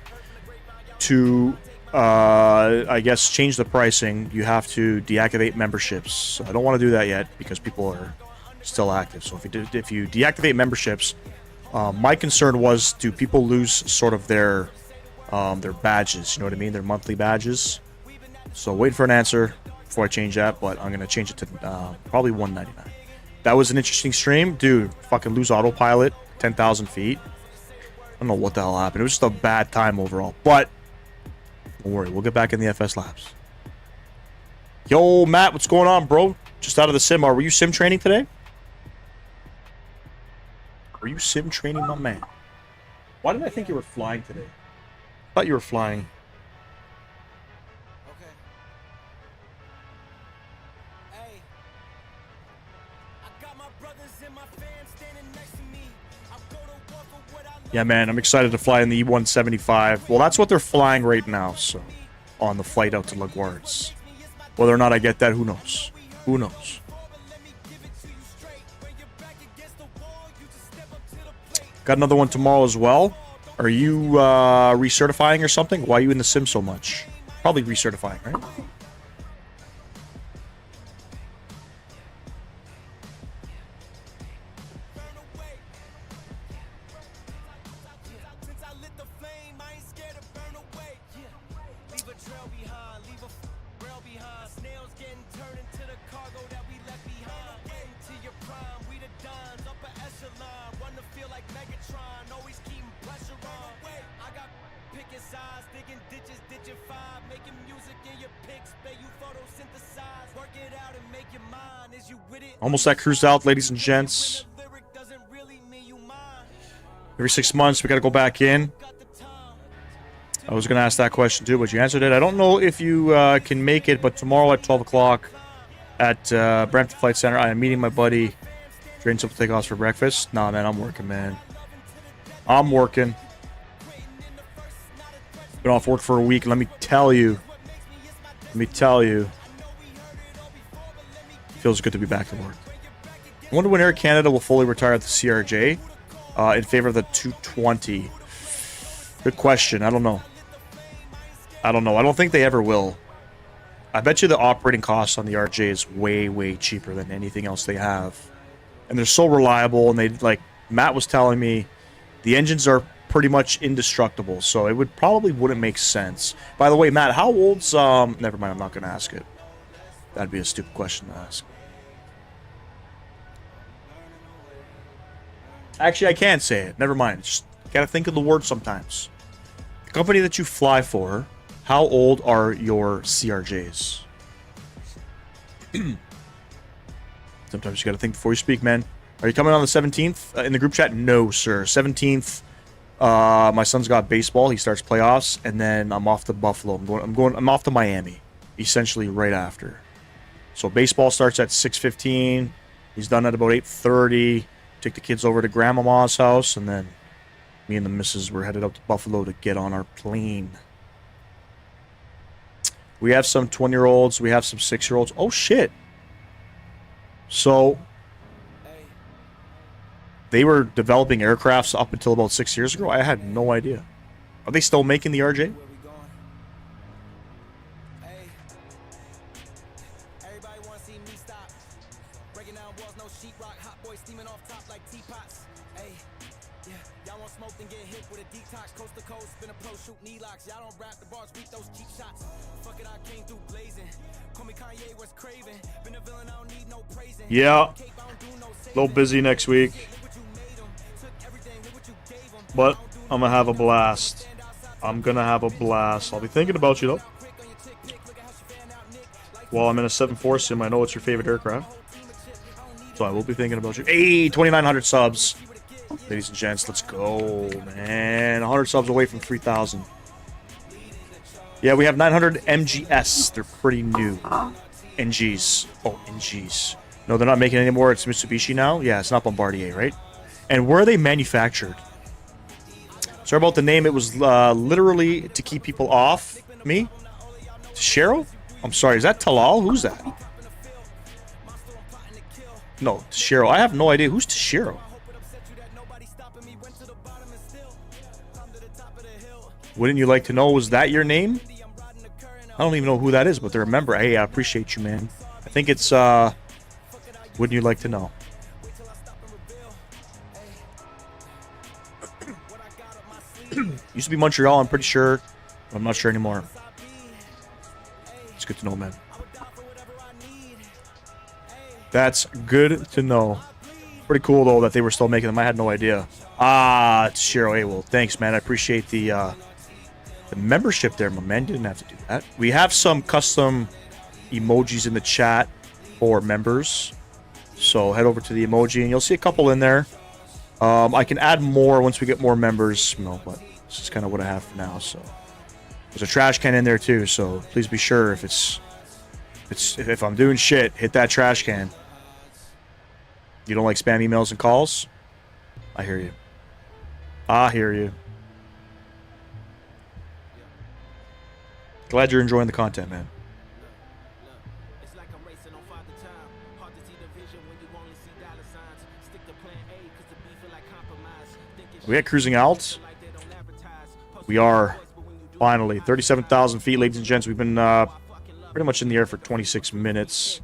To, I guess, change the pricing, you have to deactivate memberships. So I don't want to do that yet because people are still active. So if you deactivate memberships, my concern was, do people lose sort of their badges? You know what I mean? Their monthly badges. So wait for an answer before I change that, but I'm gonna change it to probably $199. That was an interesting stream, dude. Fucking lose autopilot, 10,000 feet. I don't know what the hell happened. It was just a bad time overall, but don't worry, we'll get back in the FS labs. Yo, Matt, what's going on, bro? Just out of the sim. Were you sim training today? Were you sim training, my man? Why did I think you were flying today? I thought you were flying. Yeah, man, I'm excited to fly in the E175. Well, that's what they're flying right now, so on the flight out to LaGuardia. Whether or not I get that, who knows? Who knows? Got another one tomorrow as well. Are you recertifying or something? Why are you in the sim so much? Probably recertifying, right? Almost at cruise out, ladies and gents. Every 6 months, we got to go back in. I was going to ask that question too, but you answered it. I don't know if you can make it, but tomorrow at 12 o'clock at Brampton Flight Center, I am meeting my buddy. Trading simple takeoffs for breakfast. Nah, man, I'm working, man. I'm working. Been off work for a week. Let me tell you. Feels good to be back to work. I wonder when Air Canada will fully retire the CRJ in favor of the 220. Good question. I don't know. I don't think they ever will. I bet you the operating cost on the RJ is way, way cheaper than anything else they have. And they're so reliable, and they, like Matt was telling me, the engines are pretty much indestructible, so it wouldn't make sense. By the way, Matt, how old's never mind, I'm not gonna ask it. That'd be a stupid question to ask. Actually, I can't say it. Never mind. Just gotta think of the word sometimes. The company that you fly for, how old are your CRJs? Sometimes you gotta think before you speak, man. Are you coming on the 17th in the group chat? No, sir. 17th. My son's got baseball. He starts playoffs, and then I'm off to Buffalo. I'm off to Miami, essentially right after. So baseball starts at 6:15. He's done at about 8:30. Take the kids over to Grandmama's house, and then me and the missus were headed up to Buffalo to get on our plane. We have some 20-year-olds. We have some 6-year-olds. Oh, shit. So they were developing aircrafts up until about 6 years ago. I had no idea. Are they still making the RJ? Yeah. A little busy next week. But I'm gonna have a blast. I'll be thinking about you, though. While I'm in a 7-4 sim, I know it's your favorite aircraft. So I will be thinking about you. Hey, 2,900 subs. Ladies and gents, let's go, man. 100 subs away from 3,000. Yeah, we have 900 MGS. They're pretty new. NGs. Oh, NGs. No, they're not making any more. It's Mitsubishi now. Yeah, it's not Bombardier, right? And where are they manufactured? Sorry about the name. It was literally to keep people off me. Shero? I'm sorry. Is that Talal? Who's that? No, Shero. I have no idea. Who's Shero? Wouldn't you like to know? Was that your name? I don't even know who that is, but they're a member. Hey, I appreciate you, man. I think it's, wouldn't you like to know? Used to be Montreal, I'm pretty sure. I'm not sure anymore. It's good to know, man. That's good to know. Pretty cool, though, that they were still making them. I had no idea. Ah, it's Shiro. Hey, well, thanks, man. I appreciate the membership there, my man. Didn't have to do that. We have some custom emojis in the chat for members. So head over to the emoji, and you'll see a couple in there. I can add more once we get more members. No, but this is kind of what I have for now. So there's a trash can in there too. So please be sure if I'm doing shit, hit that trash can. You don't like spam emails and calls? I hear you. I hear you. Glad you're enjoying the content, man. We at cruising out. We are finally 37,000 feet, ladies and gents. We've been pretty much in the air for 26 minutes.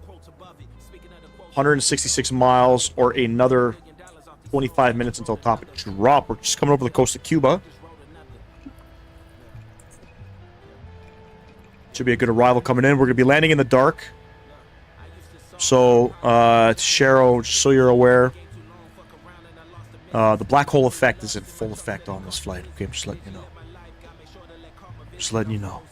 166 miles or another 25 minutes until top of drop. We're just coming over the coast of Cuba. Should be a good arrival coming in. We're going to be landing in the dark. So, Shero, just so you're aware, the black hole effect is in full effect on this flight. Okay, I'm just letting you know. Just letting you know.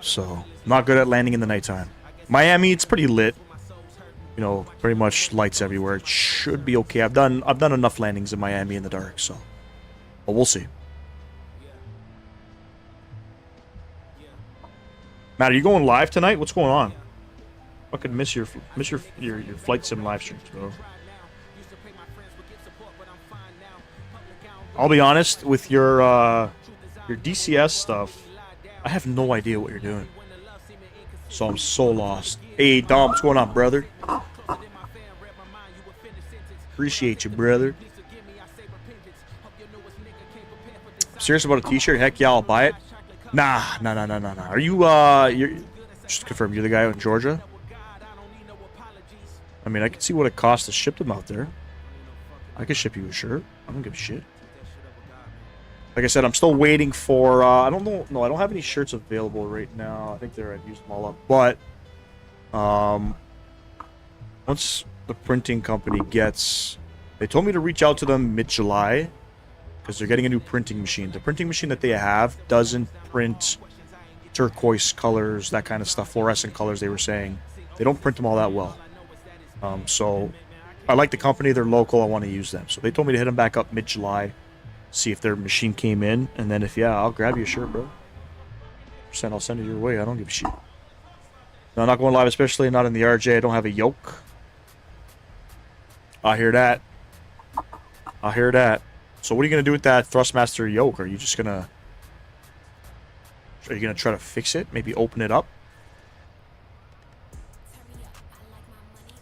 So, not good at landing in the nighttime. Miami, it's pretty lit. You know, pretty much lights everywhere. It should be okay. I've done enough landings in Miami in the dark, so. But we'll see. Matt, are you going live tonight? What's going on? Fucking miss your flight sim live streams, bro. I'll be honest with your Your DCS stuff, I have no idea what you're doing. So I'm so lost. Hey, Dom, what's going on, brother? Appreciate you, brother. Serious about a t-shirt? Heck yeah, I'll buy it. Nah. Are you, you're, just to confirm, you're the guy out in Georgia? I mean, I can see what it costs to ship them out there. I can ship you a shirt. I don't give a shit. Like I said, I'm still waiting for, I don't know, no, I don't have any shirts available right now. I think I've used them all up. But, once the printing company gets, they told me to reach out to them mid-July, because they're getting a new printing machine. The printing machine that they have doesn't print turquoise colors, that kind of stuff, fluorescent colors, they were saying. They don't print them all that well. So, I like the company, they're local, I want to use them. So they told me to hit them back up mid-July, see if their machine came in, and then if yeah, I'll grab you a shirt, bro. I'll send it your way, I don't give a shit. No, I'm not going live, especially not in the RJ, I don't have a yoke. I hear that. I hear that. So what are you going to do with that Thrustmaster yoke? Are you just going to... Are you going to try to fix it? Maybe open it up?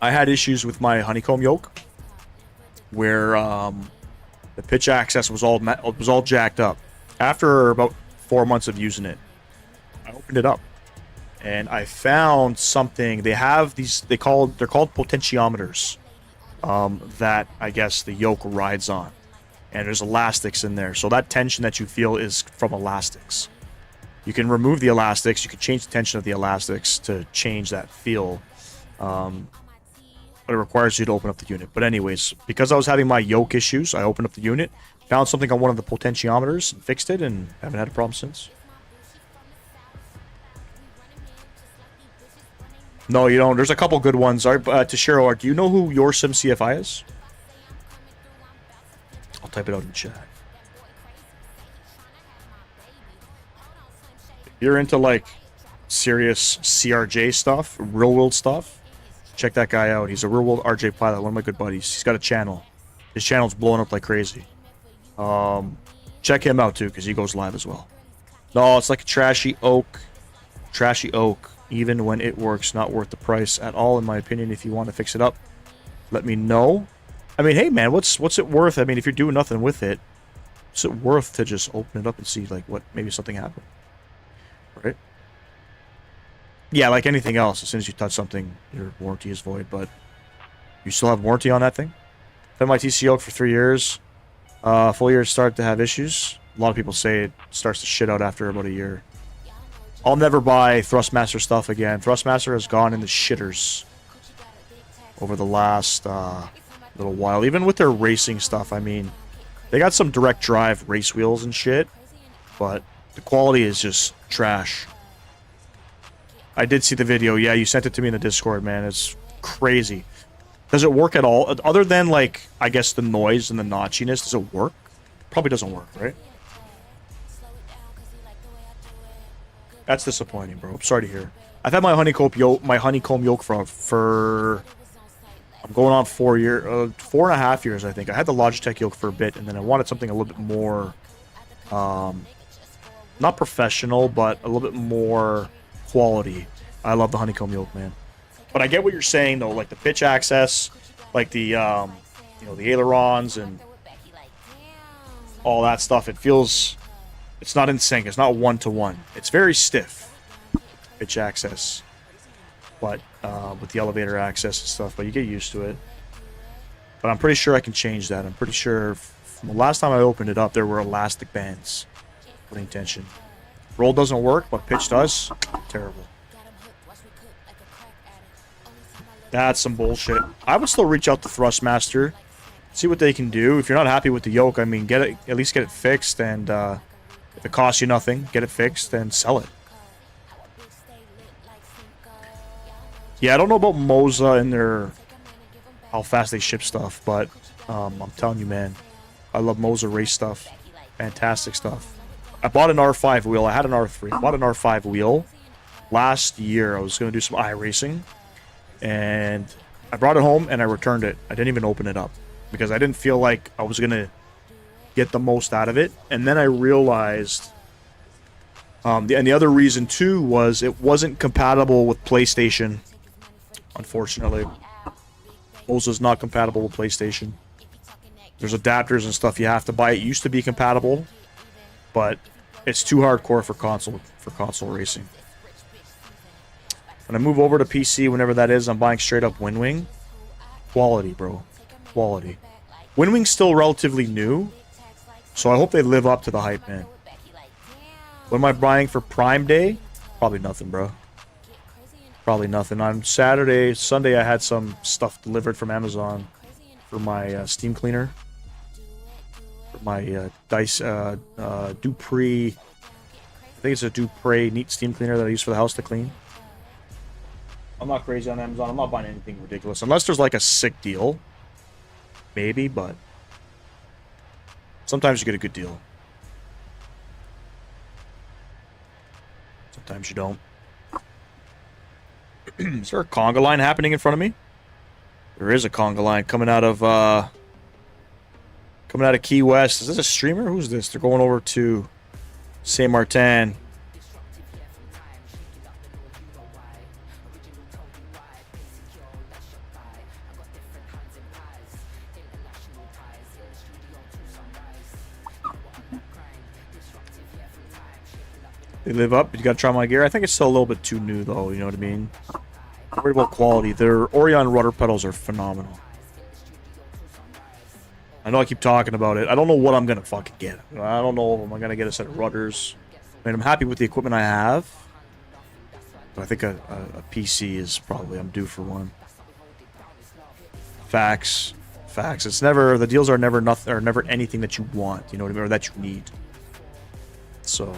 I had issues with my Honeycomb yoke where the pitch access was all jacked up. After about 4 months of using it, I opened it up and I found something. They have these, they're called potentiometers that I guess the yoke rides on, and there's elastics in there. So that tension that you feel is from elastics. You can remove the elastics. You can change the tension of the elastics to change that feel. But it requires you to open up the unit. But anyways, because I was having my yoke issues, I opened up the unit, found something on one of the potentiometers, and fixed it, and haven't had a problem since. No, you don't. There's a couple good ones. Toshiro, do you know who your Sim CFI is? I'll type it out in chat. If you're into, like, serious CRJ stuff, real-world stuff, check that guy out. He's a real-world RJ pilot, one of my good buddies. He's got a channel. His channel's blowing up like crazy. Check him out, too, because he goes live as well. No, it's like a trashy oak. Trashy oak. Even when it works, not worth the price at all, in my opinion. If you want to fix it up, let me know. I mean, hey, man, what's it worth? I mean, if you're doing nothing with it, what's it worth to just open it up and see, like, what, maybe something happened? Right? Yeah, like anything else, as soon as you touch something, your warranty is void, but you still have warranty on that thing? I've had my TC Yoke for 3 years. Full years start to have issues. A lot of people say it starts to shit out after about a year. I'll never buy Thrustmaster stuff again. Thrustmaster has gone in the shitters over the last little while. Even with their racing stuff, I mean, they got some direct drive race wheels and shit, but the quality is just trash. I did see the video. Yeah, you sent it to me in the Discord, man. It's crazy. Does it work at all? Other than, like, I guess the noise and the notchiness, does it work? Probably doesn't work, right? That's disappointing, bro. I'm sorry to hear. I've had my honeycomb yoke for I'm going on 4.5 years, I think. I had the Logitech yoke for a bit, and then I wanted something a little bit more, not professional, but a little bit more quality. I love the honeycomb yoke, man. But I get what you're saying, though, like the pitch access, like the, you know, the ailerons and all that stuff. It feels, it's not in sync. It's not one-to-one. It's very stiff, pitch access, but with the elevator access and stuff. But you get used to it. But I'm pretty sure I can change that. I'm pretty sure from the last time I opened it up, there were elastic bands putting tension. Roll doesn't work, but pitch does. Terrible. That's some bullshit. I would still reach out to Thrustmaster, see what they can do. If you're not happy with the yoke, I mean, get it, at least get it fixed, and if it costs you nothing, get it fixed and sell it. Yeah, I don't know about Moza and their how fast they ship stuff, but I'm telling you, man, I love Moza race stuff. Fantastic stuff. I bought an R5 wheel. I had an R3. I bought an R5 wheel last year. I was going to do some iRacing, and I brought it home and I returned it. I didn't even open it up because I didn't feel like I was going to get the most out of it. And then I realized And the other reason too was it wasn't compatible with PlayStation. Unfortunately, Moza's not compatible with PlayStation. There's adapters and stuff you have to buy. It used to be compatible, but it's too hardcore for console racing. When I move over to PC, whenever that is, I'm buying straight up Windwing. Quality, bro. Quality. Windwing's still relatively new, so I hope they live up to the hype, man. What am I buying for Prime Day? Probably nothing, bro. Probably nothing. On Sunday, I had some stuff delivered from Amazon for my steam cleaner. For my Dupree. I think it's a Dupree neat steam cleaner that I use for the house to clean. I'm not crazy on Amazon. I'm not buying anything ridiculous. Unless there's like a sick deal. Maybe, but sometimes you get a good deal. Sometimes you don't. Is there a conga line happening in front of me? There is a conga line coming out of Key West. Is this a streamer? Who's this? They're going over to Saint Martin. They live up. You gotta try my gear. I think it's still a little bit too new, though. You know what I mean? I'm worried about quality. Their Orion rudder pedals are phenomenal. I know I keep talking about it. I don't know what I'm gonna fucking get. I don't know if I'm gonna get a set of rudders. I mean, I'm happy with the equipment I have, but I think a PC is probably, I'm due for one. Facts. It's never, the deals are never nothing, or never anything that you want. You know what I mean, or that you need. So.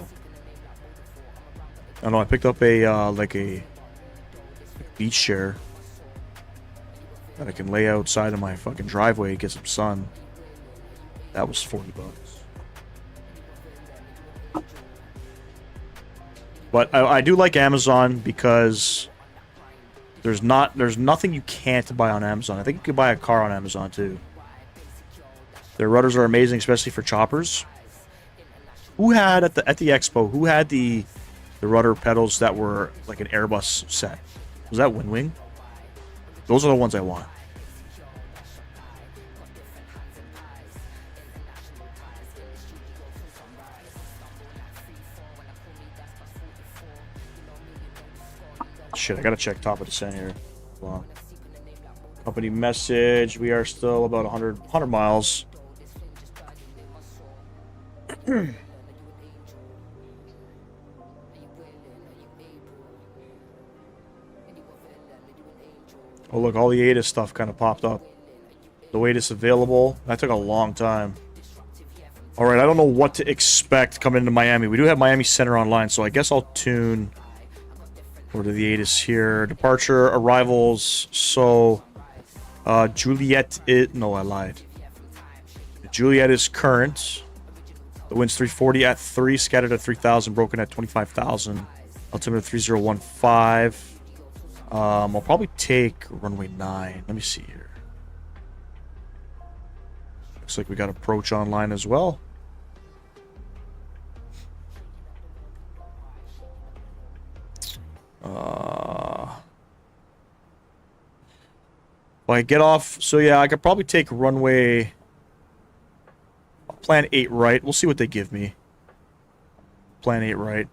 I don't know, I picked up a, like a beach chair that I can lay outside of my fucking driveway, get some sun. That was $40. But I do like Amazon because there's nothing you can't buy on Amazon. I think you could buy a car on Amazon too. Their rudders are amazing, especially for choppers. Who had at the expo, who had the rudder pedals that were like an Airbus set? Was that Windwing? Those are the ones I want. Shit, I gotta check top of the descent here. Wow. Company message. We are still about 100 miles. Oh, look, all the ATIS stuff kind of popped up. The way it's available. That took a long time. Alright, I don't know what to expect coming into Miami. We do have Miami Center online, so I guess I'll tune over to the ATIS here. Departure, arrivals. So, Juliet is... No, I lied. Juliet is current. The wind's 340 at 3, scattered at 3,000, broken at 25,000. Altimeter 3015. I'll probably take runway 9. Let me see here. Looks like we got approach online as well. Well, I get off, so yeah, I could probably take runway. I'll plan 8 right. We'll see what they give me. Plan 8 right.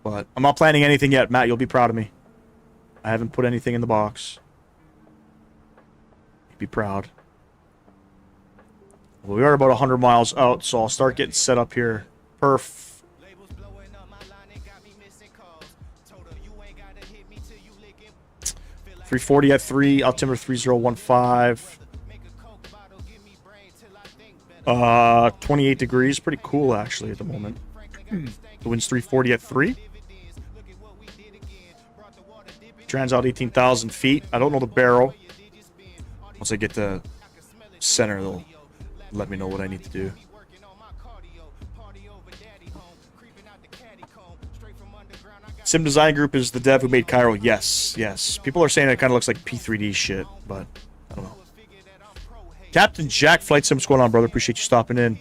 But I'm not planning anything yet, Matt. You'll be proud of me. I haven't put anything in the box. Be proud. Well, we are about 100 miles out, so I'll start getting set up here. Perf. 340 at 3, altimeter 3015. 28 degrees, pretty cool actually at the moment. The wind's 340 at 3. Trans out 18,000 feet. I don't know the barrel. Once I get to center, they'll let me know what I need to do. Sim Design Group is the dev who made Cairo. Yes, yes. People are saying it kind of looks like P3D shit, but I don't know. Captain Jack Flight Sim, what's going on, brother? Appreciate you stopping in.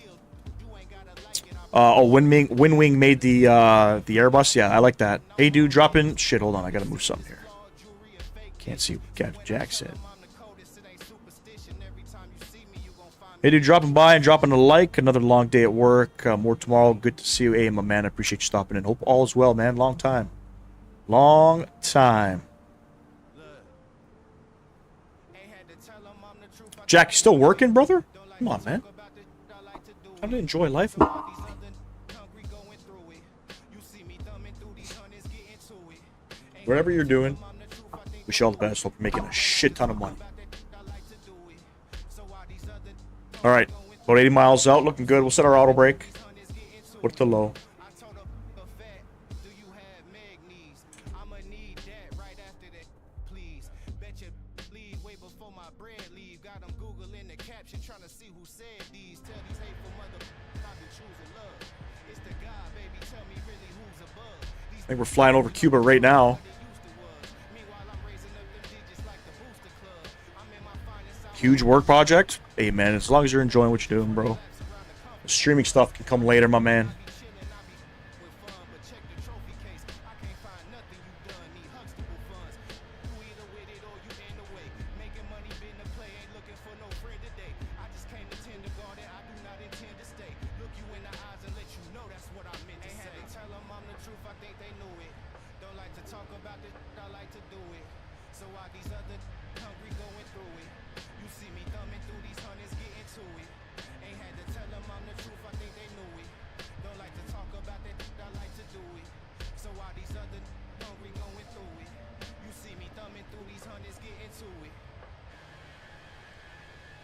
Windwing made the Airbus. Yeah, I like that. Hey, dude, drop in. Shit, hold on. I gotta move something here. Can't see what Jack said. Hey, dude, dropping by and dropping a like. Another long day at work. More tomorrow. Good to see you. Hey, my man. I appreciate you stopping in. Hope all is well, man. Long time. Long time. Jack, you still working, brother? Come on, man. Time to enjoy life. Whatever you're doing, wish you all the best. Hope you're making a shit ton of money. Alright, about 80 miles out, looking good. We'll set our auto brake. Put it to low. I think we're flying over Cuba right now. Huge work project. Hey, man, as long as you're enjoying what you're doing, bro. The streaming stuff can come later, my man.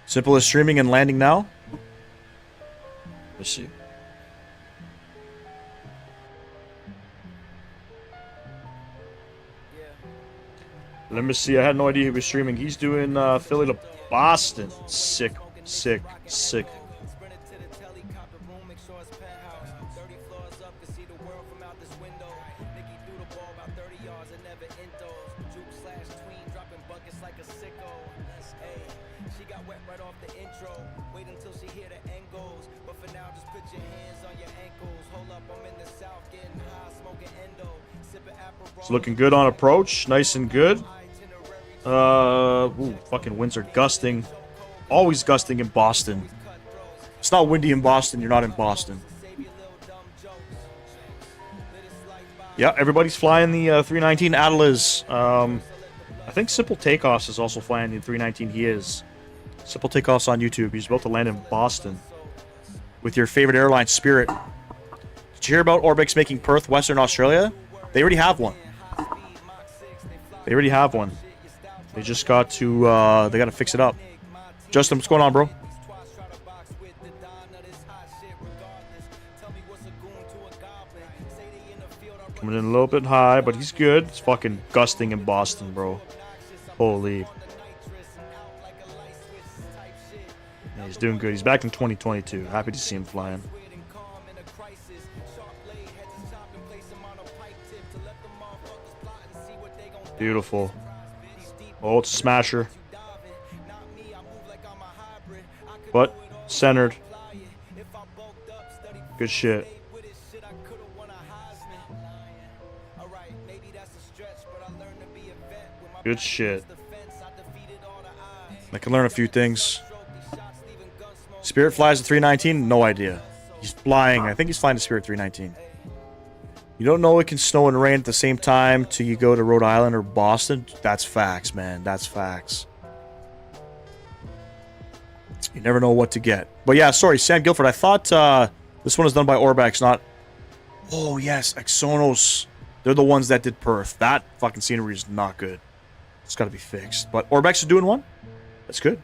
Simple as streaming and landing now. Let's see. Let me see. I had no idea he was streaming. He's doing Philly to Boston. Sick, sick, sick. It's looking good on approach. Nice and good. Ooh, fucking winds are gusting. Always gusting in Boston. It's not windy in Boston. You're not in Boston. Yeah, everybody's flying the 319 Atlas. I think Simple Takeoffs is also flying the 319. He is. Simple Takeoffs on YouTube. He's about to land in Boston with your favorite airline, Spirit. Did you hear about Orbix making Perth, Western Australia? They already have one. They already have one. They just got to, they got to fix it up. Justin, what's going on, bro? Coming in a little bit high, but he's good. It's fucking gusting in Boston, bro. Holy. Yeah, he's doing good. He's back in 2022. Happy to see him flying. Beautiful. Oh, it's a smasher. But centered. Good shit. Good shit. I can learn a few things. Spirit flies the 319? No idea. He's flying. I think he's flying the Spirit 319. You don't know it can snow and rain at the same time till you go to Rhode Island or Boston? That's facts, man. That's facts. You never know what to get. But yeah, sorry, Sam Guilford. I thought this one was done by Orbex, not... Oh, yes, Exonos. They're the ones that did Perth. That fucking scenery is not good. It's got to be fixed. But Orbex is doing one? That's good.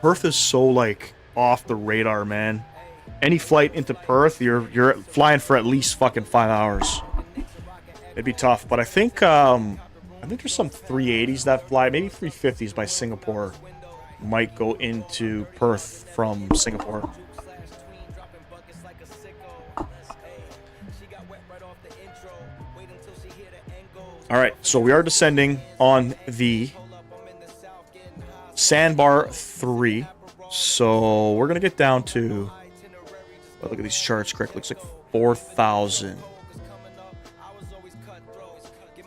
Perth is so, like... off the radar, man. Any flight into Perth, you're flying for at least fucking 5 hours. It'd be tough, but I think there's some 380s that fly, maybe 350s by Singapore might go into Perth from Singapore. All right, so we are descending on the Sandbar 3. So we're going to get down to... Look at these charts, correct. Looks like 4,000.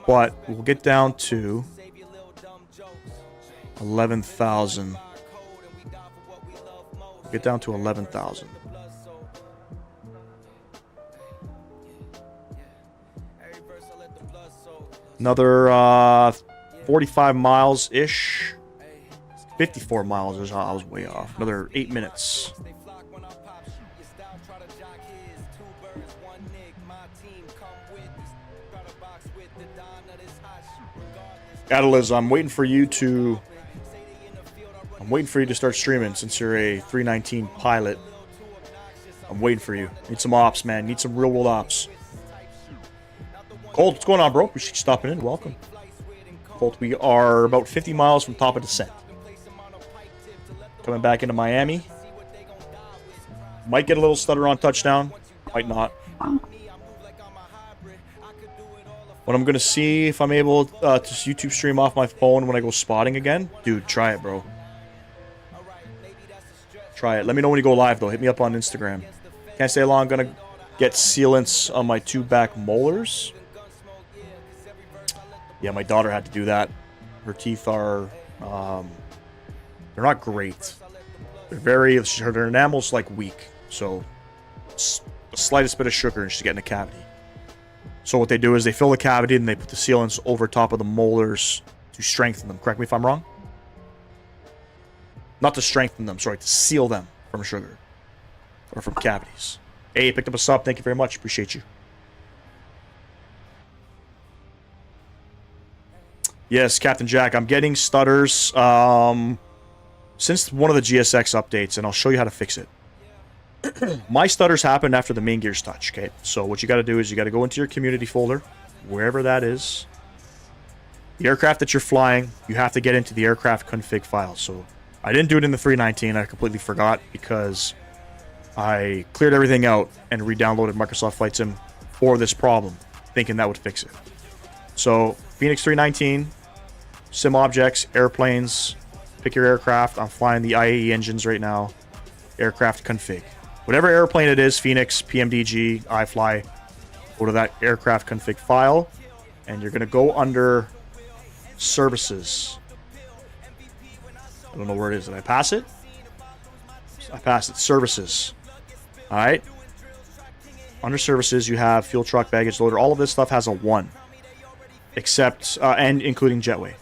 But we'll get down to 11,000. Get down to 11,000. Another 45 miles-ish. 54 miles. I was way off. Another 8 minutes. Adeliz, I'm waiting for you to start streaming since you're a 319 pilot. I'm waiting for you. Need some ops, man. Need some real world ops. Colt, what's going on, bro? Appreciate you stopping in. Welcome. Colt, we are about 50 miles from top of descent. Coming back into Miami. Might get a little stutter on touchdown. Might not. What I'm going to see if I'm able to YouTube stream off my phone when I go spotting again. Dude, try it, bro. Try it. Let me know when you go live, though. Hit me up on Instagram. Can't stay long. I'm going to get sealants on my 2 back molars. Yeah, my daughter had to do that. Her teeth are... they're not great. They're very... Her enamel's, like, weak. So, the slightest bit of sugar and she's getting a cavity. So what they do is they fill the cavity and they put the sealants over top of the molars to strengthen them. Correct me if I'm wrong? Not to strengthen them, sorry, to seal them from sugar. Or from cavities. Hey, picked up a sub. Thank you very much. Appreciate you. Yes, Captain Jack. I'm getting stutters since one of the GSX updates, and I'll show you how to fix it. My stutters happened after the main gears touch, okay? So what you got to do is you got to go into your community folder, wherever that is. The aircraft that you're flying, you have to get into the aircraft config file. So I didn't do it in the 319. I completely forgot because I cleared everything out and re-downloaded Microsoft Flight Sim for this problem, thinking that would fix it. So Fenix 319, sim objects, airplanes, pick your aircraft. I'm flying the IAE engines right now. Aircraft config. Whatever airplane it is, Phoenix, PMDG, iFly, go to that aircraft config file, and you're going to go under services. I don't know where it is. Did I pass it? I passed it. Services. All right. Under services, you have fuel truck, baggage loader. All of this stuff has a 1, except and including jetway.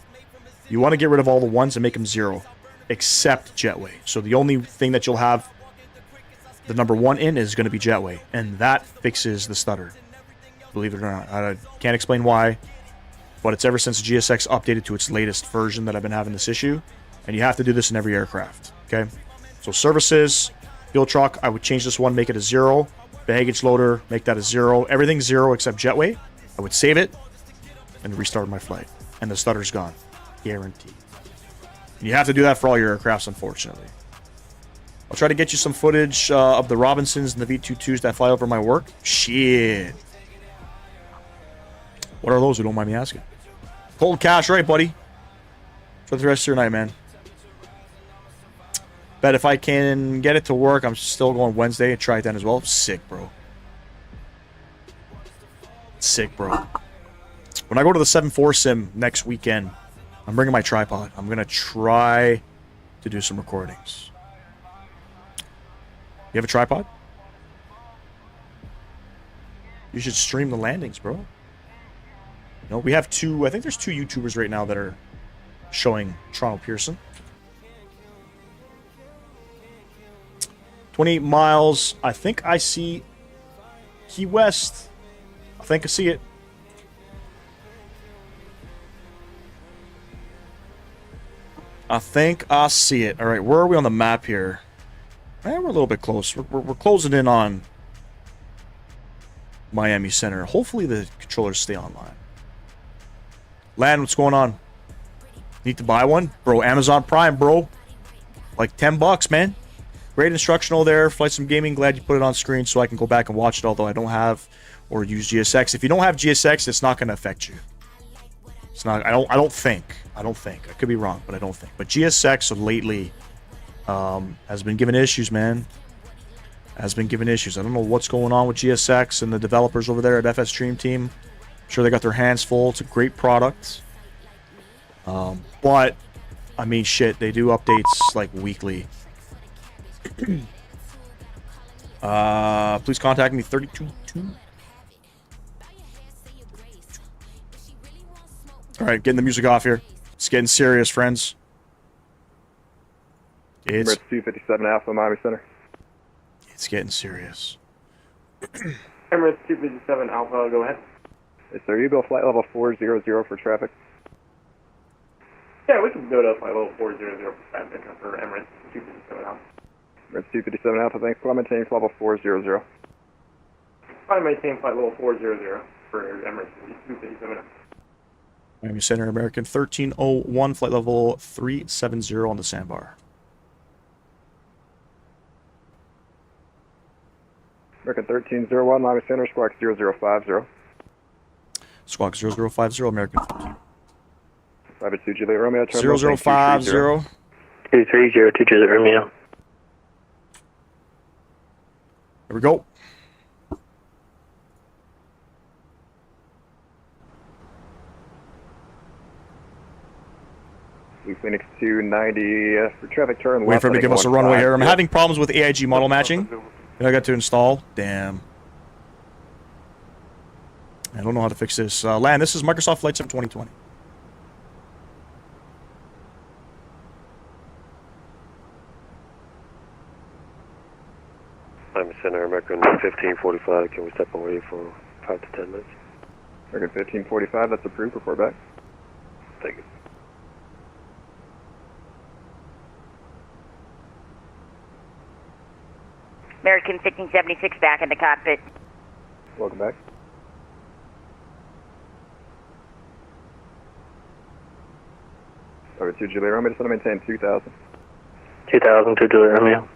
You want to get rid of all the 1s and make them 0, except jetway. So the only thing that you'll have the number 1 in is going to be jetway, and that fixes the stutter. Believe it or not. I can't explain why, but it's ever since GSX updated to its latest version that I've been having this issue, and you have to do this in every aircraft, okay? So services, fuel truck, I would change this one, make it a 0. Baggage loader, make that a 0. Everything's 0 except jetway. I would save it and restart my flight, and the stutter's gone. Guaranteed. And you have to do that for all your aircrafts, unfortunately. I'll try to get you some footage of the Robinsons and the V22s that fly over my work. Shit. What are those? Who don't mind me asking. Cold cash, right, buddy? For the rest of your night, man. Bet if I can get it to work, I'm still going Wednesday and try it then as well. Sick, bro. Sick, bro. When I go to the 7.4 sim next weekend, I'm bringing my tripod. I'm going to try to do some recordings. You have a tripod? You should stream the landings, bro. No, we have 2... I think there's 2 YouTubers right now that are showing Toronto Pearson. 28 miles. I think I see Key West. I think I see it. I think I see it. All right, where are we on the map here? We're a little bit close. We're closing in on Miami Center. Hopefully the controllers stay online. Land, what's going on? Need to buy one? Bro, Amazon Prime, bro. Like $10, man. Great instructional there. Flight Sim Gaming. Glad you put it on screen so I can go back and watch it, although I don't have or use GSX. If you don't have GSX, it's not going to affect you. It's not. I don't think. I could be wrong, but I don't think. But GSX lately has been given issues, man. Has been given issues. I don't know what's going on with GSX and the developers over there at FS Stream Team. I'm sure they got their hands full. It's a great product. But I mean, shit, they do updates like weekly. Please contact me 322. All right, getting the music off here. It's getting serious, friends. It's 257 Alpha, Miami Center. It's getting serious. Emirates 257 Alpha, go ahead. Yes, sir. You go flight level 400 for traffic. Yeah, we can go to flight level 400 for traffic for Emirates 257 Alpha. Emirates 257 Alpha, thanks. Climb maintain level 400. Climb maintain flight level 400 for Emirates 257 Alpha. Miami Center, American 1301, flight level 370 on the sandbar. American 1301, Miami Center, Squawk 0050. Squawk 0050, American 13. Private 2 Juliet Romeo, 0050. 230 Juliet Romeo. There we go. Phoenix 290 for traffic turn. Wait for him to give us a runway here. I'm having problems with AIG model matching. I got to install. Damn. I don't know how to fix this. Land, this is Microsoft Flight Sim 2020. I'm Center, American 1545. Can we step away for 5 to 10 minutes? American 1545, that's approved. Report back. Thank you. American 1576 back in the cockpit. Welcome back. Over 2 Juliet Romeo, just want to maintain 2000. 2000, 2 Juliet Romeo.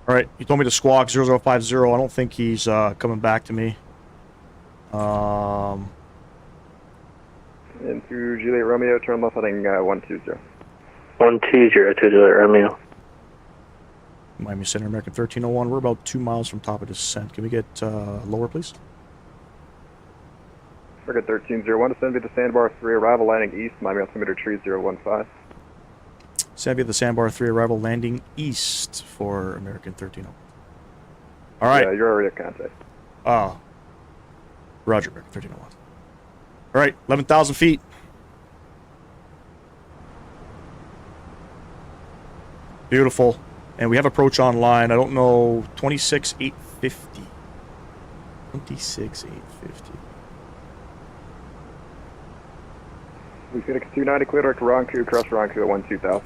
Alright, you told me to squawk 0050. I don't think he's coming back to me. Into Juliet Romeo, turn left heading 120. 120 to Juliet Romeo. Miami Center, American 1301. We're about 2 miles from top of descent. Can we get lower, please? American 1301, descend via the Sandbar 3, arrival landing east, Miami altimeter 3015. Descend via the Sandbar 3, arrival landing east for American 1301. All right. Yeah, you're already at contact. Roger, American 1301. All right, 11,000 feet. Beautiful. And we have approach online. I don't know, 26,850. 26,850. We Phoenix 290, clear direct to Ronku, cross Ronku at 12,000.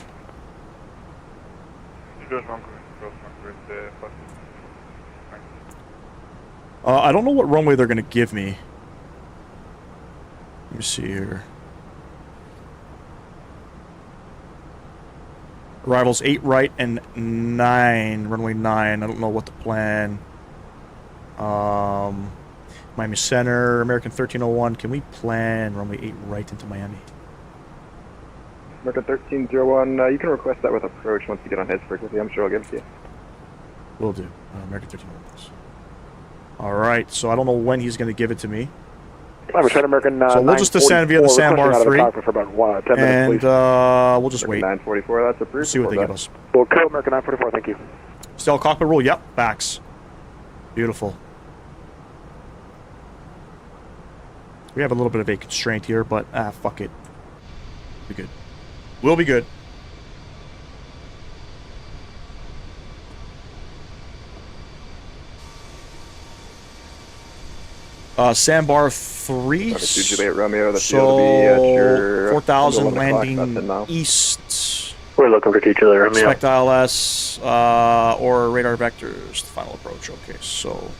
I don't know what runway they're going to give me. Let me see here. Arrivals 8 right and 9, runway 9. I don't know what the plan. Miami Center, American 1301. Can we plan runway 8 right into Miami? American 1301, you can request that with approach once you get on his frequency. I'm sure I'll give it to you. Will do. American 1301. Alright, so I don't know when he's going to give it to me. American, so we'll just descend via the Sandbar 3. For about 10 and minutes, we'll just wait. 944, that's approved. See what they give us. Well, co American 944, thank you. Still cockpit rule? Yep, backs. Beautiful. We have a little bit of a constraint here, but fuck it. Be good. We'll be good. Sandbar 3. Juliet Romeo, the so field will be at your 4,000 landing east. We're looking for Juliet Romeo. Expect ILS or radar vectors. The final approach. Okay, so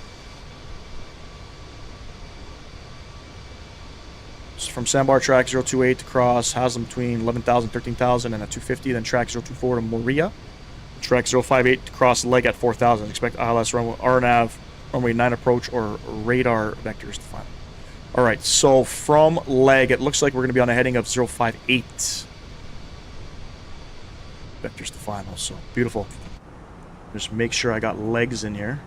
from Sandbar track 028 to cross, has them between 11,000, 13,000 and at 250. Then track 024 to Moria. Track 058 to cross leg at 4,000. Expect ILS RNAV runway 9 approach or radar vectors to final. Alright, so from leg, it looks like we're going to be on a heading of 058. Vectors to final, so beautiful. Just make sure I got legs in here.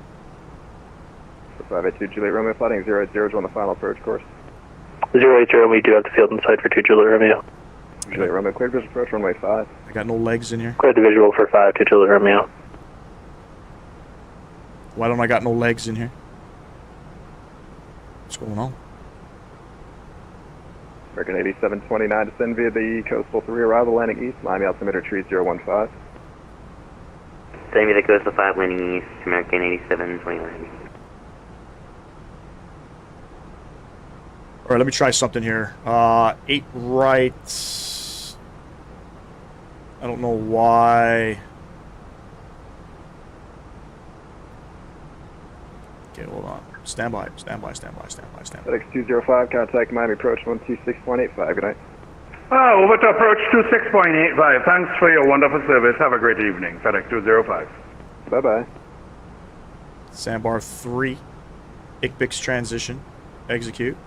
582 Juliet Romeo, flighting 080 on the final approach course. 080, we do have the field in sight for 2 Juliet Romeo. Juliet Romeo, clear visual approach runway 5. I got no legs in here. Clear the visual for 5 to Juliet Romeo. Why don't I got no legs in here? What's going on? American 8729, descend via the coastal 3, arrival landing east, Miami altimeter 3015. Same via the coastal 5, landing east, American 8729. Alright, let me try something here. 8 right. I don't know why. Okay, hold on. Stand by. FedEx 205, contact Miami approach 126.85, good night. Over to approach 26.85. Thanks for your wonderful service. Have a great evening. FedEx 205. Bye-bye. Sandbar 3. ICBIX transition. Execute.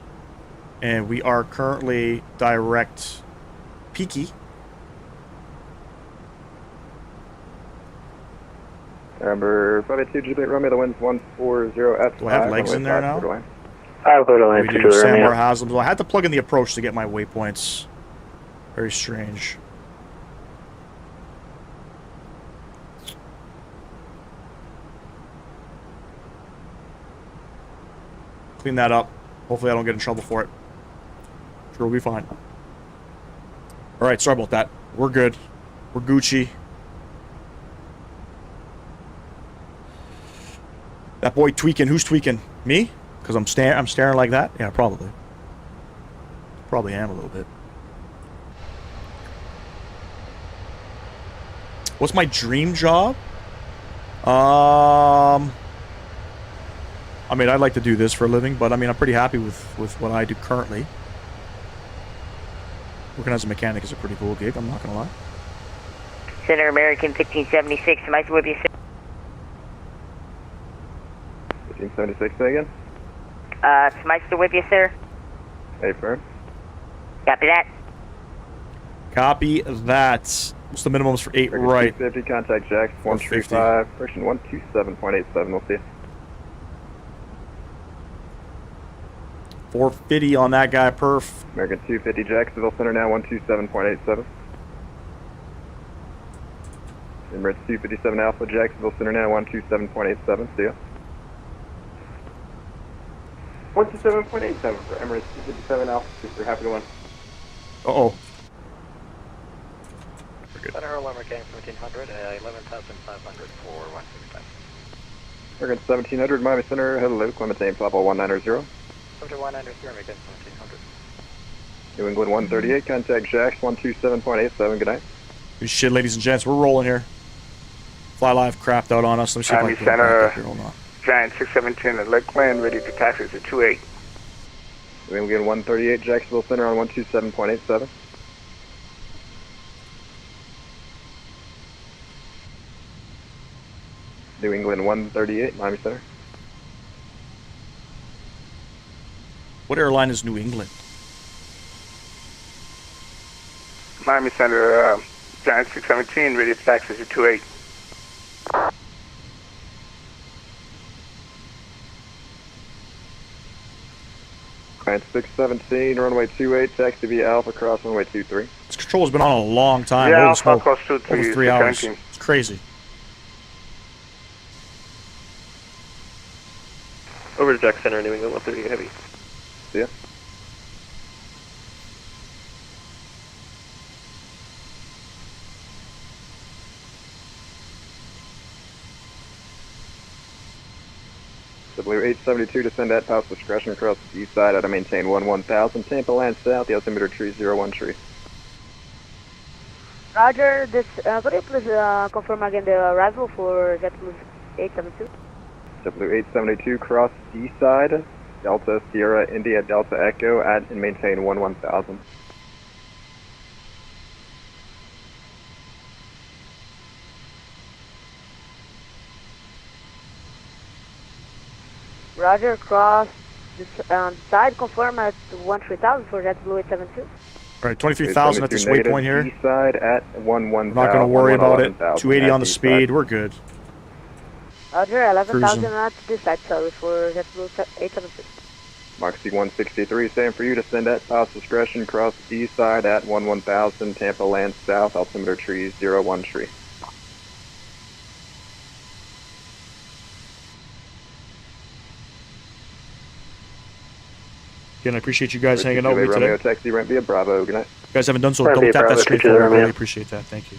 And we are currently direct peaky. Number 582 Juliet Romeo, the wind's 140 at 5. Do I have legs in there now? I have clear to land We for do. Juliet Sandbar Romeo. has them. So I had to plug in the approach to get my waypoints. Very strange. Clean that up. Hopefully I don't get in trouble for it. Sure, we'll be fine. Alright, sorry about that. We're good. We're Gucci. That boy tweaking. Who's tweaking? Me? Because I'm staring like that? Yeah, probably. Probably am a little bit. What's my dream job? I mean, I'd like to do this for a living, but I mean, I'm pretty happy with what I do currently. Working as a mechanic is a pretty cool gig, I'm not gonna lie. Center American 1576, am I with you, sir? 1576, say again? Smeister with you, sir? Hey, firm. Copy that. Copy that. What's the minimums for 8 right? 250, contact Jax 135, friction 127.87, we'll see you. 450 on that guy, perf. American 250 Jacksonville Center now 127.87. Emirates 257 Alpha Jacksonville Center now 127.87. See ya. 127.87 for Emirates 257 Alpha Super. Happy to win. Uh-oh. Center American 1700, 11,500 for 165. American 1700 Miami Center, hello, Clement name 50190. 190, American 1700. New England 138, contact Jax 127.87, good night. Good shit, ladies and gents, we're rolling here. Fly Live crapped out on us. Let me see if I can Center, here. Hold on. Giant 617 at Lakeland, ready to taxi to 28. New England 138, Jacksonville Center on 127.87. New England 138, Miami Center. What airline is New England? Miami Center, Giant 617, ready to taxi to 28. Giant 617, runway 28, taxi via Alpha, cross runway 23. This control has been on a long time. Yeah, Holy Alpha smoke. cross 23, Over 3 hours. 17. It's crazy. Over to Jack Center, New England 138 Heavy. See ya. W872, descend at Paus discretion across the east side, out of maintain 1000, Tampa land south, the altimeter 301 tree. Roger, this, could you please confirm again the arrival for W872? W872, cross D side, Delta Sierra India Delta Echo, at and maintain 1000. Roger, cross the side, confirm at 13,000 for JetBlue 872. All right, 23,000 at this waypoint here. East side at 11,000. We're not going to worry about it. 280 on the speed. We're good. Roger, 11,000 Cruising. at this side, sorry, for JetBlue 872. Moxie 163, same for you. Descend at Pilot's discretion, cross east side at 11,000. Tampa land south, altimeter trees 01 tree. Again, I appreciate you guys hanging out with me today. Romeo taxi ramp via Bravo. Good night. If you guys haven't done so, Bravo, don't tap Bravo, that screen Controller, for me. I really man. appreciate that. Thank you.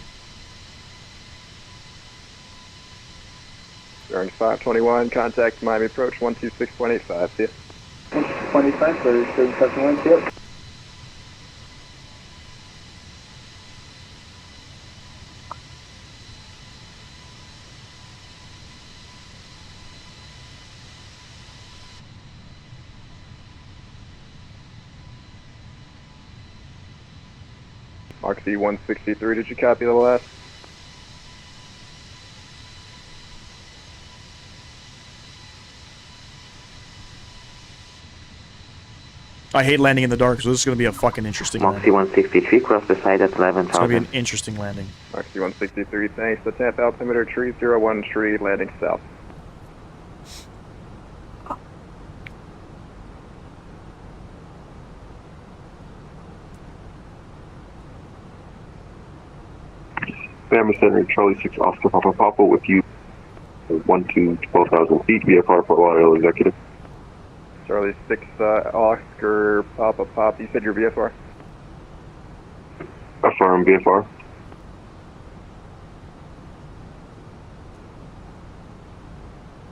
Bearing 521, contact Miami approach 126.85. See ya. 126.85 for 771, see ya. Moxie 163, did you copy the last? I hate landing in the dark, so this is going to be a fucking interesting Moxie landing. 163, cross the side at It's going to be 11,000. an interesting landing. Moxie 163, thanks. The Tampa altimeter tree 01 tree, landing south. Family Center, Charlie 6 Oscar Papa Papa with you. 12,000 feet, VFR Fort Lauderdale Executive. Charlie 6 Oscar Papa Pop. You said your VFR? Affirm VFR.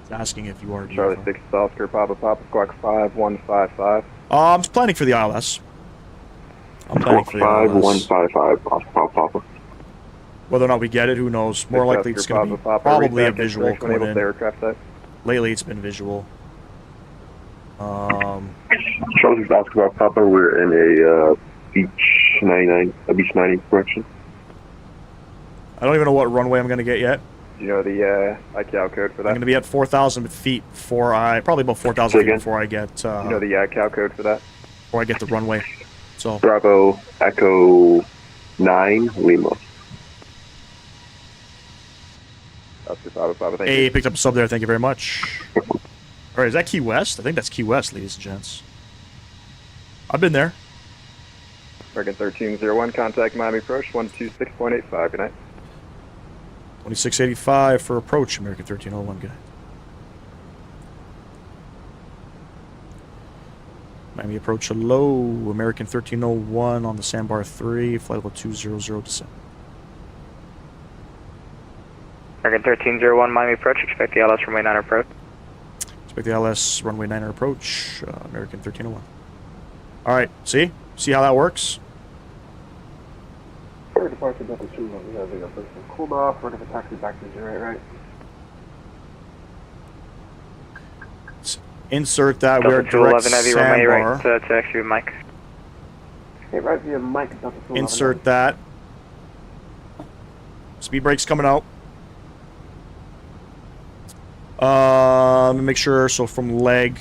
It's asking if you are. Charlie 6 Oscar Papa Papa, Squawk 5155. I'm just planning for the ILS. I'm planning for the ILS. 5155 Oscar Papa Papa. Whether or not we get it, who knows? More likely it's going to be probably a visual coming in. Lately it's been visual. Charlie 6 Oscar Papa Papa, we're in a Beach 99, a Beach 90 correction. I don't even know what runway I'm going to get yet. Do you know the ICAO code for that? I'm going to be at 4,000 feet before probably about 4,000 feet before I get. You know the ICAO code for that? Before I get the runway. So. Bravo Echo 9 Lima. Hey, picked up a sub there. Thank you very much. All right, is that Key West? I think that's Key West, ladies and gents. I've been there. American 1301, contact Miami approach 126.85. Good night. 2685 for approach, American 1301. Good night. Miami approach low, American 1301 on the Sandbar 3, flight level 200 descent. American 1301, Miami approach. Expect the LS runway 9 approach. Expect the LS runway 9 approach, American 1301. All right, see how that works? Departure Delta 2, we have a person cooled off. We're going to taxi back to 08, right? Insert that. We're direct runway right Sandbar. to actually Mike. Hey, right via Mike, Delta 211. Insert that. Speed brake's coming out. Let me make sure. So from leg,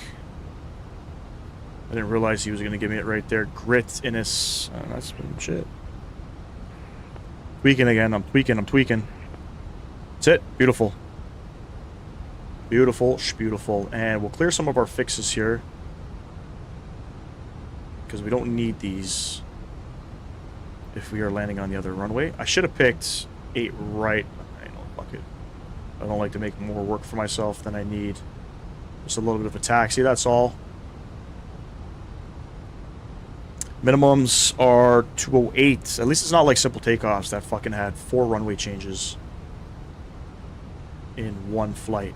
I didn't realize he was going to give me it right there. Grit in his. That's shit. Tweaking again. I'm tweaking. That's it. Beautiful. Beautiful. And we'll clear some of our fixes here, because we don't need these if we are landing on the other runway. I should have picked 8 right. I know, fuck it. I don't like to make more work for myself than I need. Just a little bit of a taxi, that's all. Minimums are 208. At least it's not like Simple Takeoffs that fucking had 4 runway changes in one flight.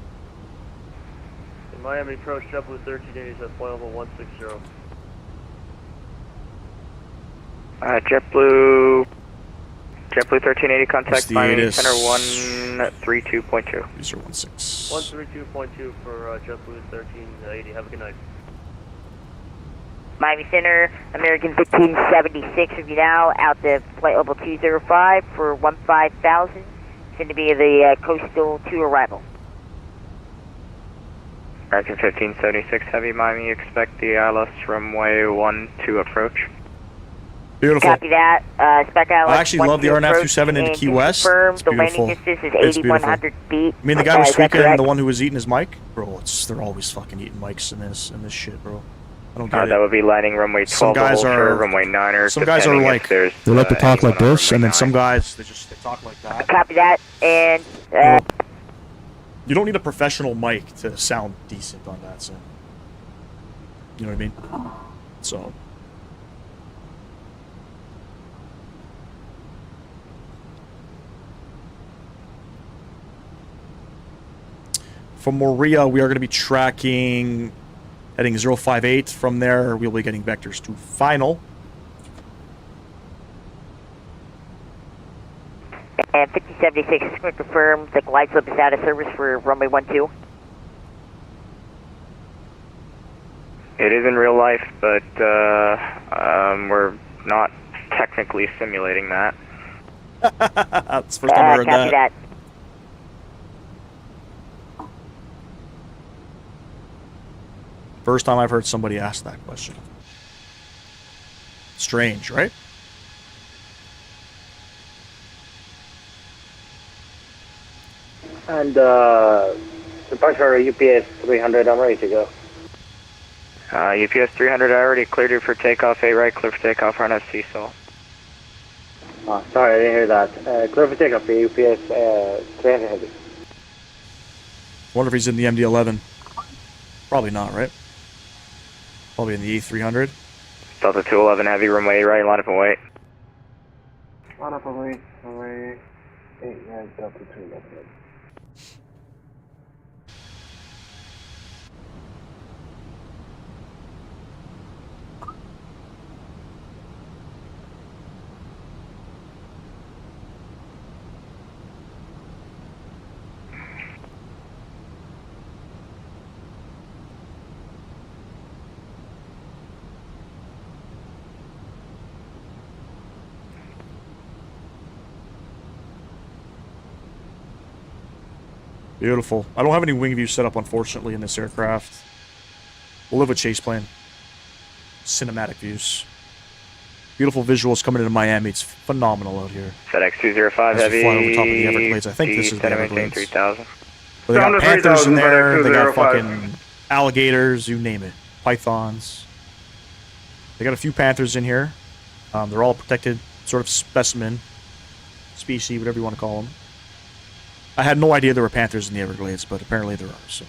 Miami approach JetBlue 1380 at flight level 160. JetBlue 1380, contact Miami ATIS. Center 132.2. These are 16. 132.2 for JetBlue 1380. Have a good night. Miami Center, American 1576 with you now, out to flight level 205 for 15,000. It's going to be the Coastal 2 arrival. American 1576 Heavy, Miami, expect the ILS runway 12 approach. Beautiful. Copy that. Spec ILS. I actually love the RNAV 27 into Key West. It's The beautiful. landing distance is It's 8,100 feet. I mean, the guy was Is that tweaking, correct? the one who was eating his mic? Bro, they're always fucking eating mics in this shit, bro. I don't get it. That would be landing runway 12, Some guys are runway 9er. Some guys are like, they like to talk like this, and then some guys, they talk like that. Copy that. And, You don't need a professional mic to sound decent on that, so. You know what I mean? So. From Moria, we are going to be tracking heading 058. From there, we'll be getting vectors to final. And 5076 is going to confirm the glide slope is out of service for runway 12. It is in real life, but we're not technically simulating that. That's the first time I heard copy that. First time I've heard somebody ask that question. Strange, right? And departure UPS 300, I'm ready to go. UPS 300, I already cleared you for takeoff, 8 right, clear for takeoff, run at CSOL. Oh, sorry, I didn't hear that. Clear for takeoff for UPS 300 heavy. Wonder if he's in the MD-11. Probably not, right? Probably in the A300. Delta 211 heavy, runway 8 right, line up and wait. Line up and wait, runway 8 right, Delta 211. Beautiful. I don't have any wing view set up, unfortunately, in this aircraft. We'll live with Chaseplane. Cinematic views. Beautiful visuals coming into Miami. It's phenomenal out here. FedEx 205 As we heavy. fly over top of the Everglades. I think this is the Everglades. 3000. But they got panthers in there. They got 3,000, fucking alligators. You name it. Pythons. They got a few panthers in here. They're all protected sort of specimen. Species, whatever you want to call them. I had no idea there were panthers in the Everglades, but apparently there are, so.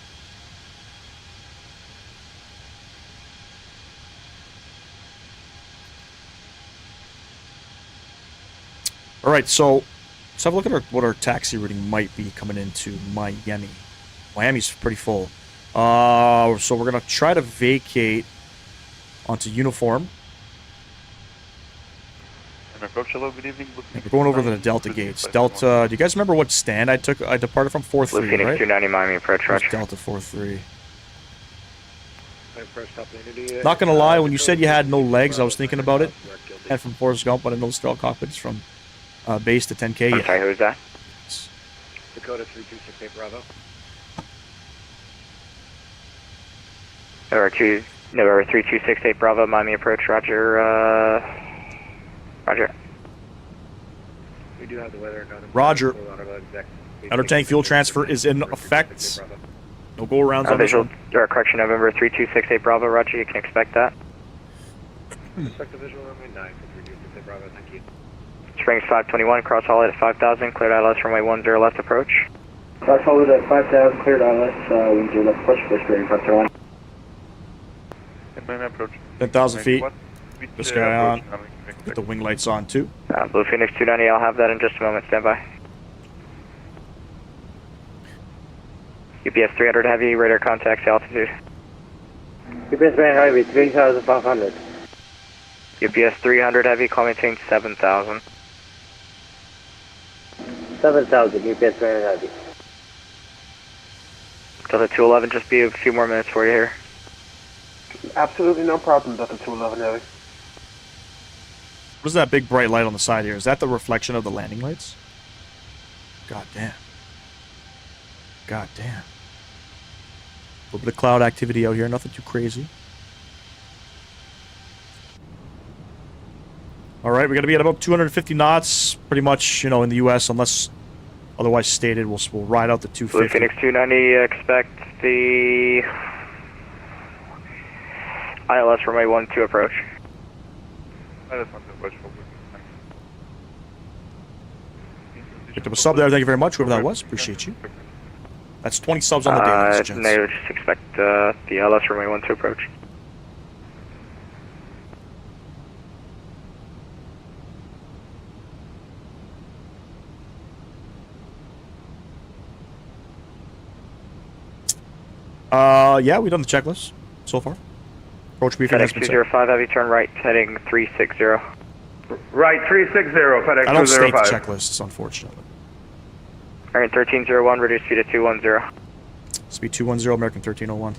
Alright, so let's have a look at what our taxi routing might be coming into Miami. Miami's pretty full. So we're going to try to vacate onto uniform. Approach, hello, good evening. We're going over the Delta gates. Delta, do you guys remember what stand I took? I departed from 4-3, Blue Phoenix right? 290 Miami approach, roger. Delta 4-3. Not gonna lie, when you said you had no legs, I was thinking about it. And from Forrest Gump, but I know the straddle cockpits from base to 10K. I'm sorry, who is that? Dakota 3268 Bravo. November 3268 Bravo, Miami approach, roger, roger. We do have the weather. Roger. Outer tank fuel transfer is in effect. No go arounds on visual, correction, November 3268 Bravo, roger, you can expect that. Expect the visual runway 9 for 3268 Bravo, thank you. Springs 521, cross haul at 5000, cleared ILS runway 10 left approach. Cross haul at 5000, cleared ILS, 10 left approach, first bearing 501. Approach. 10,000 feet. This guy on. Get the wing lights on too. Blue Phoenix 290, I'll have that in just a moment, stand by. UPS 300 heavy, radar contacts altitude. UPS very heavy, 3,500. UPS 300 heavy, call maintain 7,000. 7,000, UPS very heavy. Delta 211, just be a few more minutes for you here. Absolutely no problem, Delta 211 heavy. What is that big bright light on the side here? Is that the reflection of the landing lights? God damn. God damn. little bit of cloud activity out here, nothing too crazy. Alright, we're going to be at about 250 knots, pretty much, you know, in the US, unless otherwise stated. We'll ride out the 250. Phoenix 290, expect the ILS runway 12 approach. Picked up a sub there, thank you very much, whoever that was, appreciate you. That's 20 subs on the day, ladies and gents. Negative, just expect the ILS runway 12 approach. Yeah, we've done the checklist so far. Approach briefing has FedEx been set. 205, heavy turn right, heading 360. Right, 360, FedEx 205. I don't state the checklists, unfortunately. American 1301, reduce speed to 210. Speed 210, American 1301.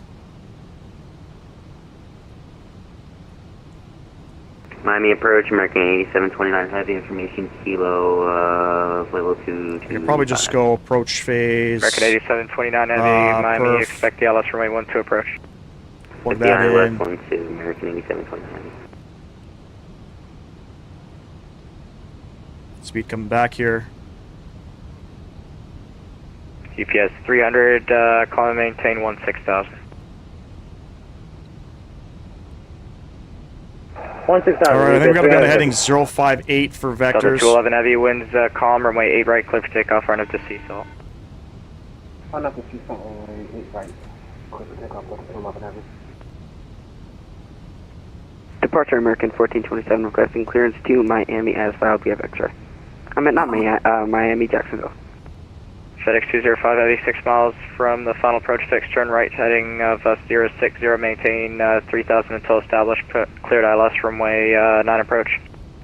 Miami approach, American 8729 heavy, information kilo, level 2. You can probably just go approach phase. American 8729 heavy, Miami, expect the ILS runway 12 approach. Plug the that ILS in. 12, American 8729 heavy. Speed coming back here. GPS 300, call and maintain 16,000. 16,000. Alright, I think we got to go to heading 058 for Delta vectors. 211 heavy, winds calm, runway 8 right, clear for takeoff, run up to sea salt. Run up to sea salt, runway 8 right, clear for takeoff, Delta 211 heavy. Departure American 1427 requesting clearance to Miami as filed via X-ray. I meant not Miami, Jacksonville. FedEx 205 heavy, 6 miles from the final approach, fixed turn right, heading of 060, maintain 3000 until established, cleared ILS runway 9 approach.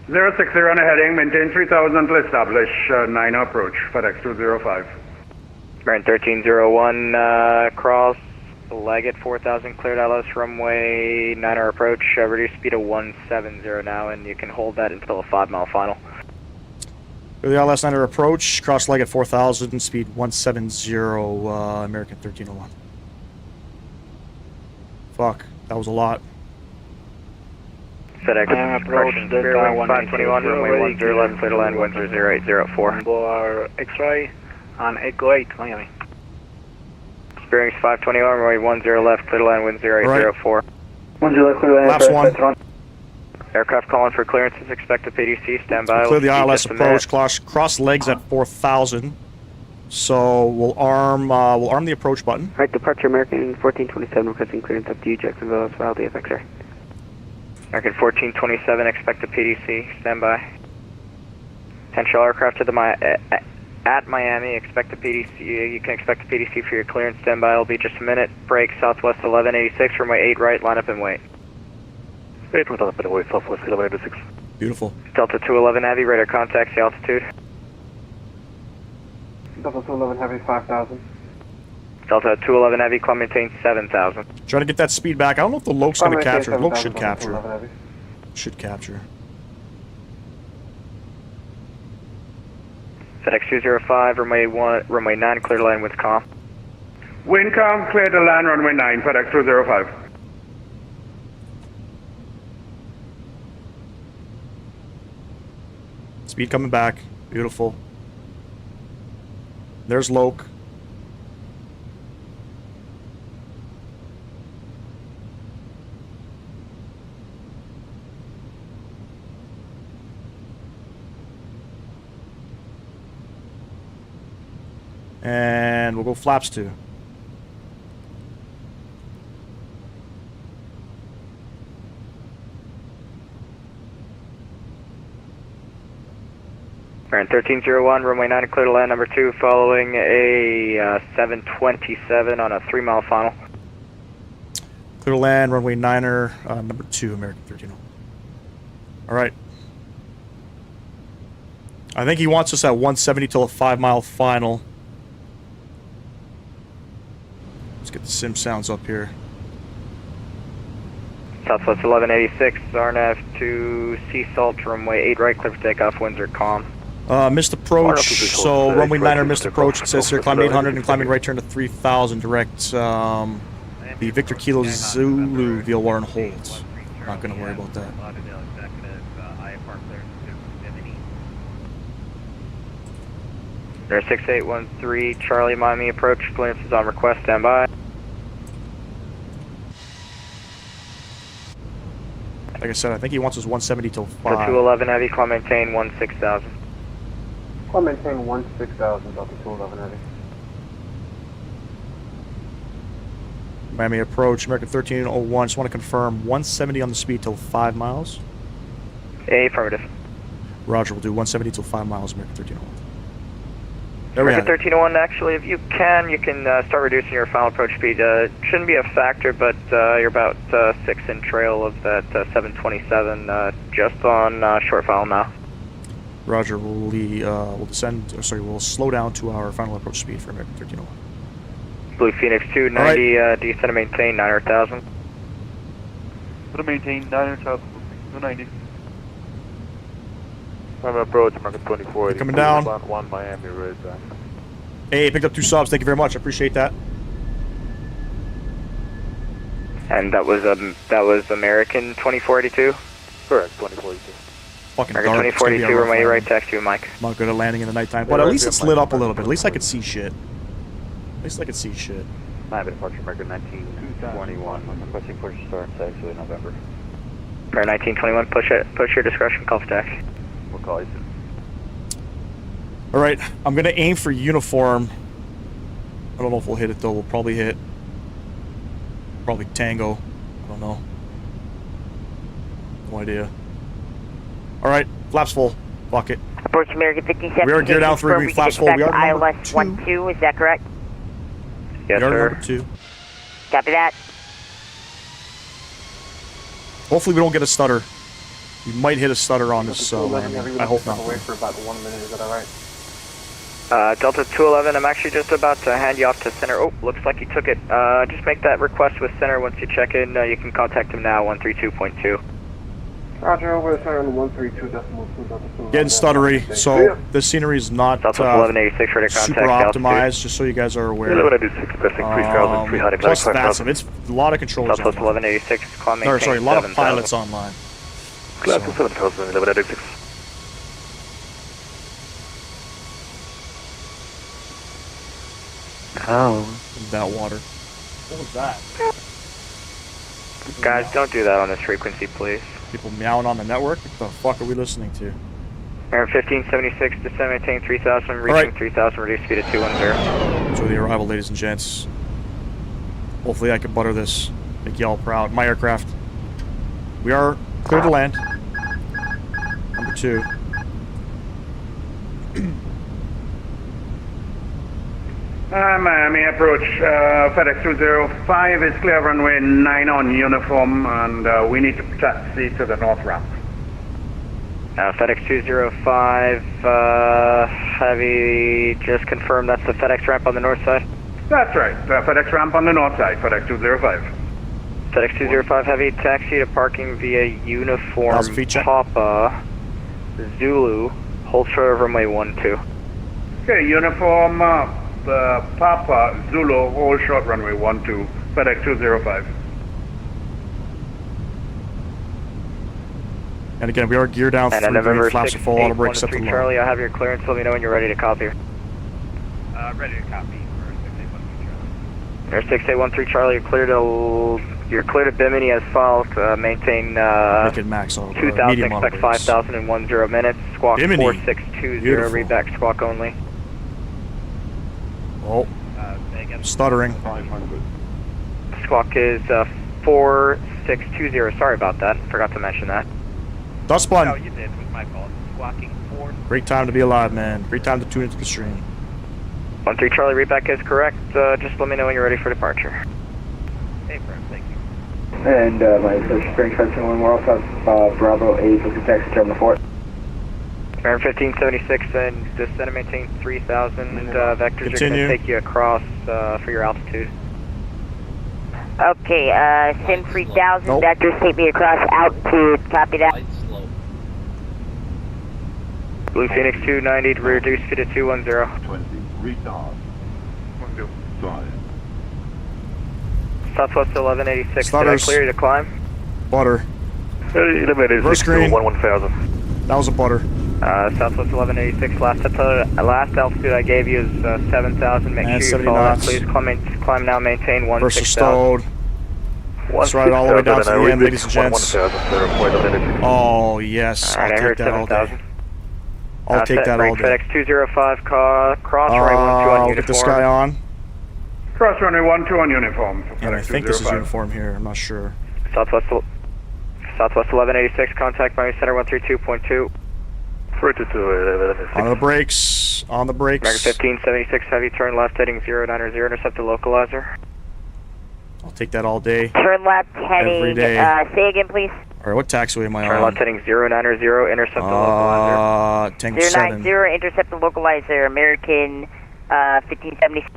060 on a heading, maintain 3000 until established, 9 approach, FedEx 205. American 1301, cross, leg at 4000, cleared ILS runway 9 approach, reduce speed to 170 now, and you can hold that until a 5 mile final. The ILS 9 approach, cross leg at 4000, speed 170, American 1301. Fuck, that was a lot. FedEx approach, Delta 521, runway 10 left, clear to land 100804. Boar X-ray on Echo 8, Miami. Bearings 521, runway 10 left, clear to land 100804. 10 left, clear to land. Laps 1. Aircraft calling for clearances, expect a PDC, stand by. Clear the ILS approach, cross legs at 4000. So we'll arm the approach button. Right, departure American 1427 requesting clearance up to you, Jacksonville as filed via X-ray. American 1427, expect a PDC, stand by. Potential aircraft to the at Miami, expect a PDC. You can expect a PDC for your clearance, stand by. It'll be just a minute. Break Southwest 1186, runway 8 right, line up and wait. 8 with up and away, Southwest 1186. Beautiful. Delta 211 heavy, radar contacts the altitude. Delta 211 heavy, 5000. Delta 211 heavy, climb maintain 7000. Trying to get that speed back. I don't know if the Loke's going to Maintain capture. Loke 7,000, should capture. 211 heavy. Should capture. FedEx 205, runway 9, clear to land with calm. Wind calm, clear to land, runway 9, FedEx 205. Speed coming back. Beautiful. There's Loke. And we'll go flaps 2. American 1301, runway 9, clear to land number 2, following a 727 on a 3 mile final. Clear to land, runway 9er, number 2, American 1301. Alright. I think he wants us at 170 till a 5 mile final. Let's get the sim sounds up here. Southwest 1186, RNAV to sea salt, runway 8 right, clear for takeoff, winds are calm. Missed approach, so runway 9er missed approach. It says here, climbing 800 and climbing right turn to 3000 direct. The Victor Kilo Zulu VOR and hold. Not going to worry about that. Air 6813, Charlie, Miami approach, clearance is on request, stand by. Like I said, I think he wants us 170 till 5. So 211 heavy, climb maintain 16,000. Climb maintain 16,000, Delta 211 heavy. Miami approach, American 1301. Just want to confirm 170 on the speed till 5 miles. Affirmative. Roger, we'll do 170 till 5 miles, American 1301. There we American have it. 1301, actually, if you can start reducing your final approach speed. Shouldn't be a factor, but you're about 6 in trail of that 727, just on short final now. Roger, we'll descend, we'll slow down to our final approach speed for American 1301. Blue Phoenix 290, descend and maintain 900,000. Gonna maintain 900,000, 290. I'm approach, American 24. Coming down. 1 Miami, right back. Hey, picked up 2 subs. Thank you very much. I appreciate that. And that was American 2482? Correct, 2042. Fucking American dark. 2042, runway right taxi to Mike. Not good at landing in the nighttime, but at least it's lit up a little bit. At least I could see shit. At least I could see shit. Miami departure, American 1921. Requesting push start, actually November. Air 1921, push your discretion, call for taxi. We'll call you soon. Alright, I'm gonna aim for uniform. I don't know if we'll hit it though. We'll probably hit. Probably Tango. I don't know. No idea. Alright, flaps full. Fuck it. Approach American 57. We are geared down 3, green flaps full. We are number ILS 12, is that correct? Yes, we are sir. number 2. Copy that. Hopefully we don't get a stutter. We might hit a stutter on this landing. I hope not. Away for about 1 minute, is that alright? Delta 211, I'm actually just about to hand you off to center. Oh, looks like he took it. Just make that request with center once you check in. You can contact him now, 132.2. Roger, over the center on 132.2. Getting stuttery, so the scenery is not Delta 1186, ready to super contact optimized, just so you guys are aware. 1186, requesting 3,300. Plus VATSIM, it's a lot of controllers Delta online. 1186, climb No, maintain sorry, a lot of 7,000. pilots online. Class of 7,000, 1186. Oh, that water. What was that? Guys, don't do that on this frequency, please. People meowing on the network? What the fuck are we listening to? Air 1576, descend maintain 3,000, reaching 3,000, reduce speed to 210. Enjoy the arrival, ladies and gents. Hopefully I can butter this. Make y'all proud. My aircraft. We are clear to land. Number 2. Miami approach, FedEx 205 is clear runway 9 on uniform, and we need to taxi to the north ramp. FedEx 205, heavy, just confirm that's the FedEx ramp on the north side? That's right, FedEx ramp on the north side, FedEx 205. FedEx 205, heavy, taxi to parking via uniform Papa, Zulu, hold short of runway 12. Okay, uniform Papa, Zulu, hold short runway 12, FedEx 205. And again, we are geared down and 3 November green flaps are full, auto brakes set to low. Charlie, I'll have your clearance, let me know when you're ready to copy. Ready to copy for 6813 Charlie. Air 6813 Charlie, you're clear to Bimini as filed, maintain max 2,000, expect 5,000 in 10 minutes, squawk Bimini. 4620, Beautiful. read back squawk only. Oh, stuttering. Squawk is 4620, sorry about that, forgot to mention that. Dust bun. No, you did, it was my fault. Squawking 4. Great time to be alive, man. Great time to tune into the stream. 13 Charlie, read back is correct, just let me know when you're ready for departure. Hey, friend, thank you. And my social spring fencing when we're off Bravo 8 with the taxi terminal 4. Air 1576 and descend and maintain 3,000 vectors Continue. are going to take you across for your altitude. Okay, sim 3000, vectors take me across altitude, copy that. Blue Phoenix 290 to reduce speed to 210. 20, retard. 1-5. Southwest 1186, did I Stutters. clear you to climb? Butter. Elevated First green. 1000. That was a butter. Southwest 1186, last altitude I gave you is 7,000. Make And sure you 70 follow that, knots. please. Climb now, maintain First are 16,000. stowed. Let's ride all the way down to the end, ladies and gents. Oh, yes. Alright, I I'll heard take that all day. 7,000. I'll take that all day. FedEx 205, cross runway 12 on I'll get this uniform. guy on. Cross runway 12 on uniform. for And I FedEx think this is 205. uniform here. I'm not sure. Southwest 1186, contact Miami Center 132.2. On the brakes. On the brakes. American 1576, heavy turn left heading 090, intercept the localizer. I'll take that all day. Turn left Every heading, day. say again please. Alright, what taxiway am I Turn on? left heading 090, intercept the localizer. Tango 7. 090, intercept the localizer, American 1576.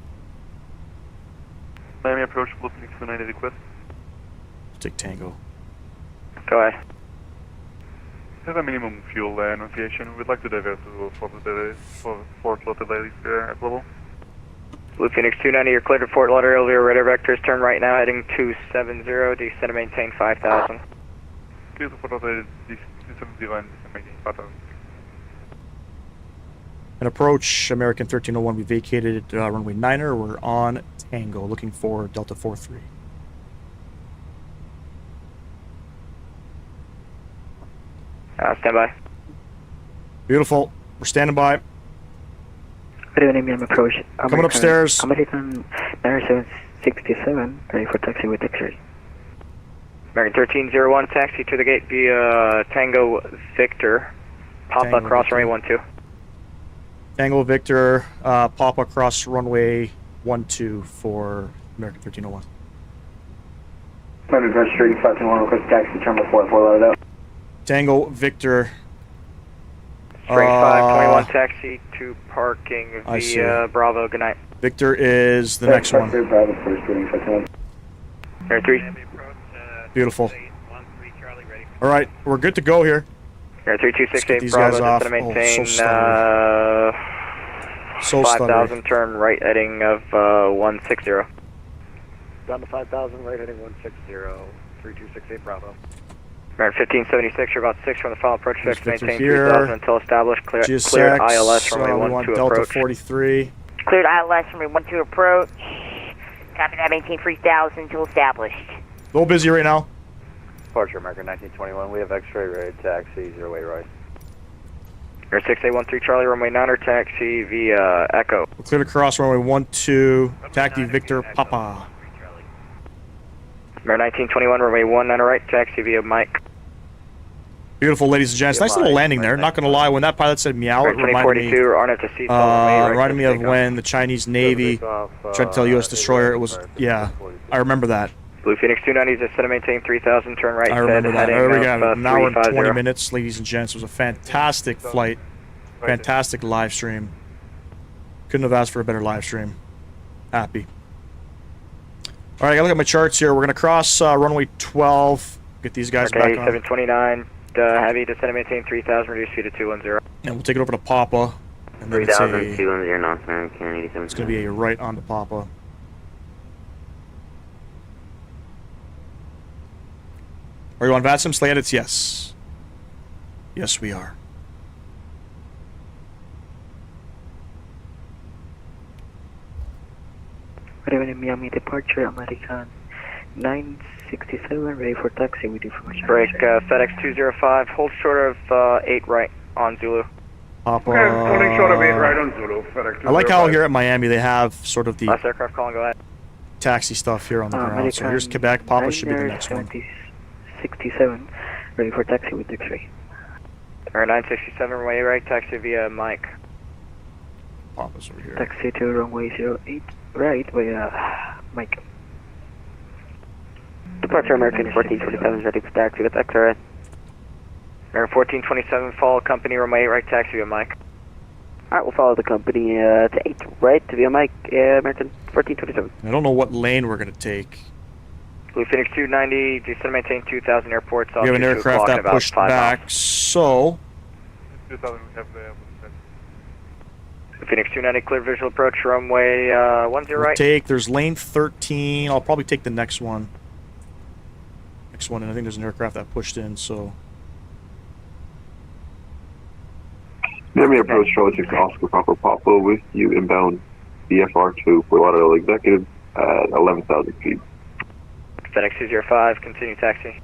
Miami approach, Fenix 290 request. I'll take Tango. Go ahead. Have a minimum fuel annunciation. We'd like to divert to Fort Lauderdale at level. Blue Phoenix 290, you're cleared to Fort Lauderdale via radar vectors. Turn right now, heading 270, descend and maintain 5,000. Clear to Fort Lauderdale, 270 and descend and maintain 5,000. An approach, American 1301, we vacated runway 9er. We're on Tango, looking for Delta 43. Stand by. Beautiful. We're standing by. Good evening, I'm approach. Coming upstairs. American 9767, ready for taxi with X-ray. American 1301, taxi to the gate via Tango Victor. Papa Tango cross Victor. runway 12. Tango Victor, pop across runway 12 for American 1301. London Dress Street, 521, request taxi, terminal 4, Fort Lauderdale. Tango Victor. Straight 521, taxi to parking I see. via Bravo. Good night. Victor is the next one. Bravo, first reading, 521. Air 3. Beautiful. All right, we're good to go here. Air 3268 these Bravo, guys off. just to Oh, maintain so stuttery. So 5,000, turn right heading of 160. Down to 5,000, right heading 160, 3268 Bravo. American 1576, you're about 6 from the final approach fix, Victor maintain here. 3,000 until established, cleared GSX, ILS we runway want 12 Delta approach. 43. Cleared ILS runway 12 approach. Copy that, maintain 3,000 until established. A little busy right now. Departure American 1921, we have X-ray ready, taxi, 0 right. Air 6813 Charlie, runway 9er, taxi via Echo. We're cleared across runway 12, taxi Victor Papa. Air 1921, runway 19 right, taxi via Mike. Beautiful, ladies and gents. Nice little landing there. Not going to lie, when that pilot said meow, it reminded me, 2042, Arnett to seat. reminded me of when the Chinese Navy tried to tell U.S. destroyer it was, yeah, I remember that. Blue Phoenix 290, descend to maintain 3,000, turn right. I remember that. heading There we of, go. An hour and 20 350. minutes, ladies and gents. It was a fantastic flight. Fantastic live stream. Couldn't have asked for a better live stream. Happy. All right, I gotta look at my charts here. We're gonna cross runway 12. Get these guys Okay, back on. 729, heavy, descend to maintain 3,000, reduce speed to 210. And we'll take it over to Papa. And then it's 3,210 knots, American 87. It's gonna be a right onto Papa. Are you on VATSIM? Slay edits? Yes. Yes, we are. Good evening, Miami departure, American 967, ready for taxi with information. Break, FedEx 205, hold short of 8 right on Zulu. Papa. Okay, holding short of 8 right on Zulu, FedEx I like how 205. here at Miami they have sort of the Last aircraft calling, go ahead. taxi stuff here on the ground. So here's Quebec. Papa should be the next one. 67, ready for taxi with X-ray. Air 967, runway right, taxi via Mike. Papa's over here. Taxi to runway 08, right, via Mike. Departure American 1427 ready for taxi with X-ray. American 1427, follow company runway 8 right, taxi via Mike. Alright, we'll follow the company to 8, right, to via Mike, American 1427. I don't know what lane we're gonna take. Blue Phoenix 290, descend maintain 2,000 airports. We have an aircraft that pushed back, so 2,000 we have there. Phoenix 290, clear visual approach, runway 10 right. There's lane 13. I'll probably take the next one. And I think there's an aircraft that pushed in, so. Miami approach Charlie 6 Oscar Papa Papa with you inbound BFR2 for Lauderdale Executive at 11,000 feet. Fenix 205, continue taxi.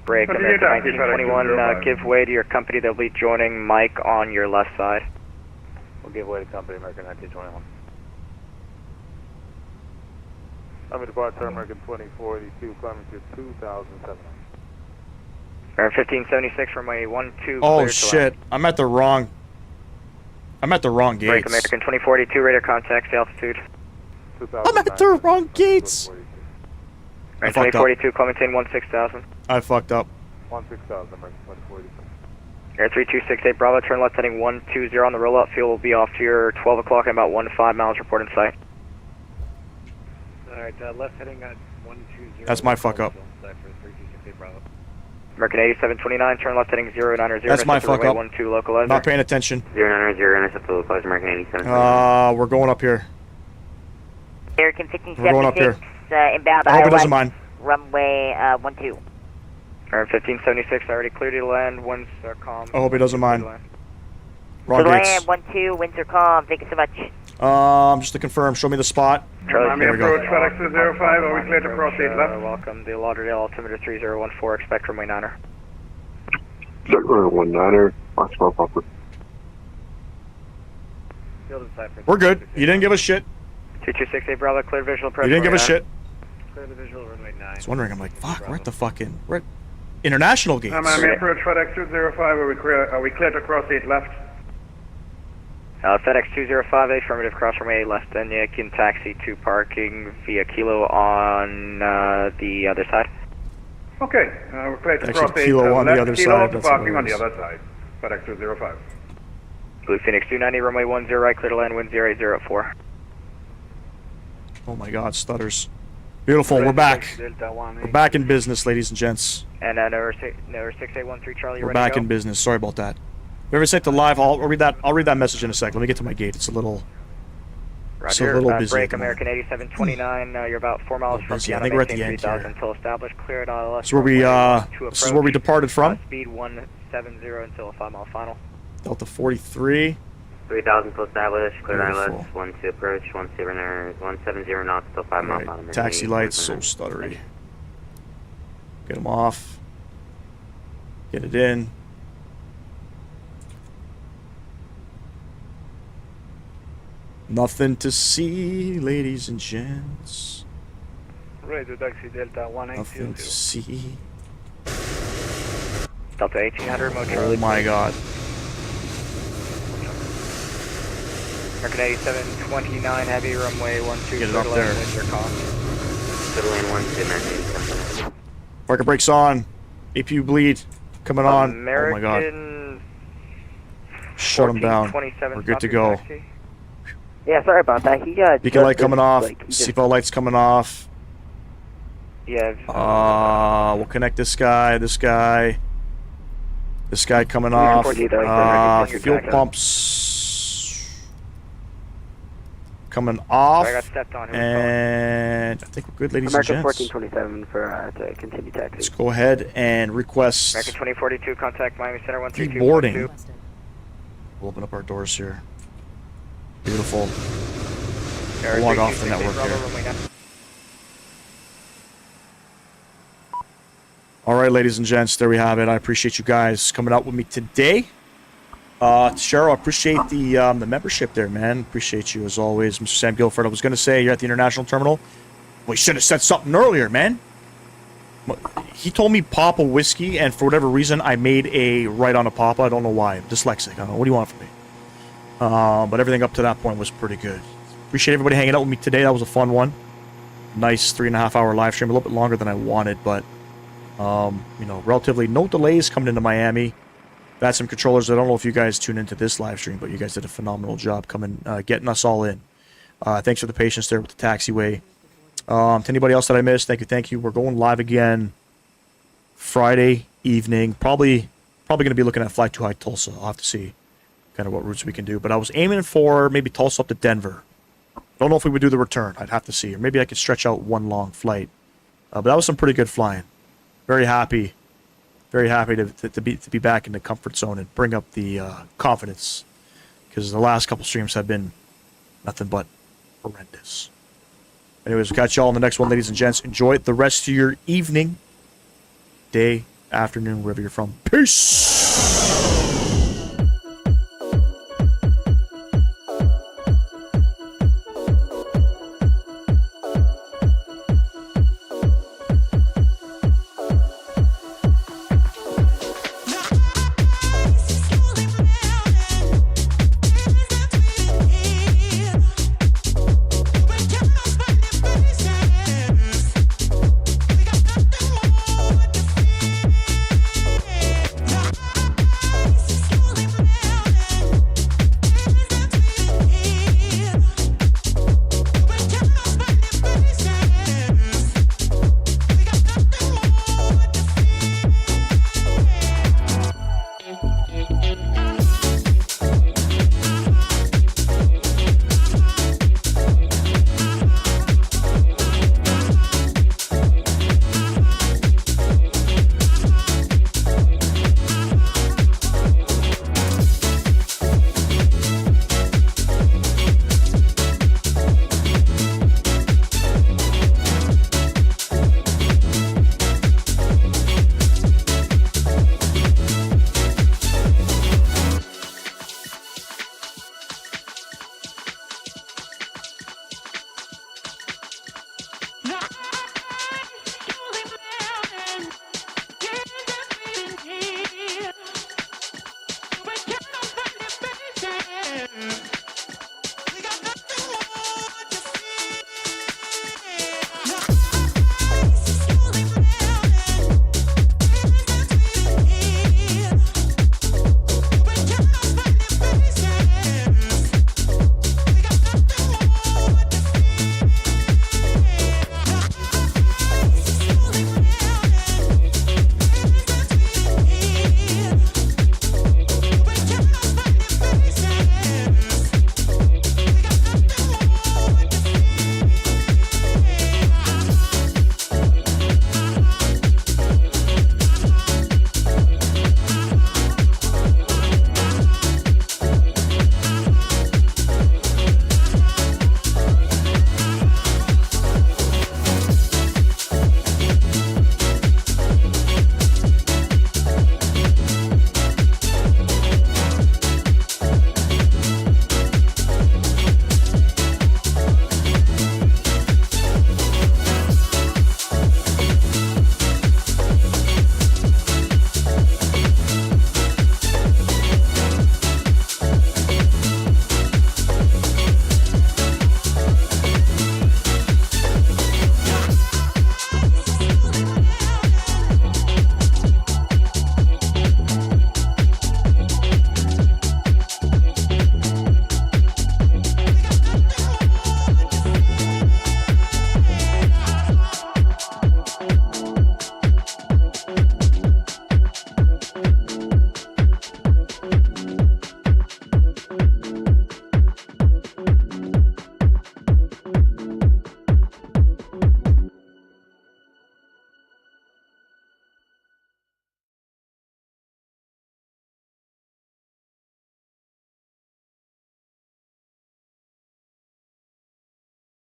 Break, American 1921, give way to your company. They'll be joining Mike on your left side. We'll give way to company American 1921. I'm in departure American 2482, climbing to 2,700. 1576, runway 12. Oh shit! I'm at the wrong gates. Break, American 2482, radar contact, altitude. I'm at the wrong gates. American 2042, call maintain 16,000. I fucked up. 16,000, American 2042. Air 3268 Bravo, turn left heading 120 on the rollout. Fuel will be off to your 12 o'clock and about 15 miles. Report in sight. Alright, left heading at 120. That's my fuck up. American 8729, turn left heading 090. That's my fuck up. 12 localizer. Not paying attention. 090, intercept the localizer American 87. We're going up here. American We're going up 1576, here. inbound I hope he doesn't mind. runway 12. American 1576, already cleared to land. Winds are calm. I hope he doesn't mind. Wrong gates. land 12, winds are calm. Thank you so much. Just to confirm, show me the spot. Miami approach FedEx 205, are we clear to proceed left? Welcome, the Lauderdale altimeter 3014, expect runway 9er. Check runway 19er, Oscar Papa. We're good. You didn't give a shit. 2268 Bravo, clear visual approach. You didn't give a shit. Clear the visual, runway 9. I was wondering, I'm like, fuck, we're at the fucking, we're at international gates. Miami approach FedEx 205, are we clear to proceed left? FedEx 205, affirmative, cross runway left, then you can taxi to parking via Kilo on the other side. Okay, we're clear to Actually, proceed Kilo on the other Kilo side, to that's parking what on it the is. other side. FedEx 205. Blue Phoenix 290, runway 10 right, clear to land, wind 080 at 4. Oh my god, stutters. Beautiful, we're back. We're back in business, ladies and gents. And number 6813 Charlie, We're back in business. Sorry about that. If you ever sent to live, I'll read that message in a sec. Let me get to my gate. It's a little Roger, busy. break American 8729, you're about 4 miles from busy. I Piano, think we're at the maintain end 3000 here. until established, cleared on This is where we this is where we departed from. Speed 170 until a 5 mile final. Delta 43. 3,000 full established, clear Beautiful. ILS, 12 approach, 170 knots, still 5 mile final. Taxi lights, so stuttery. Get them off. Get it in. Nothing to see, ladies and gents. Radio taxi Delta 1800. Nothing to see. Delta 1800, Mo Oh Charlie. my god. American 8729, heavy, runway 12, Get it up there. winds are calm. Clear lane 12, American 87. Parker brakes on. APU bleed. Coming on. American Oh my god. Shut him down. We're good to go. Yeah, sorry about that. He got Beacon light coming off. Seatbelt lights coming off. Yeah. We'll connect this guy, this guy coming off. Fuel pumps coming off. I got stepped on. And I think we're good, ladies American and gents. 1427 for to continue taxi. Let's go ahead and request American 2042, contact Miami Center 132. deboarding. We'll open up our doors here. Beautiful. We'll log off the network here. All right, ladies and gents, there we have it. I appreciate you guys coming out with me today. Cheryl, I appreciate the membership there, man. Appreciate you as always, Mr. Sam Guilford. I was going to say you're at the international terminal. We should have said something earlier, man. He told me Papa whiskey, and for whatever reason, I made a right on a Papa. I don't know why. I'm dyslexic. I don't know. What do you want from me? But everything up to that point was pretty good. Appreciate everybody hanging out with me today. That was a fun one. Nice 3.5 hour live stream. A little bit longer than I wanted, but you know, relatively no delays coming into Miami. VATSIM controllers. I don't know if you guys tune into this live stream, but you guys did a phenomenal job coming, getting us all in. Thanks for the patience there with the taxiway. To anybody else that I missed, thank you. We're going live again Friday evening. Probably going to be looking at Flight 2 High Tulsa. I'll have to see kind of what routes we can do. But I was aiming for maybe Tulsa up to Denver. Don't know if we would do the return. I'd have to see. Or maybe I could stretch out one long flight. But that was some pretty good flying. Very happy. Very happy to be back in the comfort zone and bring up the confidence. Because the last couple streams have been nothing but horrendous. Anyways, we'll catch y'all in the next one, ladies and gents. Enjoy the rest of your evening, day, afternoon, wherever you're from. Peace!